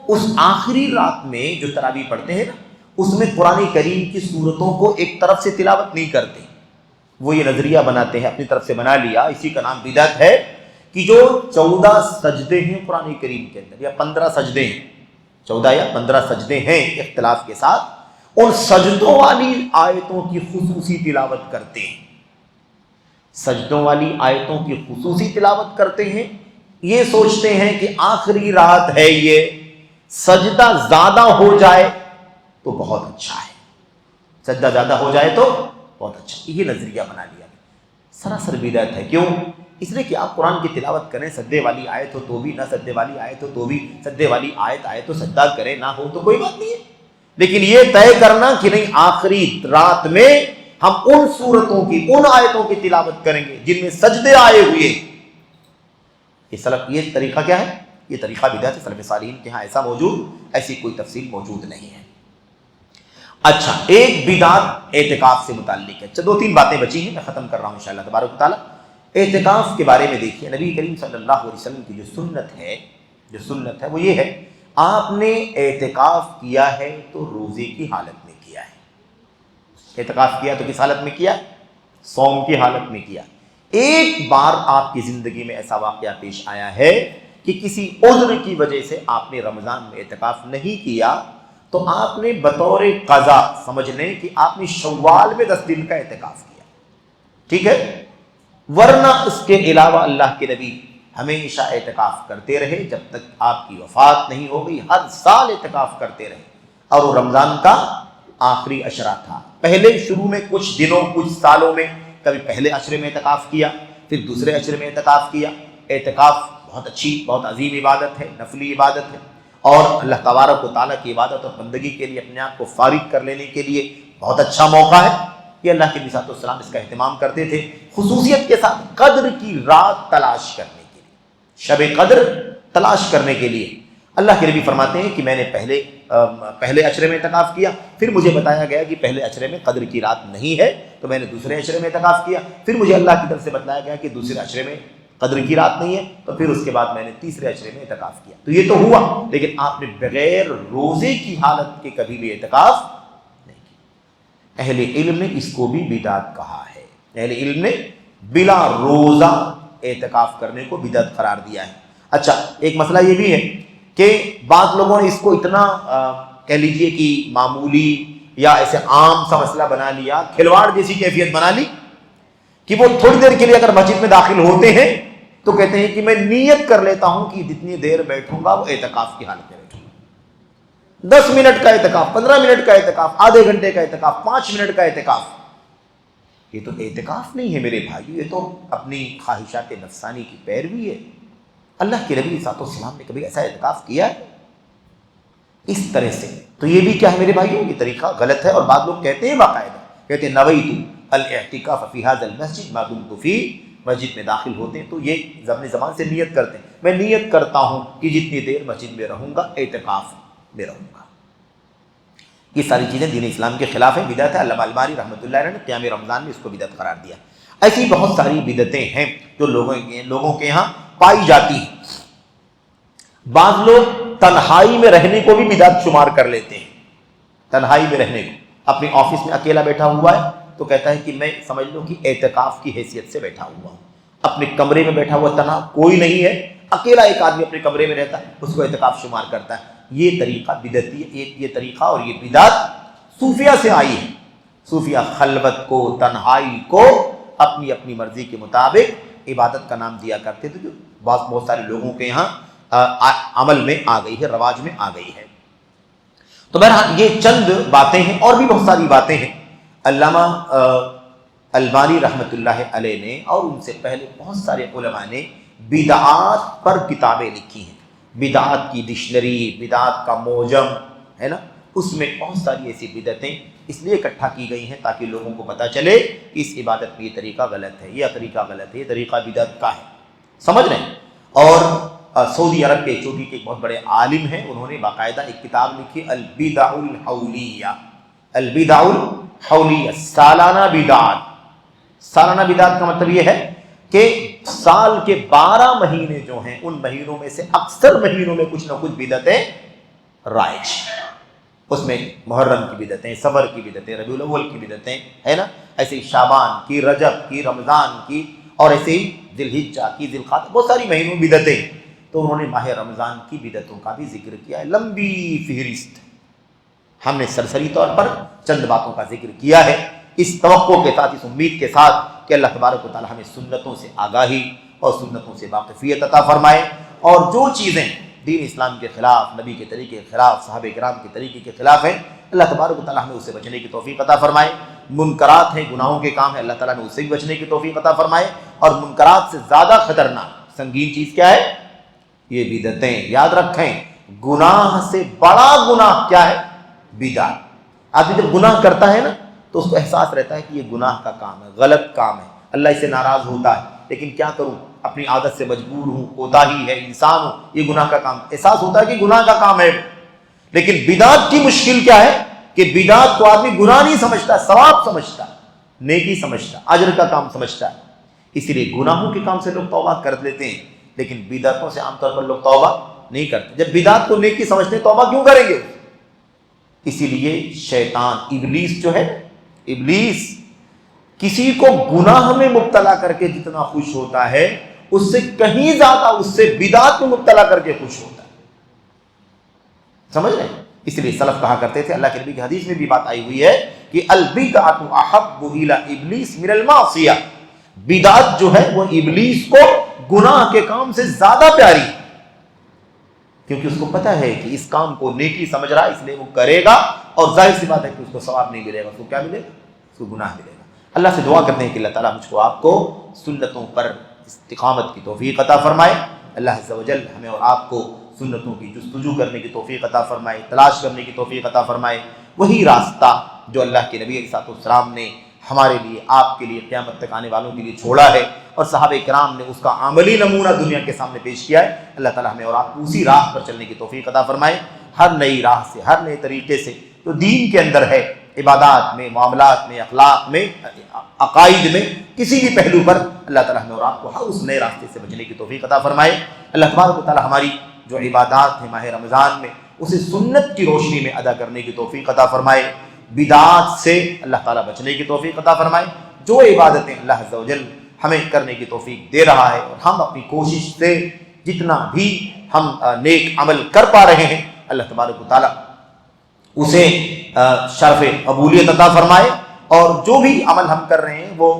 اس آخری رات میں جو تراویح پڑھتے ہیں نا، اس میں قرآن کریم کی سورتوں کو ایک طرف سے تلاوت نہیں کرتے، وہ یہ نظریہ بناتے ہیں، اپنی طرف سے بنا لیا، اسی کا نام بدعت ہے، کہ جو 14 سجدے ہیں قرآن کریم کے اندر، یا 15 سجدے ہیں، 14 یا 15 سجدے ہیں اختلاف کے ساتھ، ان سجدوں والی آیتوں کی خصوصی تلاوت کرتے ہیں، سجدوں والی آیتوں کی خصوصی تلاوت کرتے ہیں، یہ سوچتے ہیں کہ آخری رات ہے، یہ سجدہ زیادہ ہو جائے تو بہت اچھا ہے، سجدہ زیادہ ہو جائے تو بہت اچھا، یہ نظریہ بنا لیا، سراسر بدعت ہے۔ کیوں؟ اس لیے کہ آپ قرآن کی تلاوت کریں، سجدے والی آیت ہو تو بھی، نہ سجدے والی آیت ہو تو بھی، سجدے والی آیت آئے تو سجدہ کریں، نہ ہو تو کوئی بات نہیں ہے، لیکن یہ طے کرنا کہ نہیں آخری رات میں ہم ان سورتوں کی، ان آیتوں کی تلاوت کریں گے جن میں سجدے آئے ہوئے، یہ طریقہ کیا ہے؟ یہ طریقہ بدعت ہے، سلف صالحین کے ہاں ایسی کوئی تفصیل موجود نہیں ہے۔ اچھا، ایک بدعت اعتکاف سے متعلق ہے، 2-3 باتیں بچی ہیں، میں ختم کر رہا ہوں انشاءاللہ تبارک و تعالیٰ۔ اعتکاف کے بارے میں دیکھیے، نبی کریم صلی اللہ علیہ وسلم کی جو سنت ہے وہ یہ ہے، آپ نے اعتکاف کیا ہے تو روزے کی حالت میں کیا ہے۔ اعتکاف کیا تو کس حالت میں کیا؟ صوم کی حالت میں کیا۔ ایک بار آپ کی زندگی میں ایسا واقعہ پیش آیا ہے کہ کسی عذر کی وجہ سے آپ نے رمضان میں اعتکاف نہیں کیا، تو آپ نے بطور قضا سمجھ لیں کہ آپ نے شوال میں 10 دن کا اعتکاف کیا، ٹھیک ہے؟ ورنہ اس کے علاوہ اللہ کے نبی ہمیشہ اعتکاف کرتے رہے جب تک آپ کی وفات نہیں ہو گئی، ہر سال اعتکاف کرتے رہے، اور وہ رمضان کا آخری عشرہ تھا۔ پہلے شروع میں کچھ دنوں، کچھ سالوں میں کبھی پہلے عشرے میں اعتکاف کیا، پھر دوسرے عشرے میں اعتکاف کیا۔ اعتکاف بہت اچھی، بہت عظیم عبادت ہے، نفلی عبادت ہے، اور اللہ تبارک و تعالیٰ کی عبادت اور بندگی کے لیے اپنے آپ کو فارغ کر لینے کے لیے بہت اچھا موقع ہے۔ یہ اللہ کے نبی صلی اللہ علیہ وسلم اس کا اہتمام کرتے تھے، خصوصیت کے ساتھ قدر کی رات تلاش کرنے کے لیے، شب قدر تلاش کرنے کے لیے۔ اللہ کے نبی فرماتے ہیں کہ میں نے پہلے عشرے میں اعتکاف کیا، پھر مجھے بتایا گیا کہ پہلے عشرے میں قدر کی رات نہیں ہے، تو میں نے دوسرے عشرے میں اعتکاف کیا، پھر مجھے اللہ کی طرف سے بتایا گیا کہ دوسرے عشرے میں قدر کی رات نہیں ہے، تو پھر اس کے بعد میں نے تیسرے عشرے میں اعتکاف کیا۔ تو یہ تو ہوا، لیکن آپ نے بغیر روزے کی حالت کے کبھی بھی اعتکاف نہیں کیا۔ اہل علم نے اس کو بھی بدعت کہا ہے، اہل علم نے بلا روزہ اعتکاف کرنے کو بدعت قرار دیا ہے۔ اچھا، ایک مسئلہ یہ بھی ہے کہ بعض لوگوں نے اس کو اتنا کہہ لیجئے کہ معمولی یا ایسے عام سا مسئلہ بنا لیا، کھلواڑ جیسی کیفیت بنا لی کہ وہ تھوڑی دیر کے لیے اگر مسجد میں داخل ہوتے ہیں تو کہتے ہیں کہ میں نیت کر لیتا ہوں کہ جتنی دیر بیٹھوں گا وہ اعتکاف کی حالت میں بیٹھوں گا، 10 منٹ کا اعتکاف، 15 منٹ کا اعتکاف، آدھے گھنٹے کا اعتکاف، 5 منٹ کا اعتکاف۔ یہ تو اعتکاف نہیں ہے میرے بھائیو، یہ تو اپنی خواہشات نفسانی کی پیروی ہے۔ اللہ کے نبی صلی اللہ علیہ وسلم نے کبھی ایسا اعتکاف کیا ہے اس طرح سے؟ تو یہ بھی کیا ہے میرے بھائیو، یہ طریقہ غلط ہے۔ اور بعض لوگ کہتے ہیں باقاعدہ، کہتے ہیں نویت الاعتکاف فی ھذا المسجد ما دمت فی، مسجد میں داخل ہوتے ہیں تو یہ زبان سے نیت کرتے ہیں، میں نیت کرتا ہوں کہ جتنی دیر مسجد میں رہوں گا اعتکاف میں رہوں گا۔ یہ ساری چیزیں دین اسلام کے خلاف ہیں، بدعت ہے۔ علامہ البانی رحمۃ اللہ علیہ نے قیام رمضان میں اس کو بدعت قرار دیا۔ ایسی بہت ساری بدعتیں ہیں جو لوگوں کے یہاں پائی جاتی ہیں۔ بعض لوگ تنہائی میں رہنے کو بھی بدعت شمار کر لیتے ہیں، تنہائی میں رہنے کو، اپنے آفس میں اکیلا بیٹھا ہوا ہے تو کہتا ہے کہ میں سمجھ لو کہ اعتکاف کی حیثیت سے بیٹھا ہوا ہوں، اپنے کمرے میں بیٹھا ہوا، تنہا کوئی نہیں ہے، اکیلا ایک آدمی اپنے کمرے میں رہتا ہے، اس کو اعتکاف شمار کرتا ہے۔ یہ طریقہ بدعتی ہے، یہ طریقہ اور یہ بدعت صوفیہ سے آئی ہے۔ صوفیہ خلوت کو، تنہائی کو اپنی مرضی کے مطابق عبادت کا نام دیا کرتے تھے، جو بہت سارے لوگوں کے یہاں عمل میں آ گئی ہے، رواج میں آ گئی ہے۔ تو بہرحال یہ چند باتیں ہیں، اور بھی بہت ساری باتیں ہیں۔ علامہ البانی رحمۃ اللہ علیہ نے اور ان سے پہلے بہت سارے علماء نے بدعات پر کتابیں لکھی ہیں، بدعات کی ڈکشنری، بدعات کا موجم ہے نا، اس میں بہت ساری ایسی بدعتیں اس لیے اکٹھا کی گئی ہیں تاکہ لوگوں کو پتہ چلے کہ اس عبادت میں یہ طریقہ غلط ہے، یہ طریقہ غلط ہے، یہ طریقہ بدعت کا ہے، سمجھ رہے ہیں؟ اور سعودی عرب کے چوٹی کے ایک بہت بڑے عالم ہیں، انہوں نے باقاعدہ ایک کتاب لکھی البدع الحولیہ، البدع الحولیہ، سالانہ بدعات۔ سالانہ بدعات کا مطلب یہ ہے کہ سال کے 12 مہینے جو ہیں ان مہینوں میں سے اکثر مہینوں میں کچھ نہ کچھ بدعتیں رائج ہیں۔ اس میں محرم کی بدعتیں، صفر کی بدعتیں، ربیع الاول کی بدعتیں ہے نا، ایسے ہی شعبان کی، رجب کی، رمضان کی، اور ایسے ہی ذی الحجہ کی، ذی القعدہ، بہت ساری مہینوں میں بدعتیں۔ تو انہوں نے ماہ رمضان کی بدعتوں کا بھی ذکر کیا ہے، لمبی فہرست، ہم نے سرسری طور پر چند باتوں کا ذکر کیا ہے، اس توقع کے ساتھ، اس امید کے ساتھ کہ اللہ تبارک و تعالی ہمیں سنتوں سے آگاہی اور سنتوں سے واقفیت عطا فرمائے، اور جو چیزیں دین اسلام کے خلاف، نبی کے طریقے کے خلاف، صحابہ کرام کے طریقے کے خلاف ہیں، اللہ تبارک و تعالی ہمیں اسے بچنے کی توفیق عطا فرمائے۔ منکرات ہیں، گناہوں کے کام ہیں، اللہ تعالیٰ نے اس سے بھی بچنے کی توفیق عطا فرمائے، اور منکرات سے زیادہ خطرناک سنگین چیز کیا ہے؟ یہ بدعتیں. یاد رکھیں گناہ سے بڑا گناہ کیا ہے؟ بدعت. آدمی جب گناہ کرتا ہے نا تو اس کو احساس رہتا ہے کہ یہ گناہ کا کام ہے، غلط کام ہے، اللہ اس سے ناراض ہوتا ہے، لیکن کیا کروں، اپنی عادت سے مجبور ہوں، کوتاہی ہے، انسان ہوں، یہ گناہ کا کام. احساس ہوتا ہے کہ گناہ کا کام ہے. لیکن بدعت کی مشکل کیا ہے کہ بدعت کو آدمی گناہ نہیں سمجھتا، ثواب سمجھتا، نیکی سمجھتا، اجر کا کام سمجھتا ہے. اسی لیے گناہوں کے کام سے لوگ توبہ کر لیتے ہیں، لیکن بدعتوں سے عام طور پر لوگ توبہ نہیں کرتے. جب بدعت کو نیکی سمجھتے ہیں توبہ کیوں کریں گے؟ اسی لیے شیطان ابلیس جو ہے، ابلیس کسی کو گناہ میں مبتلا کر کے جتنا خوش ہوتا ہے اس سے کہیں زیادہ اس سے بدعت میں مبتلا کر کے خوش ہوتا ہے. سمجھ رہے ہیں؟ اس لیے سلف کہا کرتے تھے، اللہ کے نبی کی حدیث میں بھی بات آئی ہوئی ہے کہ البدعۃ احب الی ابلیس من المعصیہ. بدعت جو ہے وہ ابلیس کو گناہ کے کام سے زیادہ پیاری ہے، کیونکہ اس کو پتہ ہے کہ اس کام کو نیکی سمجھ رہا ہے، اس لیے وہ کرے گا، اور ظاہر سی بات ہے کہ اس کو ثواب نہیں ملے گا، اس کو کیا ملے گا؟ اس کو گناہ ملے گا. اللہ سے دعا کرتے ہیں کہ اللہ تعالیٰ مجھ کو آپ کو سنتوں پر استقامت کی توفیق عطا فرمائے. اللہ عز و جل ہمیں اور آپ کو سنتوں کی جستجو کرنے کی توفیق عطا فرمائے، تلاش کرنے کی توفیق عطا فرمائے. وہی راستہ جو اللہ کے نبی علیہ السلام نے ہمارے لیے، آپ کے لیے، قیامت تک آنے والوں کے لیے چھوڑا ہے، اور صحابہ کرام نے اس کا عملی نمونہ دنیا کے سامنے پیش کیا ہے. اللہ تعالیٰ ہمیں اور آپ کو اسی راہ پر چلنے کی توفیق عطا فرمائے. ہر نئی راہ سے، ہر نئے طریقے سے جو دین کے اندر ہے، عبادات میں، معاملات میں، اخلاق میں، عقائد میں، کسی بھی پہلو پر اللہ تعالیٰ ہمیں اور آپ کو ہر اس نئے راستے سے بچنے کی توفیق عطا فرمائے. اللہ تبارک و تعالیٰ ہماری جو عبادات ہیں ماہ رمضان میں اسے سنت کی روشنی میں ادا کرنے کی توفیق عطا فرمائے. بدعات سے اللہ تعالیٰ بچنے کی توفیق عطا فرمائے. جو عبادتیں اللہ عز و جل ہمیں کرنے کی توفیق دے رہا ہے، اور ہم اپنی کوشش سے جتنا بھی ہم نیک عمل کر پا رہے ہیں، اللہ تبارک و تعالیٰ اسے شرف قبولیت عطا فرمائے. اور جو بھی عمل ہم کر رہے ہیں وہ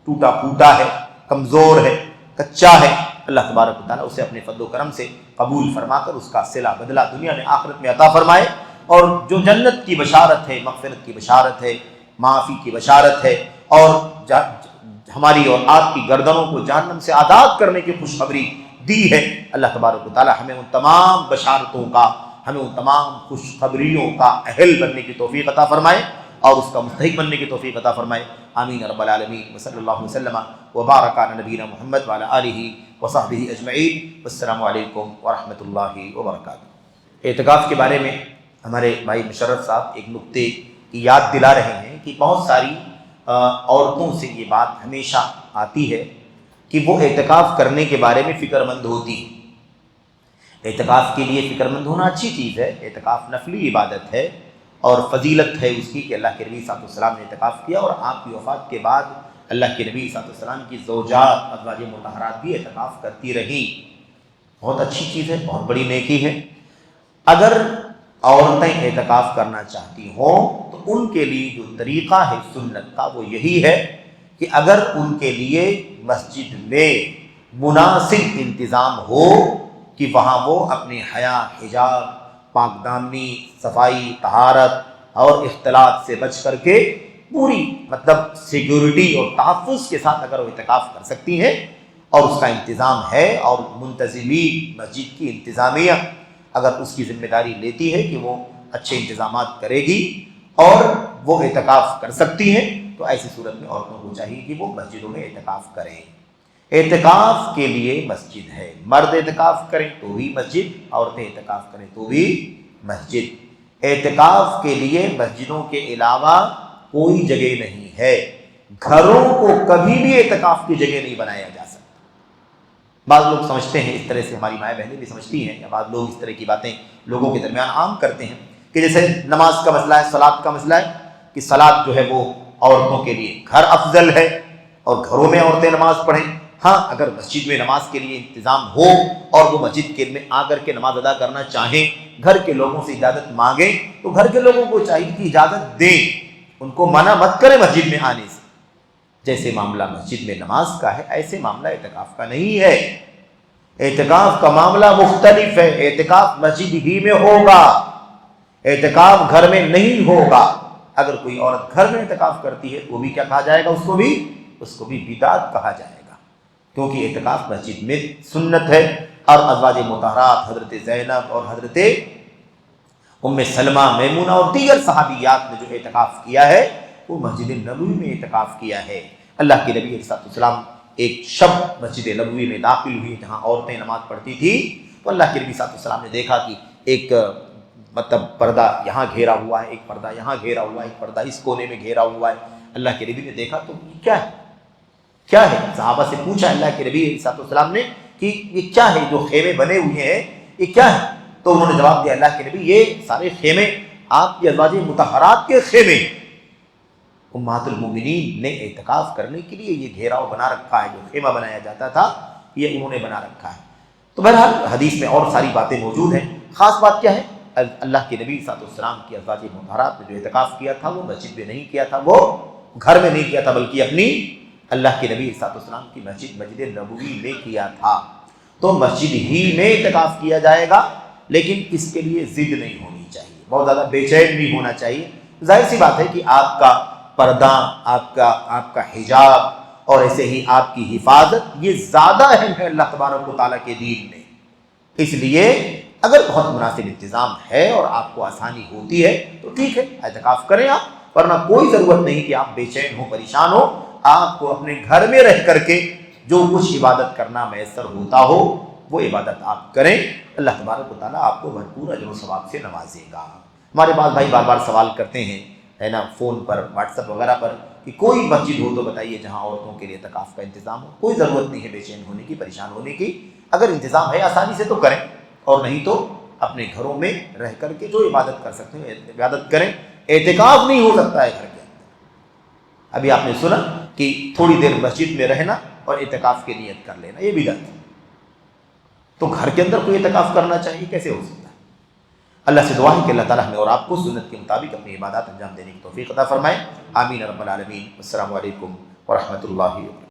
ٹوٹا پھوٹا ہے، کمزور ہے، کچا ہے، اللہ تبارک و تعالیٰ اسے اپنے فضل و کرم سے قبول فرما کر اس کا صلہ بدلہ دنیا میں آخرت میں عطا فرمائے. اور جو جنت کی بشارت ہے، مغفرت کی بشارت ہے، معافی کی بشارت ہے، اور ہماری اور آپ کی گردنوں کو جہنم سے آزاد کرنے کی خوشخبری دی ہے، اللہ تبارک و تعالیٰ ہمیں ان تمام بشارتوں کا، ہمیں ان تمام خوشخبریوں کا اہل بننے کی توفیق عطا فرمائے اور اس کا مستحق بننے کی توفیق عطا فرمائے. آمین رب العالمین. وصلی اللہ وسلم وبارک علی نبینا محمد وعلی آلہ وصحبہ اجمعین. والسلام علیکم ورحمۃ اللہ وبرکاتہ. اعتکاف کے بارے میں ہمارے بھائی مشرف صاحب ایک نقطے کی یاد دلا رہے ہیں کہ بہت ساری عورتوں سے یہ بات ہمیشہ آتی ہے کہ وہ اعتکاف کرنے کے بارے میں فکر مند ہوتی ہے. اعتکاف کے لیے فکر مند ہونا اچھی چیز ہے. اعتکاف نفلی عبادت ہے اور فضیلت ہے اس کی کہ اللہ کے نبی صلی اللہ علیہ وسلم نے اعتکاف کیا، اور آپ کی وفات کے بعد اللہ کے نبی صلی اللہ علیہ وسلم کی زوجات، ازواج مطہرات بھی اعتکاف کرتی رہیں. بہت اچھی چیز ہے، بہت بڑی نیکی ہے. اگر عورتیں اعتکاف کرنا چاہتی ہوں تو ان کے لیے جو طریقہ ہے سنت کا وہ یہی ہے کہ اگر ان کے لیے مسجد میں مناسب انتظام ہو کہ وہاں وہ اپنے حیا، حجاب، پاک دامنی، صفائی، طہارت اور اختلاط سے بچ کر کے پوری سیکیورٹی اور تحفظ کے ساتھ اگر وہ اعتکاف کر سکتی ہیں، اور اس کا انتظام ہے، اور منتظمین مسجد کی انتظامیہ اگر اس کی ذمہ داری لیتی ہے کہ وہ اچھے انتظامات کرے گی اور وہ اعتکاف کر سکتی ہیں، تو ایسی صورت میں عورتوں کو چاہیے کہ وہ مسجدوں میں اعتکاف کریں. اعتکاف کے لیے مسجد ہے. مرد اعتکاف کریں تو بھی مسجد، عورتیں اعتکاف کریں تو بھی مسجد. اعتکاف کے لیے مسجدوں کے علاوہ کوئی جگہ نہیں ہے. گھروں کو کبھی بھی اعتکاف کی جگہ نہیں بنایا جا سکتا. بعض لوگ سمجھتے ہیں اس طرح سے، ہماری مائیں بہنیں بھی سمجھتی ہیں، یا بعض لوگ اس طرح کی باتیں لوگوں کے درمیان عام کرتے ہیں کہ جیسے نماز کا مسئلہ ہے، صلاۃ کا مسئلہ ہے کہ صلاۃ جو ہے وہ عورتوں کے لیے گھر افضل ہے اور گھروں میں عورتیں نماز پڑھیں. ہاں، اگر مسجد میں نماز کے لیے انتظام ہو اور وہ مسجد کے میں آ کر کے نماز ادا کرنا چاہیں، گھر کے لوگوں سے اجازت مانگیں، تو گھر کے لوگوں کو چاہیے کہ اجازت دیں، ان کو منع مت کریں مسجد میں آنے سے. جیسے معاملہ مسجد میں نماز کا ہے ایسے معاملہ اعتکاف کا نہیں ہے. اعتکاف کا معاملہ مختلف ہے. اعتکاف مسجد ہی میں ہوگا، اعتکاف گھر میں نہیں ہوگا. اگر کوئی عورت گھر میں اعتکاف کرتی ہے تو وہ بھی کیا کہا جائے گا؟ اس کو بھی بدعت کہا جائے گا. کیونکہ اعتکاف مسجد میں سنت ہے، اور ازواج مطہرات حضرت زینب اور حضرت ام سلمہ، میمونہ اور دیگر صحابیات نے جو اعتکاف کیا ہے وہ مسجد نبوی میں اعتکاف کیا ہے۔ اللہ کے نبی علیہ السلام ایک شب مسجد نبوی میں داخل ہوئی جہاں عورتیں نماز پڑھتی تھی، تو اللہ کے نبی صلی اللہ علیہ وسلم نے دیکھا کہ ایک مطلب پردہ یہاں گھیرا ہوا ہے، ایک پردہ یہاں گھیرا ہوا ہے، ایک پردہ اس کونے میں گھیرا ہوا ہے۔ اللہ کے نبی نے دیکھا تو یہ کیا ہے، کیا ہے؟ صحابہ سے پوچھا اللہ کے نبی علیہ السلام نے کہ یہ کیا ہے جو خیمے بنے ہوئے ہیں، یہ کیا ہے؟ تو انہوں نے جواب دیا اللہ کے نبی یہ سارے خیمے آپ کی ازواج مطہرات کے خیمے، امہات المومنین نے اعتکاف کرنے کے لیے یہ گھیراؤ بنا رکھا ہے، جو خیمہ بنایا جاتا تھا یہ انہوں نے بنا رکھا ہے۔ تو بہرحال حدیث میں اور ساری باتیں موجود ہیں۔ خاص بات کیا ہے؟ اللہ کے نبی صلی اللہ علیہ وسلم کی ازواج مطہرات نے جو اعتکاف کیا تھا وہ مسجد میں نہیں کیا تھا، وہ گھر میں نہیں کیا تھا، بلکہ اپنی اللہ کے نبی صلی اللہ علیہ وسلم کی مسجد نبوی میں کیا تھا۔ تو مسجد ہی میں اعتکاف کیا جائے گا، لیکن اس کے لیے ضد نہیں ہونی چاہیے، بہت زیادہ بے چین نہیں ہونا چاہیے۔ ظاہر سی بات ہے کہ آپ کا پردہ، آپ کا حجاب اور ایسے ہی آپ کی حفاظت یہ زیادہ اہم ہے اللہ تبارک و تعالیٰ کے دین میں۔ اس لیے اگر بہت مناسب انتظام ہے اور آپ کو آسانی ہوتی ہے تو ٹھیک ہے اعتکاف کریں آپ، ورنہ کوئی ضرورت نہیں کہ آپ بے چین ہو، پریشان ہو۔ آپ کو اپنے گھر میں رہ کر کے جو کچھ عبادت کرنا میسر ہوتا ہو وہ عبادت آپ کریں، اللہ تبارک و تعالیٰ آپ کو بھرپور اجر و ثواب سے نوازے گا۔ ہمارے بعض بھائی بار بار سوال کرتے ہیں ہے نا فون پر، واٹس ایپ وغیرہ پر، کہ کوئی مسجد ہو تو بتائیے جہاں عورتوں کے لیے اعتکاف کا انتظام ہو۔ کوئی ضرورت نہیں ہے بے چین ہونے کی، پریشان ہونے کی۔ اگر انتظام ہے آسانی سے تو کریں، اور نہیں تو اپنے گھروں میں رہ کر کے جو عبادت کر سکتے ہیں عبادت کریں۔ اعتکاف نہیں ہو سکتا ہے گھر کے اندر۔ ابھی آپ نے سنا کہ تھوڑی دیر مسجد میں رہنا اور اعتکاف کی نیت کر لینا، یہ بدعت ہے۔ تو گھر کے اندر کوئی اعتکاف کرنا چاہیے، کیسے ہو سکتا ہے؟ اللہ سے دعا ہے کہ اللہ تعالیٰ ہمیں اور آپ کو سنت کے مطابق اپنی عبادات انجام دینے کی توفیق عطا فرمائے۔ آمین رب العالمین۔ السلام علیکم ورحمۃ اللہ وبرکاتہ۔